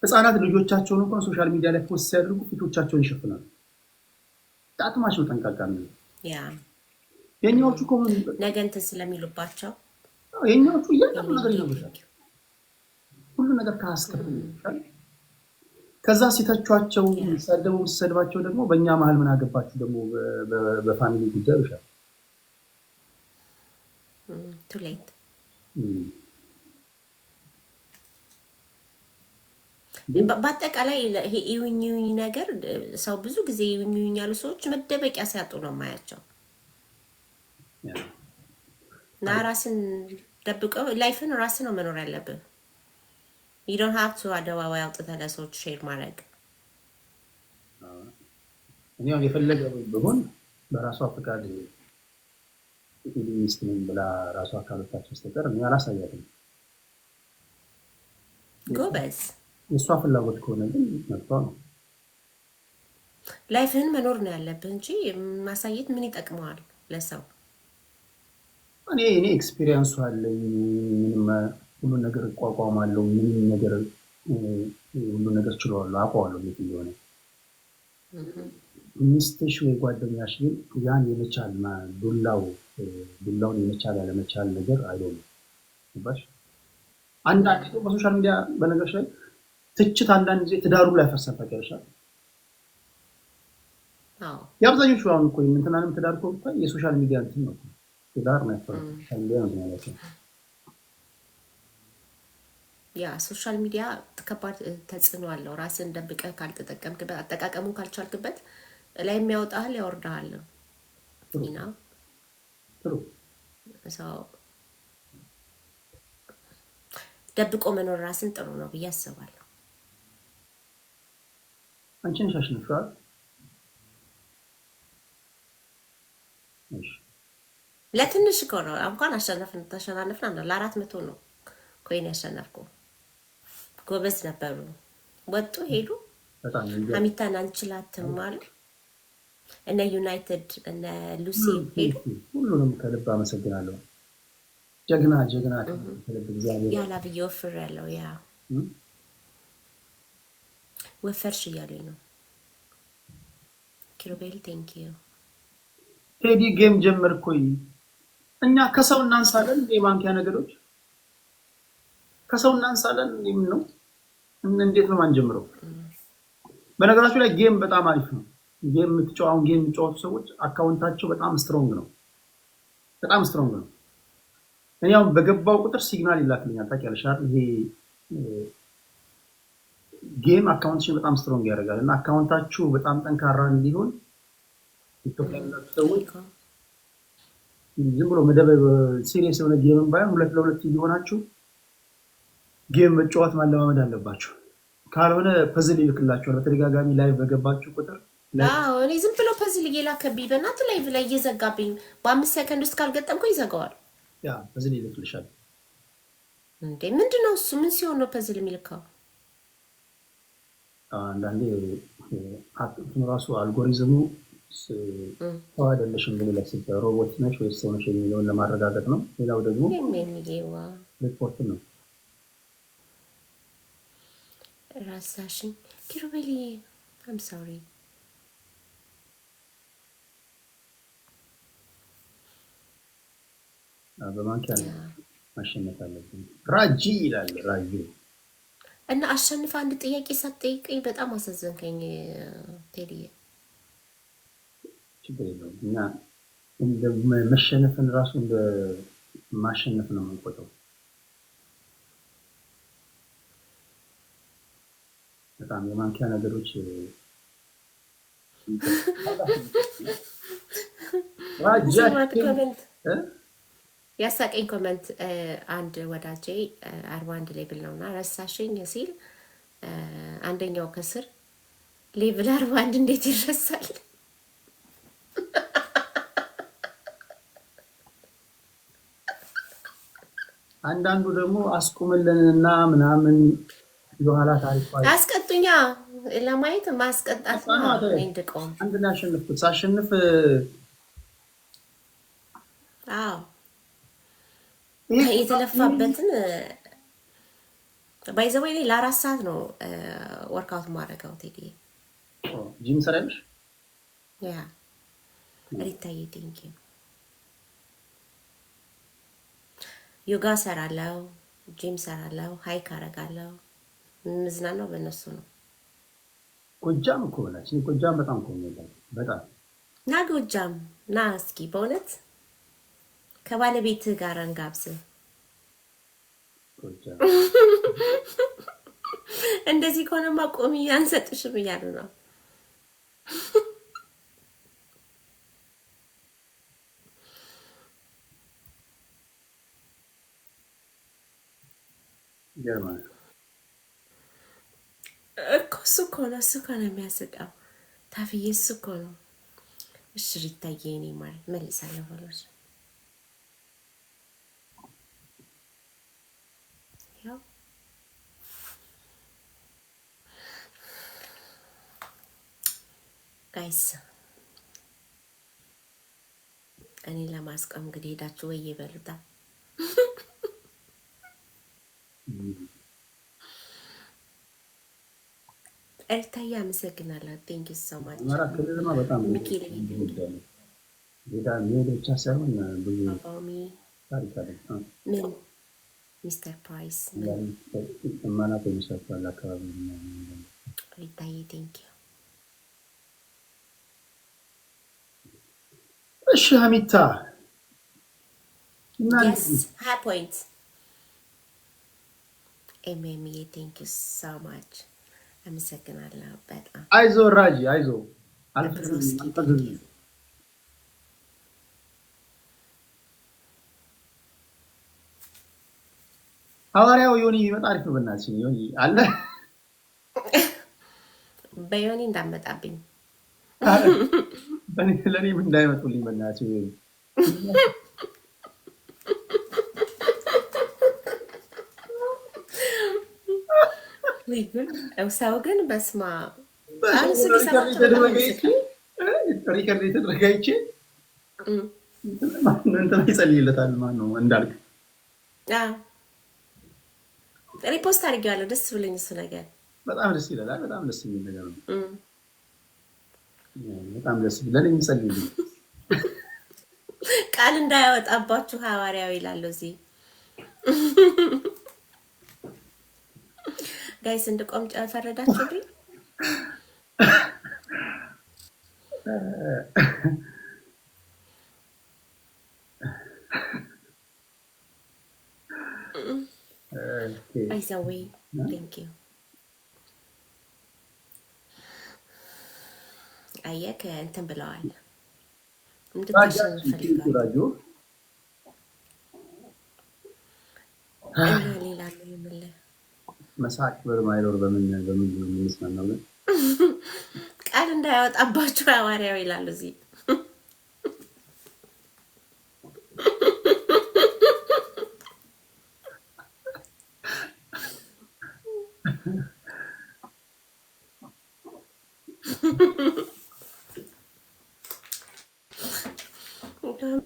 ህፃናት ልጆቻቸውን እንኳን ሶሻል ሚዲያ ላይ ፖስት ሲያደርጉ ፊቶቻቸውን ይሸፍናሉ። ጣጥማሽ ነው ጠንቃቃ ነው። የኛዎቹ እኮ ነገ እንትን ስለሚሉባቸው የኛዎቹ እያንዳንዱ ነገር ይነግሩሻል። ሁሉ ነገር ካስከፍል ከዛ ሲተቿቸው ሲሰድባቸው ደግሞ በእኛ መሀል ምን አገባችሁ ደግሞ በፋሚሊ ጉዳይ ይሻል ቱሌት በአጠቃላይ ይሄ ኢዩኝ ነገር ሰው ብዙ ጊዜ ኢዩኝ ያሉ ሰዎች መደበቂያ ሲያጡ ነው የማያቸው። እና ራስን ደብቀው ላይፍን ራስን ነው መኖር ያለብን። you don't have to አደባባይ አውጥተህ ለሰዎች ሼር ማድረግ። እኔ አሁን የፈለገ ቢሆን በራሷ ፈቃድ ሚስት ነኝ ብላ ራሷ ካለቻቸው ስተቀር እኔ አላሳያትም። ጎበዝ የእሷ ፍላጎት ከሆነ ግን መጥቷ ነው። ላይፍህን መኖር ነው ያለብህ እንጂ ማሳየት ምን ይጠቅመዋል ለሰው? እኔ ኤክስፒሪየንሱ አለኝ። ምንም ሁሉ ነገር እቋቋማለሁ። ምንም ነገር ሁሉ ነገር ችለዋለሁ፣ አውቀዋለሁ እንዴት እንደሆነ። ሚስትሽ ወይ ጓደኛሽ ግን ያን የመቻል ዱላውን የመቻል ያለመቻል ነገር አይደለም። ባሽ አንዳንድ ሰው በሶሻል ሚዲያ በነገርሽ ላይ ትችት አንዳንድ ጊዜ ትዳሩ ላይ ያፈርሳል። ታውቂያለሽ? አዎ የአብዛኞቹ አሁን እኮ እንትናንም ትዳር እኮ ብታይ የሶሻል ሚዲያ እንትን ነው። ትዳር ነው ያፈርሳል። ሶሻል ሚዲያ ነው ማለት ነው። ያ ሶሻል ሚዲያ ከባድ ተጽዕኖ አለው። ራስን ደብቀህ ካልተጠቀምክበት፣ አጠቃቀሙን ካልቻልክበት ላይ የሚያወጣህል ያወርዳሃል። ኢና ጥሩ ሰው ደብቆ መኖር ራስን ጥሩ ነው ብዬ አስባለሁ። አንቺ ነሽ አሸንፈሻል። ለትንሽ እኮ ነው እንኳን አሸነፍን ተሸናነፍን አንተ ለ400 ነው ኮይን ያሸነፍኩ። ጎበዝ ነበሩ። ወጡ ሄዱ። በጣም ሀሚታን አንችላትም አሉ። እነ ዩናይትድ እነ ሉሲ ሄዱ። ሁሉንም ከልብ አመሰግናለሁ። ጀግና ጀግና ከልብ እግዚአብሔር ያላ ብዬ ወፍር ያለው ያ ወፈርሽ እያለኝ ነው። ኪሩቤል ቴንክ ዩ ቴዲ ጌም ጀመርኩኝ። እኛ ከሰው እናንሳለን የማንኪያ ነገሮች ከሰው እናንሳለን። ምን ነው እንዴት ነው ማንጀምረው? በነገራችሁ ላይ ጌም በጣም አሪፍ ነው። ጌም የሚጫወቱ ሰዎች አካውንታቸው በጣም ስትሮንግ ነው። በጣም ስትሮንግ ነው። እኔ አሁን በገባው ቁጥር ሲግናል ይላክልኛል። ታውቂያለሽ አይደል? ይሄ ጌም አካውንትሽን በጣም ስትሮንግ ያደርጋል እና አካውንታችሁ በጣም ጠንካራ እንዲሆን ኢትዮጵያ ያላችሁ ሰዎች ዝም ብሎ መደበብ ሲሪየስ የሆነ ጌም ባይሆን 2 ለ2 እየሆናችሁ ጌም መጫወት ማለማመድ አለባችሁ። ካልሆነ ፐዝል ይልክላችኋል በተደጋጋሚ ላይቭ በገባችሁ ቁጥር። አዎ እኔ ዝም ብሎ ፐዝል እየላከብኝ በእናትህ ላይቭ ላይ እየዘጋብኝ በ5 ሰከንድ ውስጥ ካልገጠምኩ ይዘጋዋል። ያ ፐዝል ይልክልሻል እንዴ! ምንድነው እሱ? ምን ሲሆን ነው ፐዝል የሚልከው? አንዳንዴ ራሱ አልጎሪዝሙ ሰው አይደለሽም ብሎ ለስልክ ሮቦት ነሽ ወይስ ሰው ነሽ የሚለውን ለማረጋገጥ ነው። ሌላው ደግሞ ሪፖርት ነው። ራሳሽን ኪሩቤሊ አም ሶሪ በማንኪያ ማሸነፍ አለብን። ራጂ ይላል ራጂ እና አሸንፈ አንድ ጥያቄ ሳትጠይቀኝ በጣም አሳዘንከኝ ቴዲዬ። ችግር የለውም። እና እንደ መሸነፍን ራሱ እንደ ማሸነፍ ነው የምንቆጥረው። በጣም የማንኪያ ነገሮች ያሳቀኝ ኮመንት አንድ ወዳጄ 41 ሌቭል ነውና ረሳሽኝ ሲል አንደኛው ከስር ሌቭል 41 እንዴት ይረሳል? አንዳንዱ ደግሞ አስቁምልንና ምናምን የኋላ ታሪክ አስቀጡኛ ለማየት ማስቀጣት ነው። እንድቆም አንድ ነው ያሸነፍኩት። ሳሸንፍ አዎ የተለፋበትን ባይዘው እኔ ለ4 ሰዓት ነው ወርክአውት ማድረገው። ቴዲ ጂም ሰራልሽ? ያ ሪታዬ ቴንኪ ዮጋ ሰራለው፣ ጂም ሰራለው፣ ሃይክ አረጋለው። ምዝናናው በእነሱ ነው። ጎጃም እኮ ነች። ጎጃም በጣም እኮ ነው። በጣም ና ጎጃም ና እስኪ በእውነት ከባለቤትህ ጋር እንጋብዝ። ጎጃም እንደዚህ ከሆነማ ቆሚ አንሰጥሽም እያሉ ነው። ጀርመን እኮ እሱ እኮ ነው የሚያስቀው። ታፍዬ እሱ እኮ ነው። እሺ ሪታዬ እኔ ማለት መልሳለሁ ብሎሽ ያው ጋይስ እኔ ለማስቀም እንግዲህ ሄዳችሁ ወይ ይበሉታ። ኤርታዬ አመሰግናለሁ። ቴንክ ዩ ሶ ማች። አማራ ክልልማ በጣም ሚኪል ሌላ መሄድ ብቻ ሳይሆን ብዙ አባሚ ታሪክ አለ። ምን ሚስተር ፕራይስ ማናት የሚሰራው አካባቢ ሪታዬ ቴንክ ዩ። እሺ ሀሚታ የስ ሃይ ፖይንት ኤምኤምዬ ቴንክ ዩ ሶ ማች አመሰግናለሁ በጣም። አይዞ ራጂ አይዞ ብሮስኪ ቴንክ ዩ። ሐዋርያው ዮኒ ይመጣ አሪፍ ነው። በእናትሽ ዮኒ አለ በዮኒ እንዳመጣብኝ ለእኔም እንዳይመጡልኝ በእናትሽ ዮኒ ሰው ግን በስማ ሪከርድ የተደረገ አይቼ እንትን ይጸልይለታል። ማን ነው እንዳልክ ሪፖስት አድርጌዋለሁ። ደስ ብሎኝ እሱ ነገር በጣም ደስ ይላል። በጣም ደስ የሚል ነገር ነው። በጣም ደስ ይላል። ለኔ ይጸልይልኝ ቃል እንዳያወጣባችሁ ሐዋርያው ይላል እዚህ ጋይስ እንድቆም ፈረዳችሁብኝ። አይዘዌ ቴንክ ዩ። አየክ እንትን ብለዋል እንድታሸንፍ ፈልጋለሁ እና ሌላ ነው የምልህ መሳቅ በማይኖር በምን ነው ቃል እንዳያወጣባችሁ ሐዋርያው ይላል እዚህ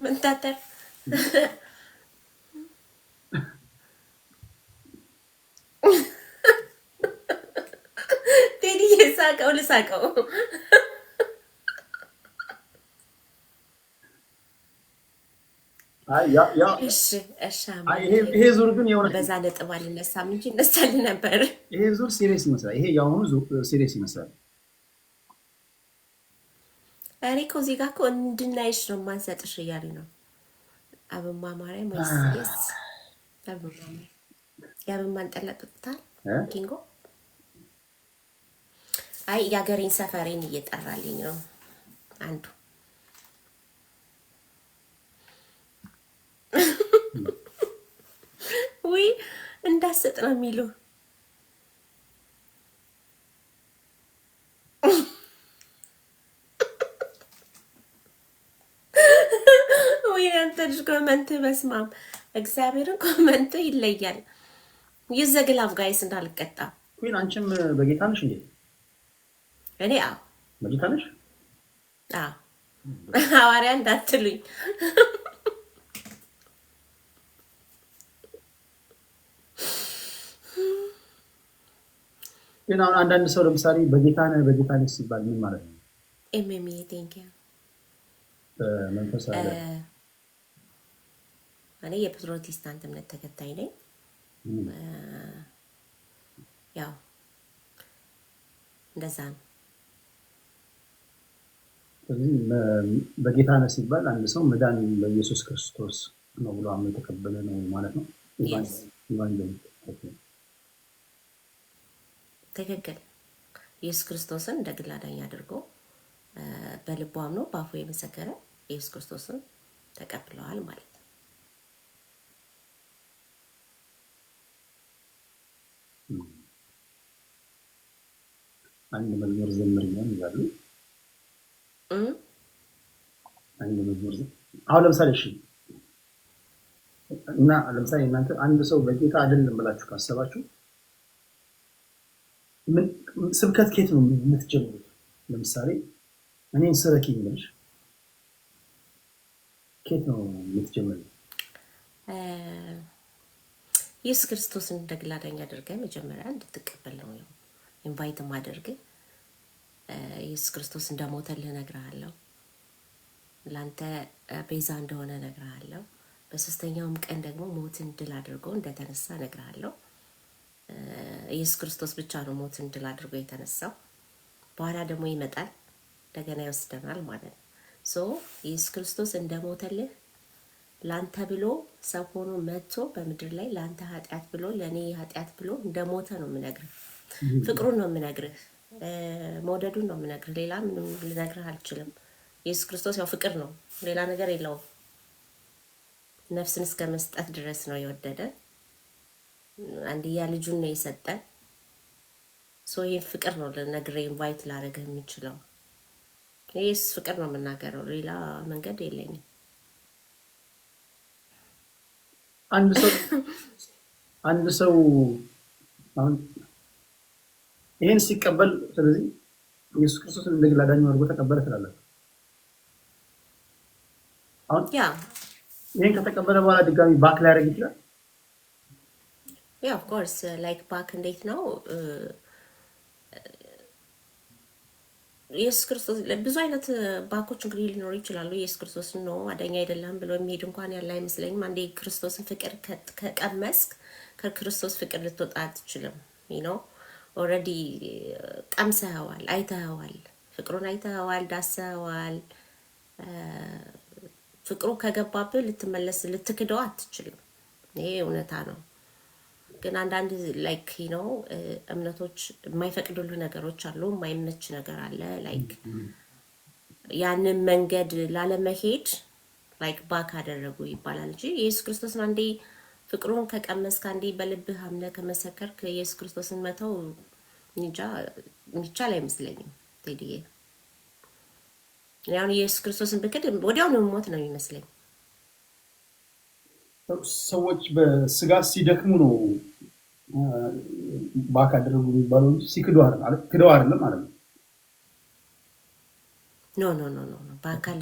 ምን ታተር ልሳቀው ልሳቀው ይሄ ዙር ግን የሆነ በዛ ነጥብ አልነሳም እንጂ እነሳል ነበር። ይሄ ዙር ሲሪየስ ይመስላል። ይሄ የአሁኑ ሲሪየስ ይመስላል። እኔ እኮ እዚህ ጋር እኮ እንድናይሽ ነው የማንሰጥሽ እያሉኝ ነው። አብማ ማርያም ወይስ የስ አብማ ያብማን ጠለጥታል ኪንጎ አይ የሀገሬን ሰፈሬን እየጠራልኝ ነው አንዱ ወይ እንዳሰጥ ነው የሚሉ ወይ አንተ ልጅ ኮመንት በስማም እግዚአብሔርን ኮመንት ይለያል። ይዘግላፍ ጋይስ እንዳልቀጣ ኩን አንቺም በጌታ ነሽ እንዴ? እኔ አዎ በጌታ ነሽ? አዎ ሐዋርያ እንዳትሉኝ ግን አሁን አንዳንድ ሰው ለምሳሌ በጌታ ነሽ ሲባል ምን ማለት ነው? ኤምኤምኤ ቴንክ ዩ መንፈሳዊ እኔ የፕሮቴስታንት እምነት ተከታይ ነኝ። ያው እንደዛ ነው። ስለዚህ በጌታ ነህ ሲባል አንድ ሰው መዳን በኢየሱስ ክርስቶስ ነው ብሎ አምኖ የተቀበለ ነው ማለት ነው። ትክክል። ኢየሱስ ክርስቶስን እንደ ግል አዳኝ አድርጎ በልቡ አምኖ በአፉ የመሰከረ ኢየሱስ ክርስቶስን ተቀብለዋል ማለት ነው። አንድ መዝሙር ዘምርኛም ይላሉ። አንድ መዝሙር አሁን ለምሳሌ እሺ እና ለምሳሌ እናንተ አንድ ሰው በጌታ አይደለም ብላችሁ ካሰባችሁ ስብከት ከየት ነው የምትጀምሩት? ለምሳሌ እኔን ስበኪኝ ብለሽ ከየት ነው የምትጀምሩት? ኢየሱስ ክርስቶስን እንደ ግል አዳኝ አድርገህ መጀመሪያ እንድትቀበል ነው ኢንቫይት ማድረግ። ኢየሱስ ክርስቶስ እንደሞተልህ እነግርሃለሁ። ላንተ ቤዛ እንደሆነ እነግርሃለሁ። በሶስተኛውም ቀን ደግሞ ሞትን ድል አድርጎ እንደተነሳ እነግርሃለሁ። ኢየሱስ ክርስቶስ ብቻ ነው ሞትን ድል አድርጎ የተነሳው። በኋላ ደግሞ ይመጣል እንደገና ይወስደናል ማለት ነው። ሶ ኢየሱስ ክርስቶስ እንደሞተልህ ላንተ ብሎ ሰው ሆኖ መጥቶ በምድር ላይ ላንተ ኃጢአት ብሎ ለኔ ኃጢአት ብሎ እንደሞተ ነው የምነግርህ። ፍቅሩን ነው የምነግርህ፣ መውደዱን ነው የምነግርህ። ሌላ ምንም ልነግርህ አልችልም። ኢየሱስ ክርስቶስ ያው ፍቅር ነው፣ ሌላ ነገር የለውም። ነፍስን እስከ መስጠት ድረስ ነው የወደደ። አንድያ ልጁን ነው የሰጠን። ሶ ይሄን ፍቅር ነው ልነግርህ ኢንቫይት ላደርግህ የምችለው። ኢየሱስ ፍቅር ነው የምናገረው፣ ሌላ መንገድ የለኝም። አንድ ሰው አሁን ይሄን ሲቀበል ስለዚህ ኢየሱስ ክርስቶስን እንደ ግል አዳኙ አድርጎ ተቀበለ ትላለህ። አሁን ይሄን ከተቀበለ በኋላ ድጋሚ ባክ ላይ ያደርግ ይችላል። ያ ኦፍ ኮርስ ላይክ ባክ እንዴት ነው ኢየሱስ ክርስቶስ ብዙ አይነት ባኮች እንግዲህ ሊኖሩ ይችላሉ። ኢየሱስ ክርስቶስ ነው አዳኝ አይደለም ብሎ የሚሄድ እንኳን ያለ አይመስለኝም። አንዴ ክርስቶስን ፍቅር ከቀመስክ ከክርስቶስ ፍቅር ልትወጣ አትችልም። ኦልሬዲ ቀምሰኸዋል፣ አይተኸዋል፣ ፍቅሩን አይተኸዋል፣ ዳሰኸዋል። ፍቅሩ ከገባብህ ልትመለስ ልትክደው አትችልም። ይሄ እውነታ ነው። ግን አንዳንድ ላይክ እምነቶች የማይፈቅዱሉ ነገሮች አሉ፣ የማይመች ነገር አለ። ላይክ ያንን መንገድ ላለመሄድ ላይክ ባክ አደረጉ ይባላል እንጂ ኢየሱስ ክርስቶስን አንዴ ፍቅሩን ከቀመስክ አንዴ በልብህ አምነህ ከመሰከርክ ኢየሱስ ክርስቶስን መተው እንጃ የሚቻል አይመስለኝም። ቴዲዬ ያው ኢየሱስ ክርስቶስን ብክድ ወዲያው ነው ሞት ነው የሚመስለኝ። ሰዎች በስጋ ሲደክሙ ነው ባክ አደረጉ የሚባለው እንጂ ሲክዱ አይደለም ማለት ነው። ኖ በአካል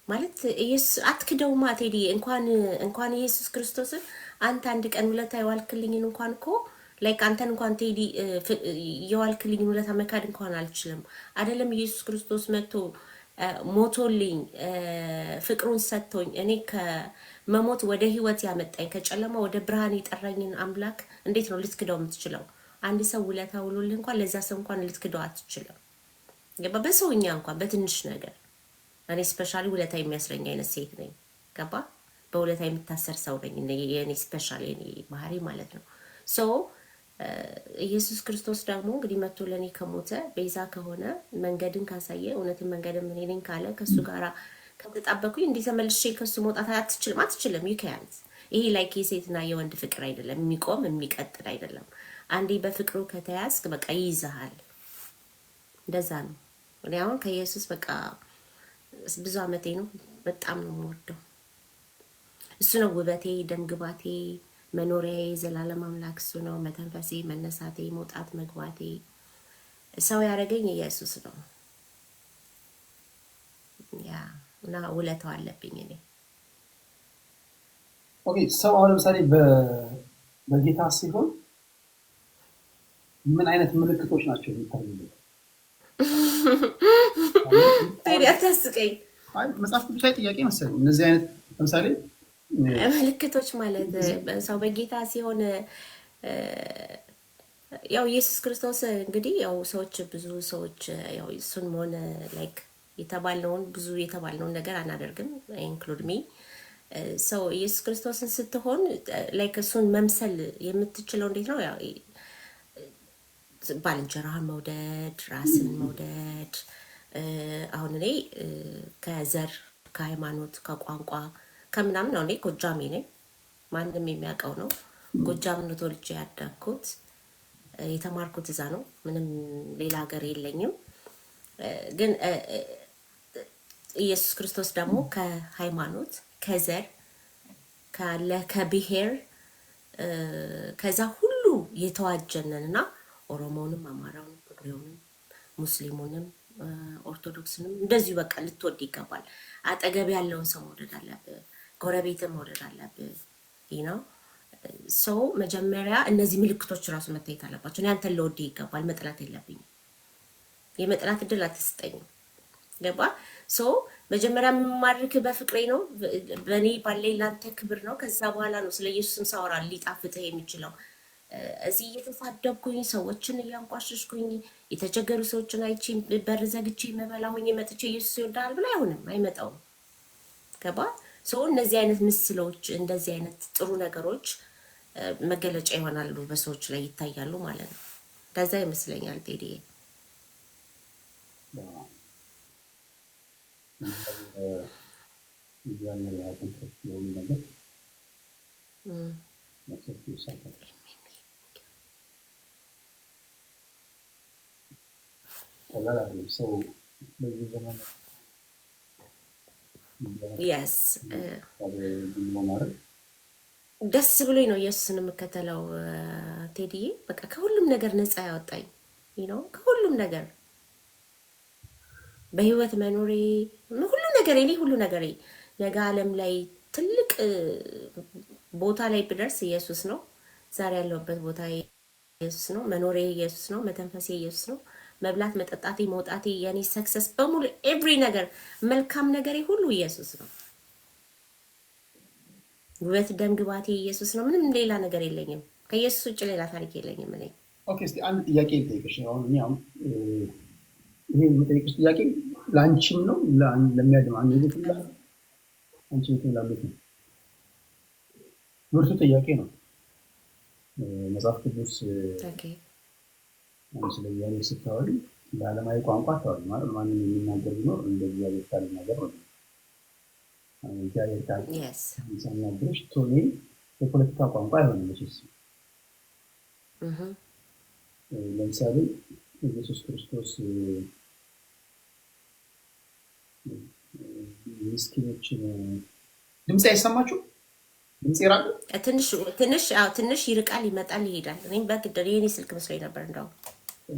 ማለት ኢየሱስ አትክደውማ ቴዲ። እንኳን ኢየሱስ ክርስቶስን አንተ አንድ ቀን ውለታ የዋልክልኝን እንኳን እኮ ላይክ አንተን እንኳን ቴዲ የዋልክልኝን ውለታ መካድ እንኳን አልችልም። አይደለም ኢየሱስ ክርስቶስ መጥቶ ሞቶልኝ ፍቅሩን ሰጥቶኝ እኔ ከመሞት ወደ ህይወት ያመጣኝ ከጨለማ ወደ ብርሃን የጠራኝን አምላክ እንዴት ነው ልትክደው የምትችለው? አንድ ሰው ውለታ ውሎልህ እንኳን ለዛ ሰው እንኳን ልትክደው አትችልም። ገባ? በሰውኛ እንኳን በትንሽ ነገር እኔ ስፔሻሊ ውለታ የሚያስረኝ አይነት ሴት ነኝ። ገባ? በውለታ የምታሰር ሰው ነኝ። የኔ ስፔሻሊ የኔ ባህሪ ማለት ነው። ሶ ኢየሱስ ክርስቶስ ደግሞ እንግዲህ መጥቶ ለኔ ከሞተ ቤዛ ከሆነ መንገድን ካሳየ እውነትን መንገድን ምን ነኝ ካለ ከሱ ጋራ ከተጣበኩኝ እንዲህ ተመልሼ ከሱ መውጣት አትችልም። ይከያንስ ይሄ ላይክ የሴትና የወንድ ፍቅር አይደለም፣ የሚቆም የሚቀጥል አይደለም። አንዴ በፍቅሩ ከተያዝክ በቃ ይይዝሃል። እንደዛ ነው። እኔ አሁን ከኢየሱስ በቃ ብዙ አመቴ ነው። በጣም ነው የምወደው። እሱ ነው ውበቴ፣ ደምግባቴ፣ መኖሪያዬ፣ ዘላለም አምላክ እሱ ነው። መተንፈሴ፣ መነሳቴ፣ መውጣት መግባቴ፣ ሰው ያደረገኝ ኢየሱስ ነው። ያ እና ውለታው አለብኝ እኔ። ኦኬ ሰው አሁን ለምሳሌ በጌታ ሲሆን ምን አይነት ምልክቶች ናቸው የሚታዩት? ታዲያ አታስቀኝ። መጽሐፍ ቅዱሳዊ ጥያቄ መሰለኝ። እነዚህ አይነት ለምሳሌ ምልክቶች ማለት ሰው በጌታ ሲሆን ያው ኢየሱስ ክርስቶስ እንግዲህ ያው ብዙ ሰዎች ያው እሱን መሆን ላይክ ብዙ የተባልነውን ነገር አናደርግም። ኢንክሉድ ሚ ሰው ኢየሱስ ክርስቶስን ስትሆን ላይክ እሱን መምሰል የምትችለው እንዴት ነው? ያው ባልንጀራህን መውደድ፣ ራስን መውደድ። አሁን እኔ ከዘር ከሃይማኖት ከቋንቋ ከምናምን ነው። እኔ ጎጃሜ ነኝ፣ ማንም የሚያውቀው ነው። ጎጃም ነው ተወልጄ ያደግኩት፣ የተማርኩት እዛ ነው። ምንም ሌላ ሀገር የለኝም። ግን ኢየሱስ ክርስቶስ ደግሞ ከሃይማኖት ከዘር ካለ ከብሔር ከዛ ሁሉ የተዋጀነንና ኦሮሞውንም አማራውንም ትግሬውንም ሙስሊሙንም ኦርቶዶክስንም እንደዚሁ በቃ ልትወድ ይገባል። አጠገብ ያለውን ሰው መውደድ አለብህ፣ ጎረቤትን መውደድ አለብህ። ነው ሰው መጀመሪያ እነዚህ ምልክቶች ራሱ መታየት አለባቸው። እኔ አንተን ልወድ ይገባል፣ መጥላት የለብኝም። የመጥላት እድል አትስጠኝም። ገባ? ሶ መጀመሪያ የምማርክ በፍቅሬ ነው፣ በእኔ ባለኝ ላንተ ክብር ነው። ከዛ በኋላ ነው ስለ ኢየሱስም ሳወራ ሊጣፍጥህ የሚችለው። እዚህ እየተሳደብኩኝ ሰዎችን እያንቋሸሽኩኝ የተቸገሩ ሰዎችን አይቼ በር ዘግቼ መበላ ሆኜ መጥቼ ኢየሱስ ይወዳል ብላ አይሆንም፣ አይመጣውም። ገባ? ሰው እነዚህ አይነት ምስሎች እንደዚህ አይነት ጥሩ ነገሮች መገለጫ ይሆናሉ፣ በሰዎች ላይ ይታያሉ ማለት ነው። ከዛ ይመስለኛል ቴዲዬ የስ ደስ ብሎኝ ነው ኢየሱስን የምከተለው ቴዲዬ። በቃ ከሁሉም ነገር ነፃ ያወጣኝ ነው፣ ከሁሉም ነገር በህይወት መኖሬ ሁሉ ነገር እኔ ሁሉ ነገር ነገ ዓለም ላይ ትልቅ ቦታ ላይ ብደርስ ኢየሱስ ነው። ዛሬ ያለሁበት ቦታ ኢየሱስ ነው። መኖሬ ኢየሱስ ነው። መተንፈሴ ኢየሱስ ነው። መብላት፣ መጠጣቴ፣ መውጣቴ የኔ ሰክሰስ በሙሉ ኤቭሪ ነገር መልካም ነገሬ ሁሉ ኢየሱስ ነው። ውበት፣ ደም ግባቴ ኢየሱስ ነው። ምንም ሌላ ነገር የለኝም። ከኢየሱስ ውጭ ሌላ ታሪክ የለኝም እኔ። ኦኬ፣ እስቲ አንድ ጥያቄ ልጠይቅሽ። አሁን እኔ ይሄ የምጠይቅሽ ጥያቄ ለአንቺም ነው ለሚያድም አንቺ ላሉት ነው። ብርቱ ጥያቄ ነው። መጽሐፍ ቅዱስ ስለ እግዚአብሔር ስታወሪ ለዓለማዊ ቋንቋ አታወሪ ማለት ማንም የሚናገር ቢኖር እንደ እግዚአብሔር ቃል ነገር ነው። እግዚአብሔር ቃል ሲናገርሽ ቶኔ የፖለቲካ ቋንቋ አይሆንም። ለምሳሌ ኢየሱስ ክርስቶስ ምስኪኖችን ድምፅ አይሰማችሁ? ድምፅ ይራቅ ትንሽ ይርቃል፣ ይመጣል፣ ይሄዳል። እኔም በግድ የኔ ስልክ መስሎኝ ነበር። እንደው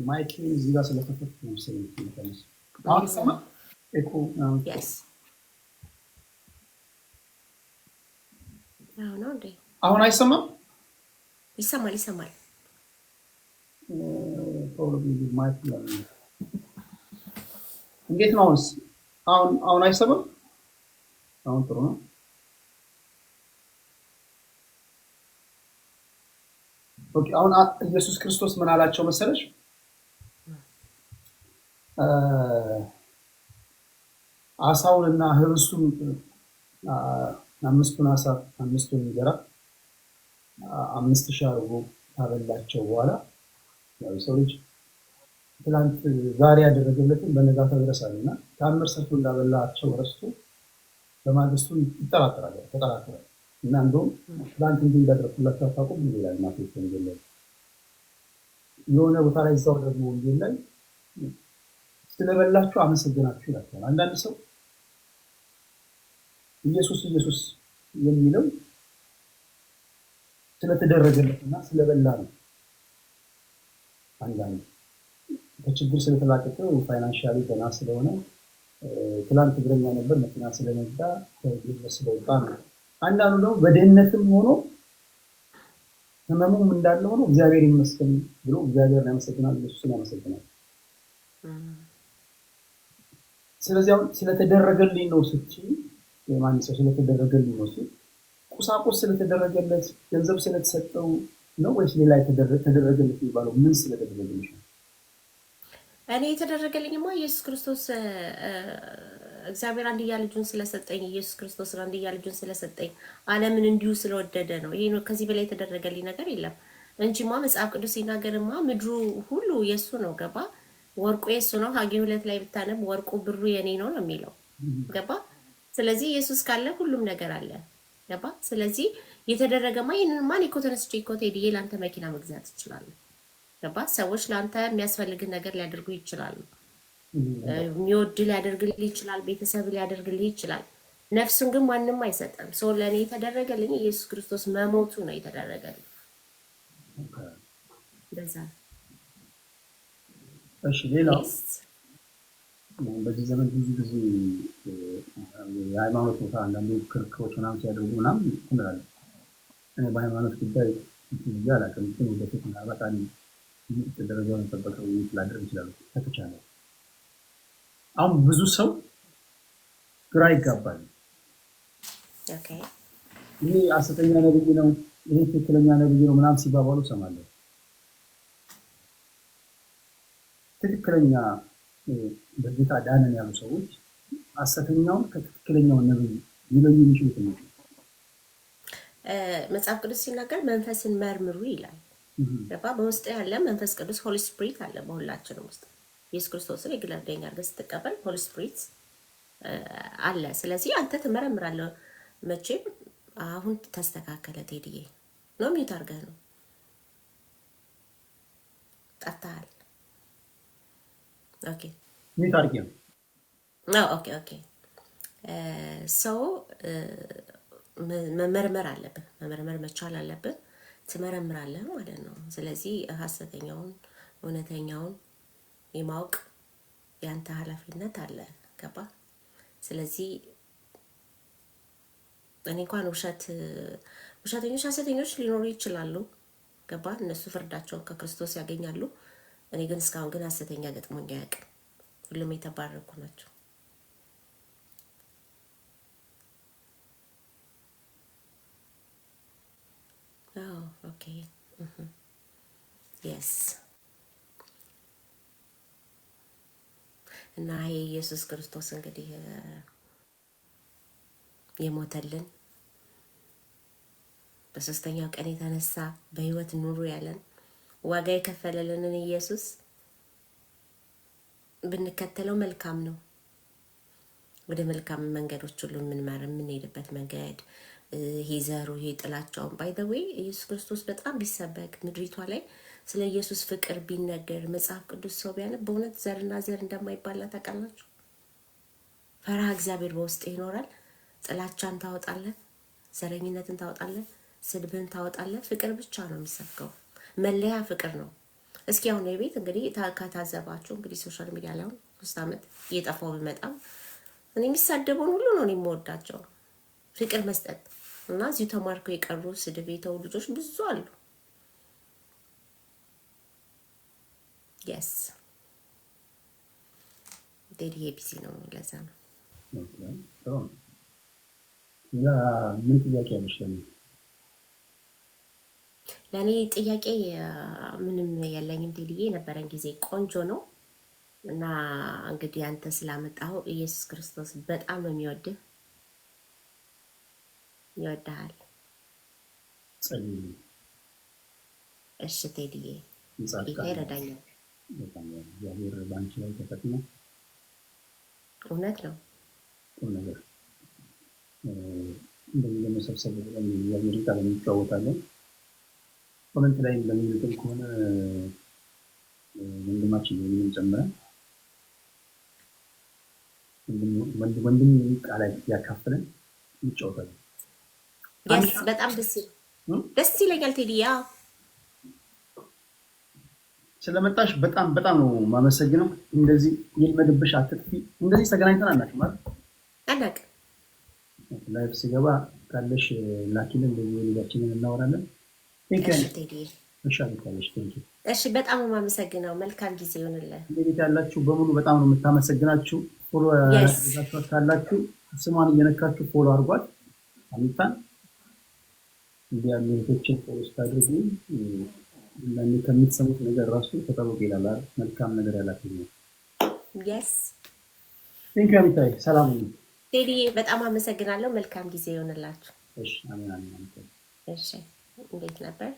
ማይክ እዚህ ጋር ስለተፈት ነው መሰለኝ። አሁን ሰማ ኤኮ ነው እንዴ? አሁን አይሰማም? ይሰማል። እንዴት ነው አሁን አይሰማም? አሁን ጥሩ ነው። ኦኬ፣ አሁን ኢየሱስ ክርስቶስ ምን አላቸው መሰለሽ? አሳውንና ህብስቱን አምስቱን አሳ አምስቱን እንጀራ 5,000 አድርጎ ካበላቸው በኋላ ያው ሰው ልጅ ትላንት ዛሬ ያደረገለትን በነጋታው ይረሳልና ታምር ሰርቶ እንዳበላቸው ረስቶ በማግስቱ ይጠራጠራል እና እንደውም ትላንት እንዲህ እንዳደረኩላቸው አታውቁም ይላል ማቴዎስ ወንጌል ላይ። የሆነ ቦታ ላይ እዛው ደግሞ ወንጌል ላይ ስለበላችሁ አመሰግናችሁ ይላል። አንዳንድ ሰው ኢየሱስ የሚለው ስለተደረገለትና ስለበላ ነው። አንዳንድ ከችግር ስለተላቀቀ ፋይናንሻሊ ገና ስለሆነ ትላንት እግረኛ ነበር መኪና ስለነዳ ከቢዝነስ ስለወጣ ነው። አንዳንዱ ደግሞ በድህነትም ሆኖ ህመሙም እንዳለ ሆኖ እግዚአብሔር ይመስገን ብሎ እግዚአብሔርን ያመሰግናል፣ ኢየሱስን ያመሰግናል። ስለዚህ አሁን ስለተደረገልኝ ነው ስትይ የማን ሰው ስለተደረገልኝ ነው ስትይ ቁሳቁስ ስለተደረገለት ገንዘብ ስለተሰጠው ነው ወይስ ሌላ ተደረገለት የሚባለው ምን ስለተደረገልሽ ነው? እኔ የተደረገልኝማ ኢየሱስ ክርስቶስ እግዚአብሔር አንድያ ልጁን ስለሰጠኝ ኢየሱስ ክርስቶስ አንድያ ልጁን ስለሰጠኝ ዓለምን እንዲሁ ስለወደደ ነው። ይሄ ነው። ከዚህ በላይ የተደረገልኝ ነገር የለም እንጂማ መጽሐፍ ቅዱስ ሲናገርማ ምድሩ ሁሉ የሱ ነው። ገባ? ወርቁ የሱ ነው። ሐጌ 2 ላይ ብታነብ ወርቁ ብሩ የኔ ነው ነው የሚለው። ገባ? ስለዚህ ኢየሱስ ካለ ሁሉም ነገር አለ። ገባ? ስለዚህ የተደረገማ ይሄንን ማን ኢኮኖሚስት ቴዲዬ ላንተ መኪና መግዛት ይችላል። ገባ? ሰዎች ላንተ የሚያስፈልግ ነገር ሊያደርጉ ይችላሉ። የሚወድ ሊያደርግልህ ይችላል። ቤተሰብ ሊያደርግልህ ይችላል። ነፍሱን ግን ማንም አይሰጥም። ሰው ለኔ የተደረገልኝ ኢየሱስ ክርስቶስ መሞቱ ነው የተደረገልኝ። እንደዛ። እሺ፣ ሌላው በዚህ ዘመን ብዙ ጊዜ የሃይማኖት ቦታ አንዳንድ ክርክሮች ምናምን ሲያደርጉ ምናምን እንላለን። እኔ በሃይማኖት ጉዳይ ብዙ አላውቅም፣ ግን ወደፊት ምናልባት አንድ ደረጃውን የጠበቀ ውይይት ላደርግ ይችላሉ ከተቻለ። አሁን ብዙ ሰው ግራ ይጋባል። ኦኬ ይሄ ሐሰተኛ ነብይ ነው፣ ይሄ ትክክለኛ ነብይ ነው ምናምን ሲባባሉ ሰማለሁ። ትክክለኛ በጌታ ዳነን ያሉ ሰዎች ሐሰተኛውን ከትክክለኛው ነብይ ሊለዩ የሚችሉት ነው። መጽሐፍ ቅዱስ ሲናገር መንፈስን መርምሩ ይላል። ገባ? በውስጥ ያለ መንፈስ ቅዱስ ሆሊ ስፒሪት አለ በሁላችንም ውስጥ። ኢየሱስ ክርስቶስን የግል አዳኝ አድርገህ ስትቀበል ሆሊ ስፒሪት አለ። ስለዚህ አንተ ትመረምራለህ። መቼም አሁን ተስተካከለ ቴዲዬ ነው ሚዩት አድርገህ ነው ጠፍተሃል። ኦኬ ሚዩት አድርጌ ነው። ኦኬ ኦኬ ሰው መመርመር አለብህ። መመርመር መቻል አለብህ። ትመረምራለህ ማለት ነው። ስለዚህ ሐሰተኛውን እውነተኛውን የማወቅ ያንተ ኃላፊነት አለ። ገባ? ስለዚህ እኔ እንኳን ውሸተኞች ሐሰተኞች ሊኖሩ ይችላሉ። ገባ? እነሱ ፍርዳቸውን ከክርስቶስ ያገኛሉ። እኔ ግን እስካሁን ግን ሐሰተኛ ገጥሞኝ አያውቅም። ሁሉም የተባረኩ ናቸው። ኦኬ የስ እና ይሄ ኢየሱስ ክርስቶስ እንግዲህ የሞተልን በሶስተኛው ቀን የተነሳ በህይወት ኑሩ ያለን ዋጋ የከፈለልንን ኢየሱስ ብንከተለው መልካም ነው። ወደ መልካም መንገዶች ሁሉ የምንሄድበት መንገድ ይሄ ዘሩ ይሄ ጥላቻውን ባይ ዘ ዌይ ኢየሱስ ክርስቶስ በጣም ቢሰበክ ምድሪቷ ላይ ስለ ኢየሱስ ፍቅር ቢነገር መጽሐፍ ቅዱስ ሰው ቢያነብ በእውነት ዘርና ዘር እንደማይባላ ታውቃላችሁ። ፈርሃ እግዚአብሔር በውስጥ ይኖራል። ጥላቻን ታወጣለህ፣ ዘረኝነትን ታወጣለህ፣ ስድብን ታወጣለህ። ፍቅር ብቻ ነው የሚሰብከው። መለያ ፍቅር ነው። እስኪ አሁን የቤት እንግዲህ ከታዘባችሁ እንግዲህ ሶሻል ሚዲያ ላይ 3 ዓመት እየጠፋው ብመጣም እኔ የሚሳደበውን ሁሉ ነው የምወዳቸው። ፍቅር መስጠት እና እዚሁ ተማርከው የቀሩ ስድብ የተው ልጆች ብዙ አሉ። የስ ዴዲ ቢዚ ነው ለዛ ነው። ምን ጥያቄ አለሽ? ለእኔ ጥያቄ ምንም የለኝም። ቴዲዬ የነበረን ጊዜ ቆንጆ ነው እና እንግዲህ አንተ ስላመጣኸው ኢየሱስ ክርስቶስ በጣም ነው የሚወድህ፣ ይወድሃል። እሺ ቴዲዬ ጌታ ይረዳኛል። እግዚአብሔር ባንቺ ላይ ተጠቅሞ እውነት ነው ነገር እንደዚህ ለመሰብሰብ እግዚአብሔር ቃል እንጫወታለን። ኮሜንት ላይ እንደሚልከው ከሆነ ወንድማችን ነው ጨምረን ወንድም ቃል ያካፍለን እንጫወታለን። በጣም ደስ ይለኛል ቴዲያ። ስለመጣሽ በጣም ነው ማመሰግነው። እንደዚህ ይልመድብሽ፣ አትጥፊ። እንደዚህ ተገናኝተን አናውቅም ማለት አናውቅም። ላይፍ ሲገባ ካለሽ ላኪልን፣ እንደዚህ ልጃችንን እናወራለን። እሺ በጣም ነው የማመሰግነው። መልካም ጊዜ ይሁንልህ። ቤት ያላችሁ በሙሉ በጣም ነው የምታመሰግናችሁ። ፎሎ ያደረጋችሁ ካላችሁ ስሟን እየነካችሁ ፎሎ አድርጓት። አሚታን እንዲህ ያሉ እህቶችን ፎሎ ስታደርጉ ለእኔ ከምትሰሙት ነገር ራሱ ተጠብቆ ይላል። መልካም ነገር ያላችሁ ነው። የስ ቴንክ ዩ አሚታይ። ሰላም ነው ቴዲ። በጣም አመሰግናለሁ። መልካም ጊዜ ይሁንላችሁ። እሺ አሜን አሜን። እሺ እንዴት ነበር?